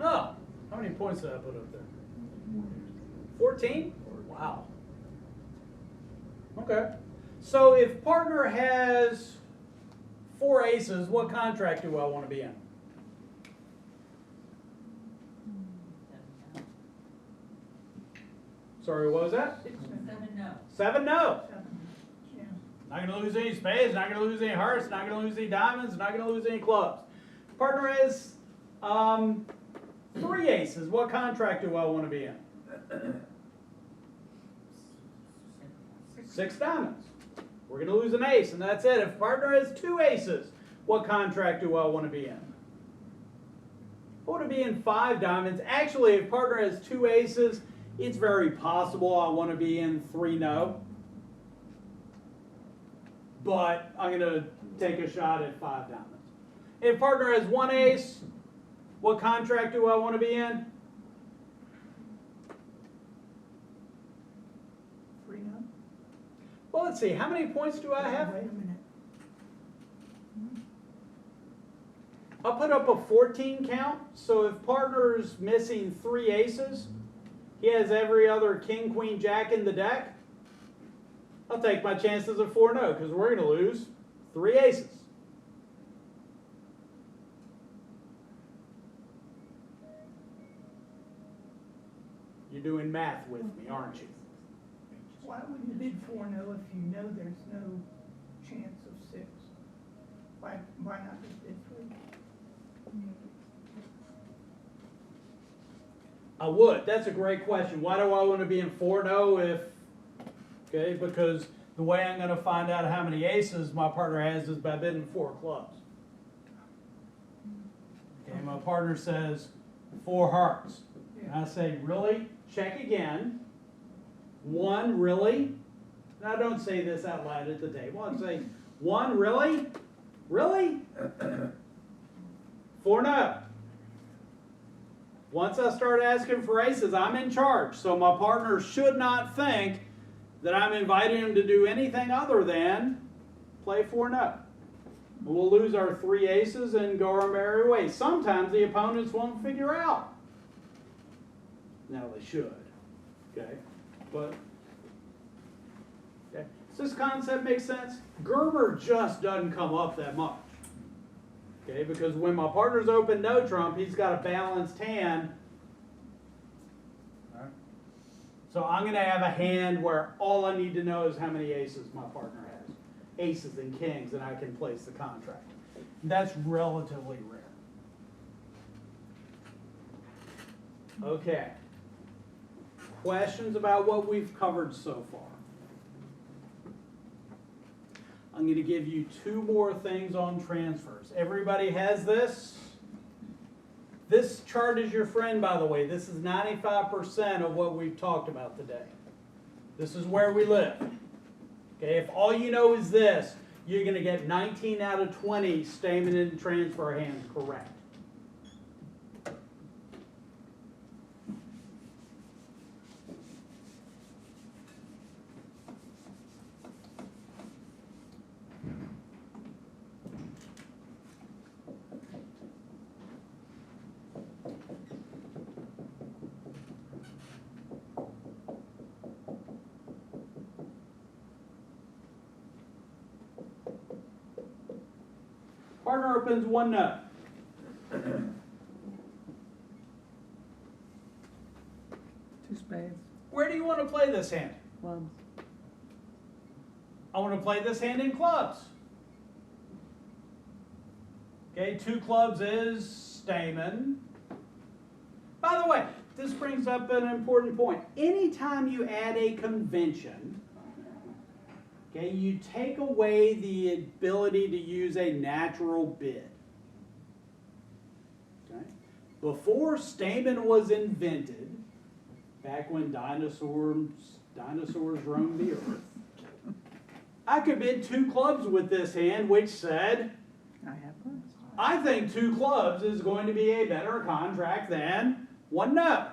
Oh, how many points did I put up there? 14? Wow. Okay. So if partner has 4 aces, what contract do I want to be in? Sorry, what was that? 7 no. 7 no. 7, yeah. Not going to lose any spades, not going to lose any hearts, not going to lose any diamonds, not going to lose any clubs. Partner has 3 aces. What contract do I want to be in? 6 diamonds. We're going to lose an ace, and that's it. If partner has 2 aces, what contract do I want to be in? I want to be in 5 diamonds. Actually, if partner has 2 aces, it's very possible I want to be in 3 no. But I'm going to take a shot at 5 diamonds. If partner has 1 ace, what contract do I want to be in? 3 no? Well, let's see. How many points do I have? Wait a minute. I'll put up a 14 count. So if partner's missing 3 aces, he has every other king, queen, jack in the deck. I'll take my chances of 4 no, because we're going to lose 3 aces. You're doing math with me, aren't you? Why would you bid 4 no if you know there's no chance of 6? Why not just bid 3? I would. That's a great question. Why do I want to be in 4-0 if, okay, because the way I'm going to find out how many aces my partner has is by bidding 4 clubs. Okay, my partner says 4 hearts. And I say, really? Check again. 1, really? Now don't say this out loud at the table. I'd say, 1, really? Really? 4-0. Once I start asking for aces, I'm in charge. So my partner should not think that I'm inviting him to do anything other than play 4-0. We'll lose our 3 aces and go our merry way. Sometimes the opponents won't figure out. Now they should. Okay? But okay. Does this concept make sense? Gerber just doesn't come up that much. Okay, because when my partner's open no trump, he's got a balanced hand. All right. So I'm going to have a hand where all I need to know is how many aces my partner has. Aces and kings, and I can place the contract. That's relatively rare. Okay. Questions about what we've covered so far? I'm going to give you 2 more things on transfers. Everybody has this? This chart is your friend, by the way. This is 95% of what we've talked about today. This is where we live. Okay, if all you know is this, you're going to get 19 out of 20 Stamen and transfer hands correct. Partner opens 1-0. 2 spades, Where do you want to play this hand? clubs. I want to play this hand in clubs. Okay, 2 clubs is Stamen. By the way, this brings up an important point. Anytime you add a convention, okay, you take away the ability to use a natural bid. Okay? Before Stamen was invented, back when dinosaurs roamed the earth, I could bid 2 clubs with this hand, which said, I have clubs. I think 2 clubs is going to be a better contract than 1-0.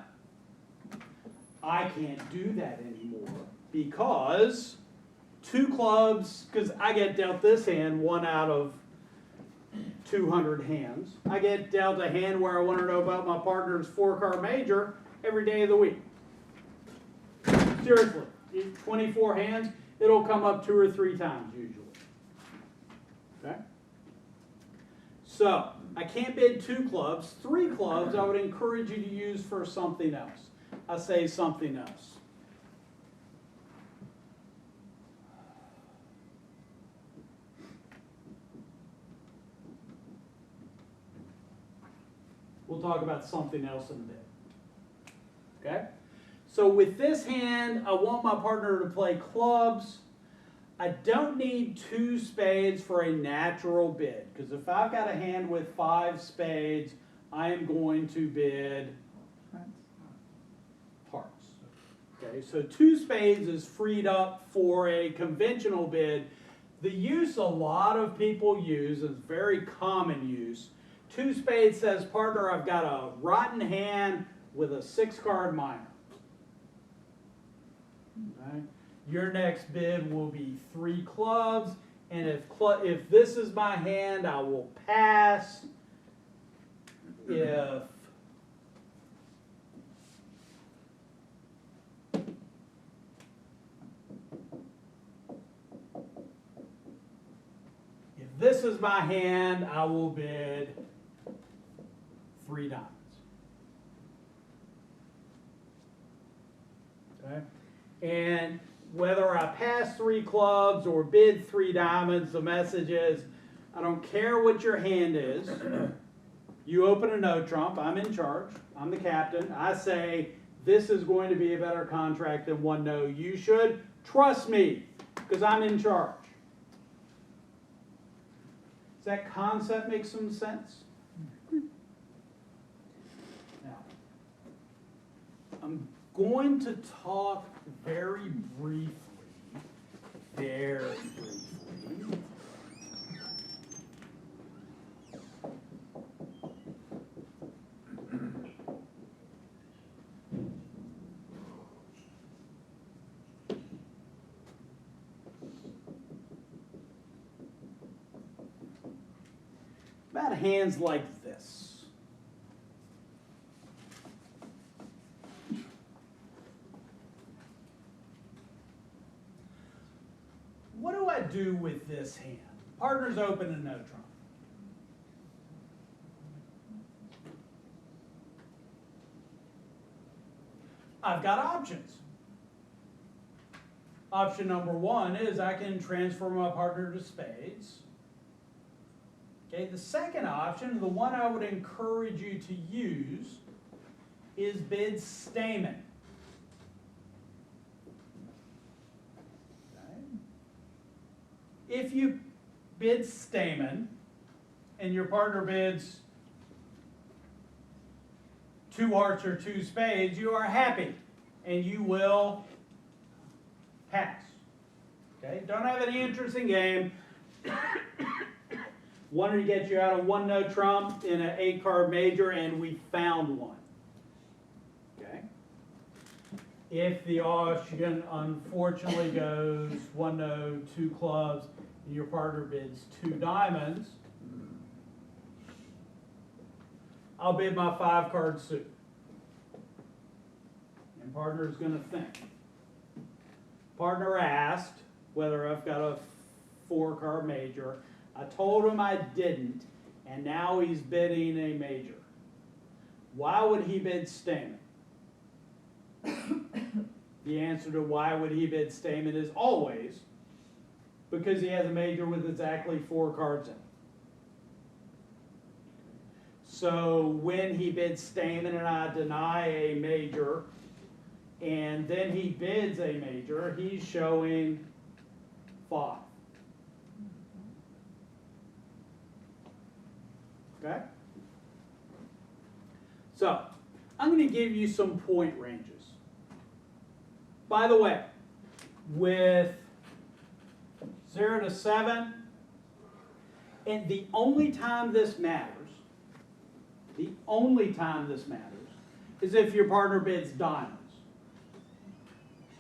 I can't do that anymore because 2 clubs, because I get dealt this hand 1 out of 200 hands. I get dealt a hand where I want to know about my partner's 4-card major every day of the week. Seriously, 24 hands, it'll come up 2 or 3 times usually. Okay? So, I can't bid 2 clubs. 3 clubs I would encourage you to use for something else. I say something else. We'll talk about something else in a bit. Okay? So with this hand, I want my partner to play clubs. I don't need 2 spades for a natural bid, because if I've got a hand with 5 spades, I am going to bid hearts. Okay, so 2 spades is freed up for a conventional bid. The use a lot of people use is very common use. 2 spades says, partner, I've got a rotten hand with a 6-card minor. Okay. Your next bid will be 3 clubs, and if this is my hand, I will pass. If this is my hand, I will bid 3 diamonds. Okay? And whether I pass 3 clubs or bid 3 diamonds, the message is, I don't care what your hand is, You open a no trump, I'm in charge, I'm the captain. I say, this is going to be a better contract than one no. You should trust me, because I'm in charge. Does that concept make some sense? Now, I'm going to talk very briefly, about hands like this. What do I do with this hand? Partner's open and no trump. I've got options. Option number one is I can transfer my partner to spades. Okay, the second option, the one I would encourage you to use, is bid Stamen. Okay. If you bid Stamen and your partner bids 2 hearts or 2 spades, you are happy and you will pass. Okay, don't have any interest in game. Wanted to get you out of one no trump in an 8-card major, and we found one. Okay. If the auction unfortunately goes one no, 2 clubs, and your partner bids 2 diamonds, I'll bid my 5-card suit. And partner's going to think. Partner asked whether I've got a 4-card major. I told him I didn't, and now he's bidding a major. Why would he bid Stamen? The answer to why would he bid Stamen is always because he has a major with exactly 4 cards in it. So when he bids Stamen and I deny a major, and then he bids a major, he's showing 5. Okay? So, I'm going to give you some point ranges. By the way, with 0 to 7, and the only time this matters, is if your partner bids diamonds.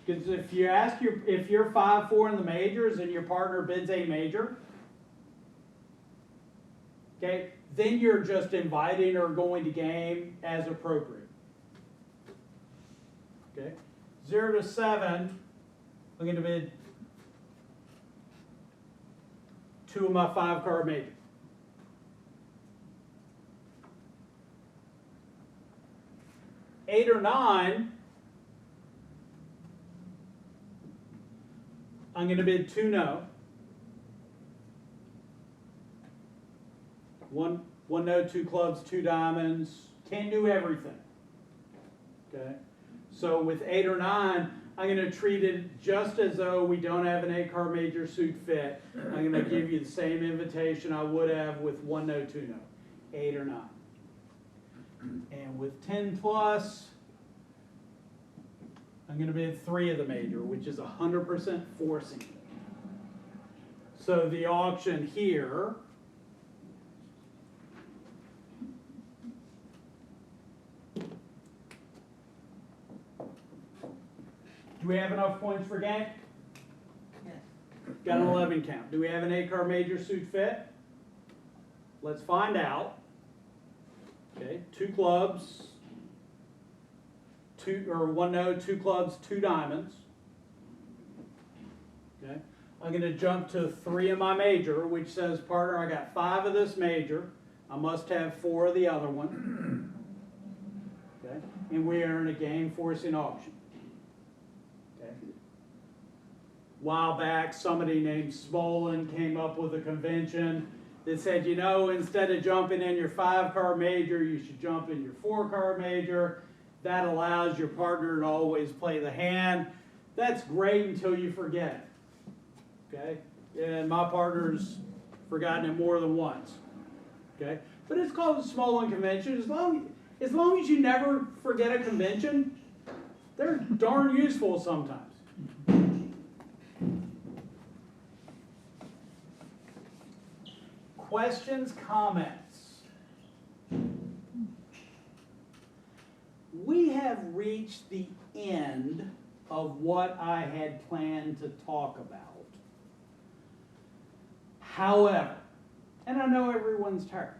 Because if you're 5-4 in the majors and your partner bids a major, okay, then you're just inviting or going to game as appropriate. Okay, 0 to 7, I'm going to bid 2 of my 5-card majors. 8 or 9, I'm going to bid 2 no. One no, 2 clubs, 2 diamonds. Can't do everything. Okay? So with 8 or 9, I'm going to treat it just as though we don't have an 8-card major suit fit. I'm going to give you the same invitation I would have with 1 no, 2 no. 8 or 9. And with 10 plus, I'm going to bid 3 of the major, which is 100% forcing it. So the auction here do we have enough points for game? Yes. Got an 11 count. Do we have an 8-card major suit fit? Let's find out. Okay, 2 clubs, 1 no, 2 clubs, 2 diamonds. Okay, I'm going to jump to 3 of my major, which says, partner, I got 5 of this major. I must have 4 of the other one. Okay, and we are in a game forcing auction. Okay. A while back, somebody named Smolin came up with a convention that said, you know, instead of jumping in your 5-card major, you should jump in your 4-card major. That allows your partner to always play the hand. That's great until you forget it. Okay? And my partner's forgotten it more than once. Okay? But it's called a small convention. As long as you never forget a convention, they're darn useful sometimes. Questions, comments? We have reached the end of what I had planned to talk about. However, and I know everyone's tired,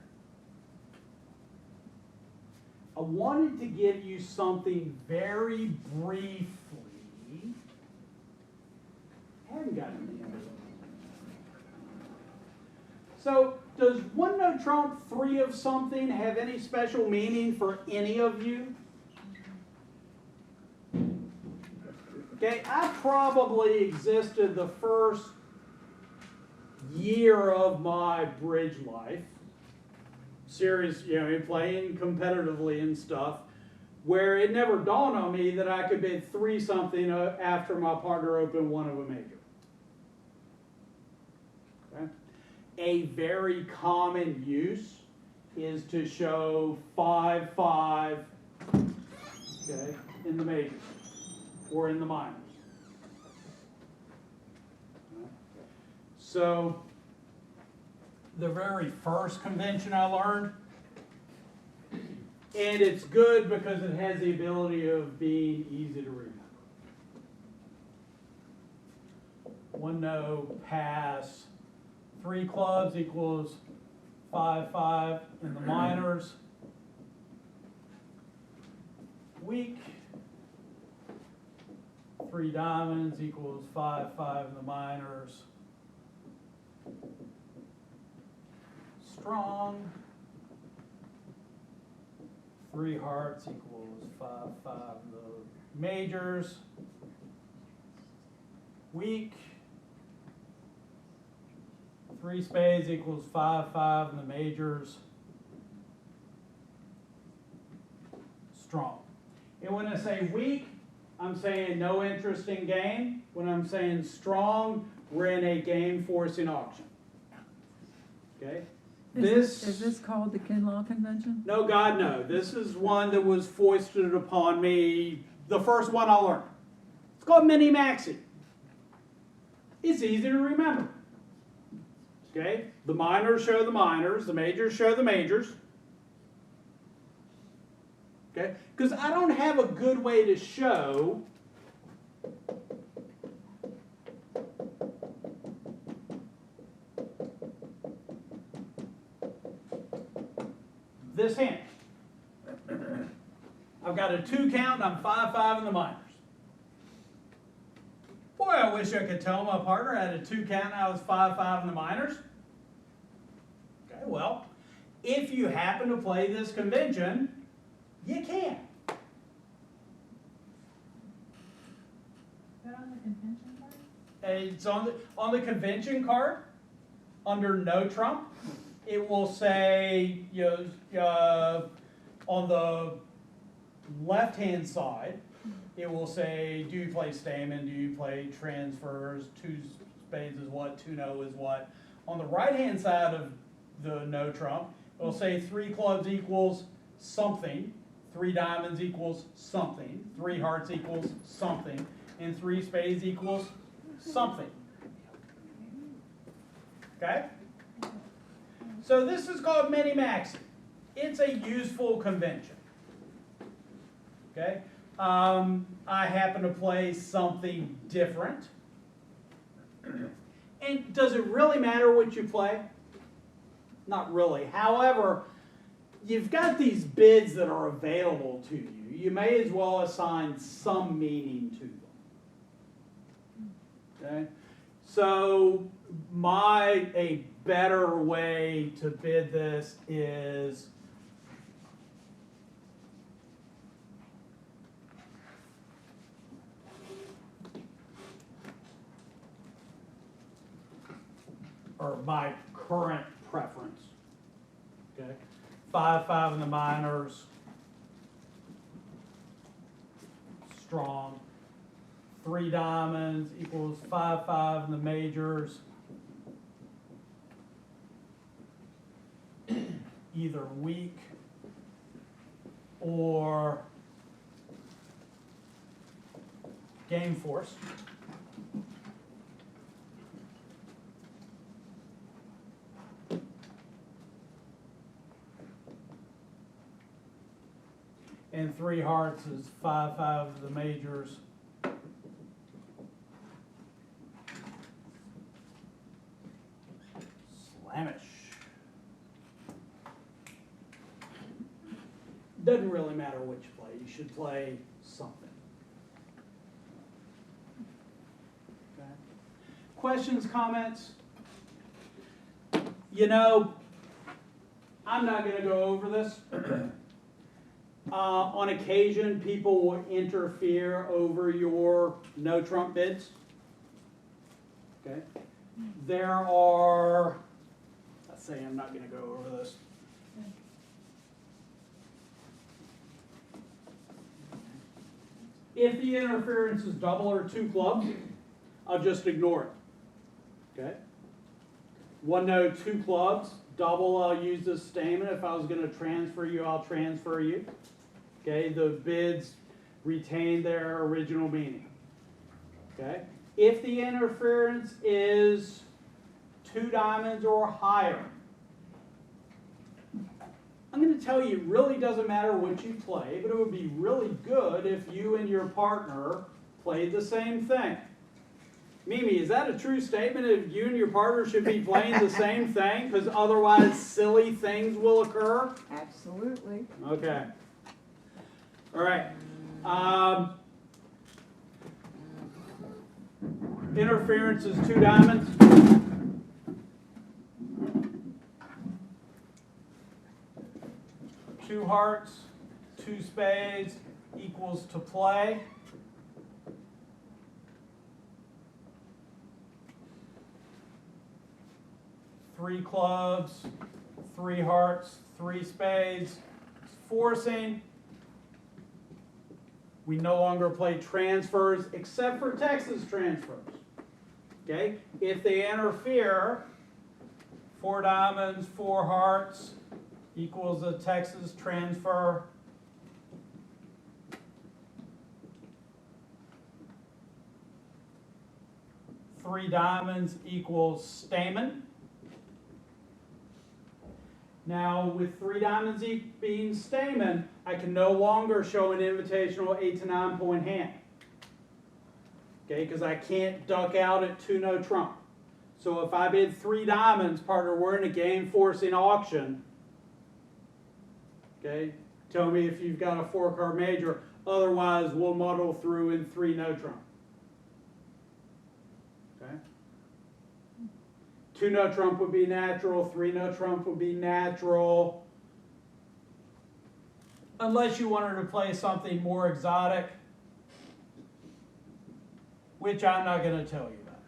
I wanted to give you something very briefly. I haven't gotten to the end of it. So, does one no trump 3 of something have any special meaning for any of you? Okay, I probably existed the first year of my bridge life, serious, playing competitively and stuff, where it never dawned on me that I could bid 3 something after my partner opened one of a major. Okay? A very common use is to show 5-5, okay, in the majors or in the minors. So, the very first convention I learned, and it's good because it has the ability of being easy to remember. 1 no pass, 3 clubs equals 5-5 in the minors. Weak, 3 diamonds equals 5-5 in the minors. Strong, 3 hearts equals 5-5 in the majors. Weak, 3 spades equals 5-5 in the majors. Strong. And when I say weak, I'm saying no interest in game. When I'm saying strong, we're in a game forcing auction. Okay? Is this called the Kinlaw Convention? No, God, no. This is one that was foisted upon me, the first one I learned. It's called Minimax. It's easy to remember. Okay? The minors show the minors, the majors show the majors. Okay? Because I don't have a good way to show this hand. I've got a 2 count and I'm 5-5 in the minors. Boy, I wish I could tell my partner I had a 2 count and I was 5-5 in the minors. Okay, well, if you happen to play this convention, you can. Is that on the convention card? It's on the convention card under no trump. It will say, on the left-hand side, it will say, do you play Stamen? Do you play transfers? 2 spades is what? 2 no is what? On the right-hand side of the no trump, it will say 3 clubs equals something, 3 diamonds equals something, 3 hearts equals something, and 3 spades equals something. Okay? So this is called Minimax. It's a useful convention. Okay? I happen to play something different. And does it really matter what you play? Not really. However, you've got these bids that are available to you. You may as well assign some meaning to them. Okay? So a better way to bid this is or my current preference. Okay, 5-5 in the minors, strong. 3 diamonds equals 5-5 in the majors. Either weak or game force. And 3 hearts is 5-5 of the majors. Slamish. Doesn't really matter which play. You should play something. Okay. Questions, comments? You know, I'm not going to go over this. On occasion, people will interfere over your no trump bids. Okay. There are, let's say I'm not going to go over this. If the interference is double or 2 clubs, I'll just ignore it. Okay. 1 no, 2 clubs. Double, I'll use this stamen. If I was going to transfer you, I'll transfer you. Okay, the bids retain their original meaning. Okay, if the interference is 2 diamonds or higher, I'm going to tell you, it really doesn't matter what you play, but it would be really good if you and your partner played the same thing. Mimi, is that a true statement if you and your partner should be playing the same thing? Because otherwise silly things will occur? Absolutely. Okay. All right. Interference is 2 diamonds. Two hearts, 2 spades equals to play. Three clubs, 3 hearts, 3 spades. It's forcing. We no longer play transfers except for Texas transfers. Okay? If they interfere, 4 diamonds, 4 hearts equals a Texas transfer. Three diamonds equals Stamen. Now, with 3 diamonds being Stamen, I can no longer show an invitational 8 to 9 point hand. Okay, because I can't duck out at 2 no trump. So if I bid 3 diamonds, partner, we're in a game forcing auction. Okay, tell me if you've got a 4-card major. Otherwise, we'll muddle through in 3 no trump. Okay. 2 no trump would be natural, 3 no trump would be natural. Unless you wanted to play something more exotic, which I'm not going to tell you about.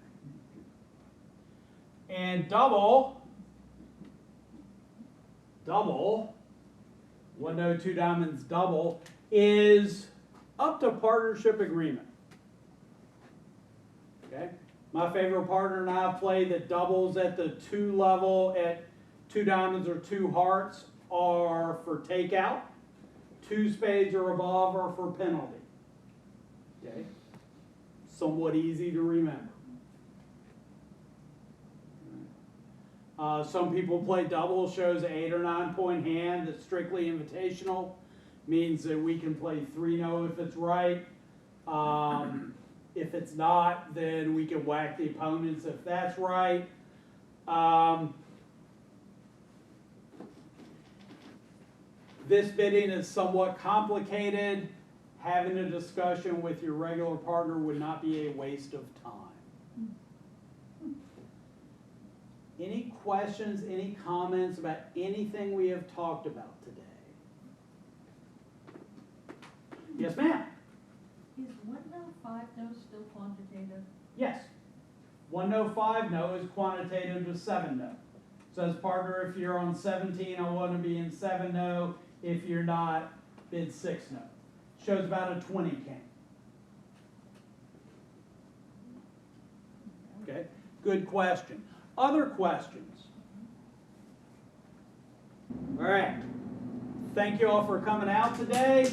And double, 1 no, 2 diamonds double, is up to partnership agreement. Okay? My favorite partner and I play that doubles at the 2 level at 2 diamonds or 2 hearts are for takeout. 2 spades or above are for penalty. Okay? Somewhat easy to remember. Some people play double, shows an 8 or 9 point hand that's strictly invitational. Means that we can play 3 no if it's right. If it's not, then we can whack the opponents if that's right. This bidding is somewhat complicated. Having a discussion with your regular partner would not be a waste of time. Any questions, any comments about anything we have talked about today? Yes, ma'am. Is 1 no, 5 no still quantitative? Yes. 1 no, 5 no is quantitative to 7 no. Says partner, if you're on 17, I want to be in 7 no. If you're not, bid 6 no. Shows about a 20 king. Okay, good question. Other questions? All right. Thank you all for coming out today.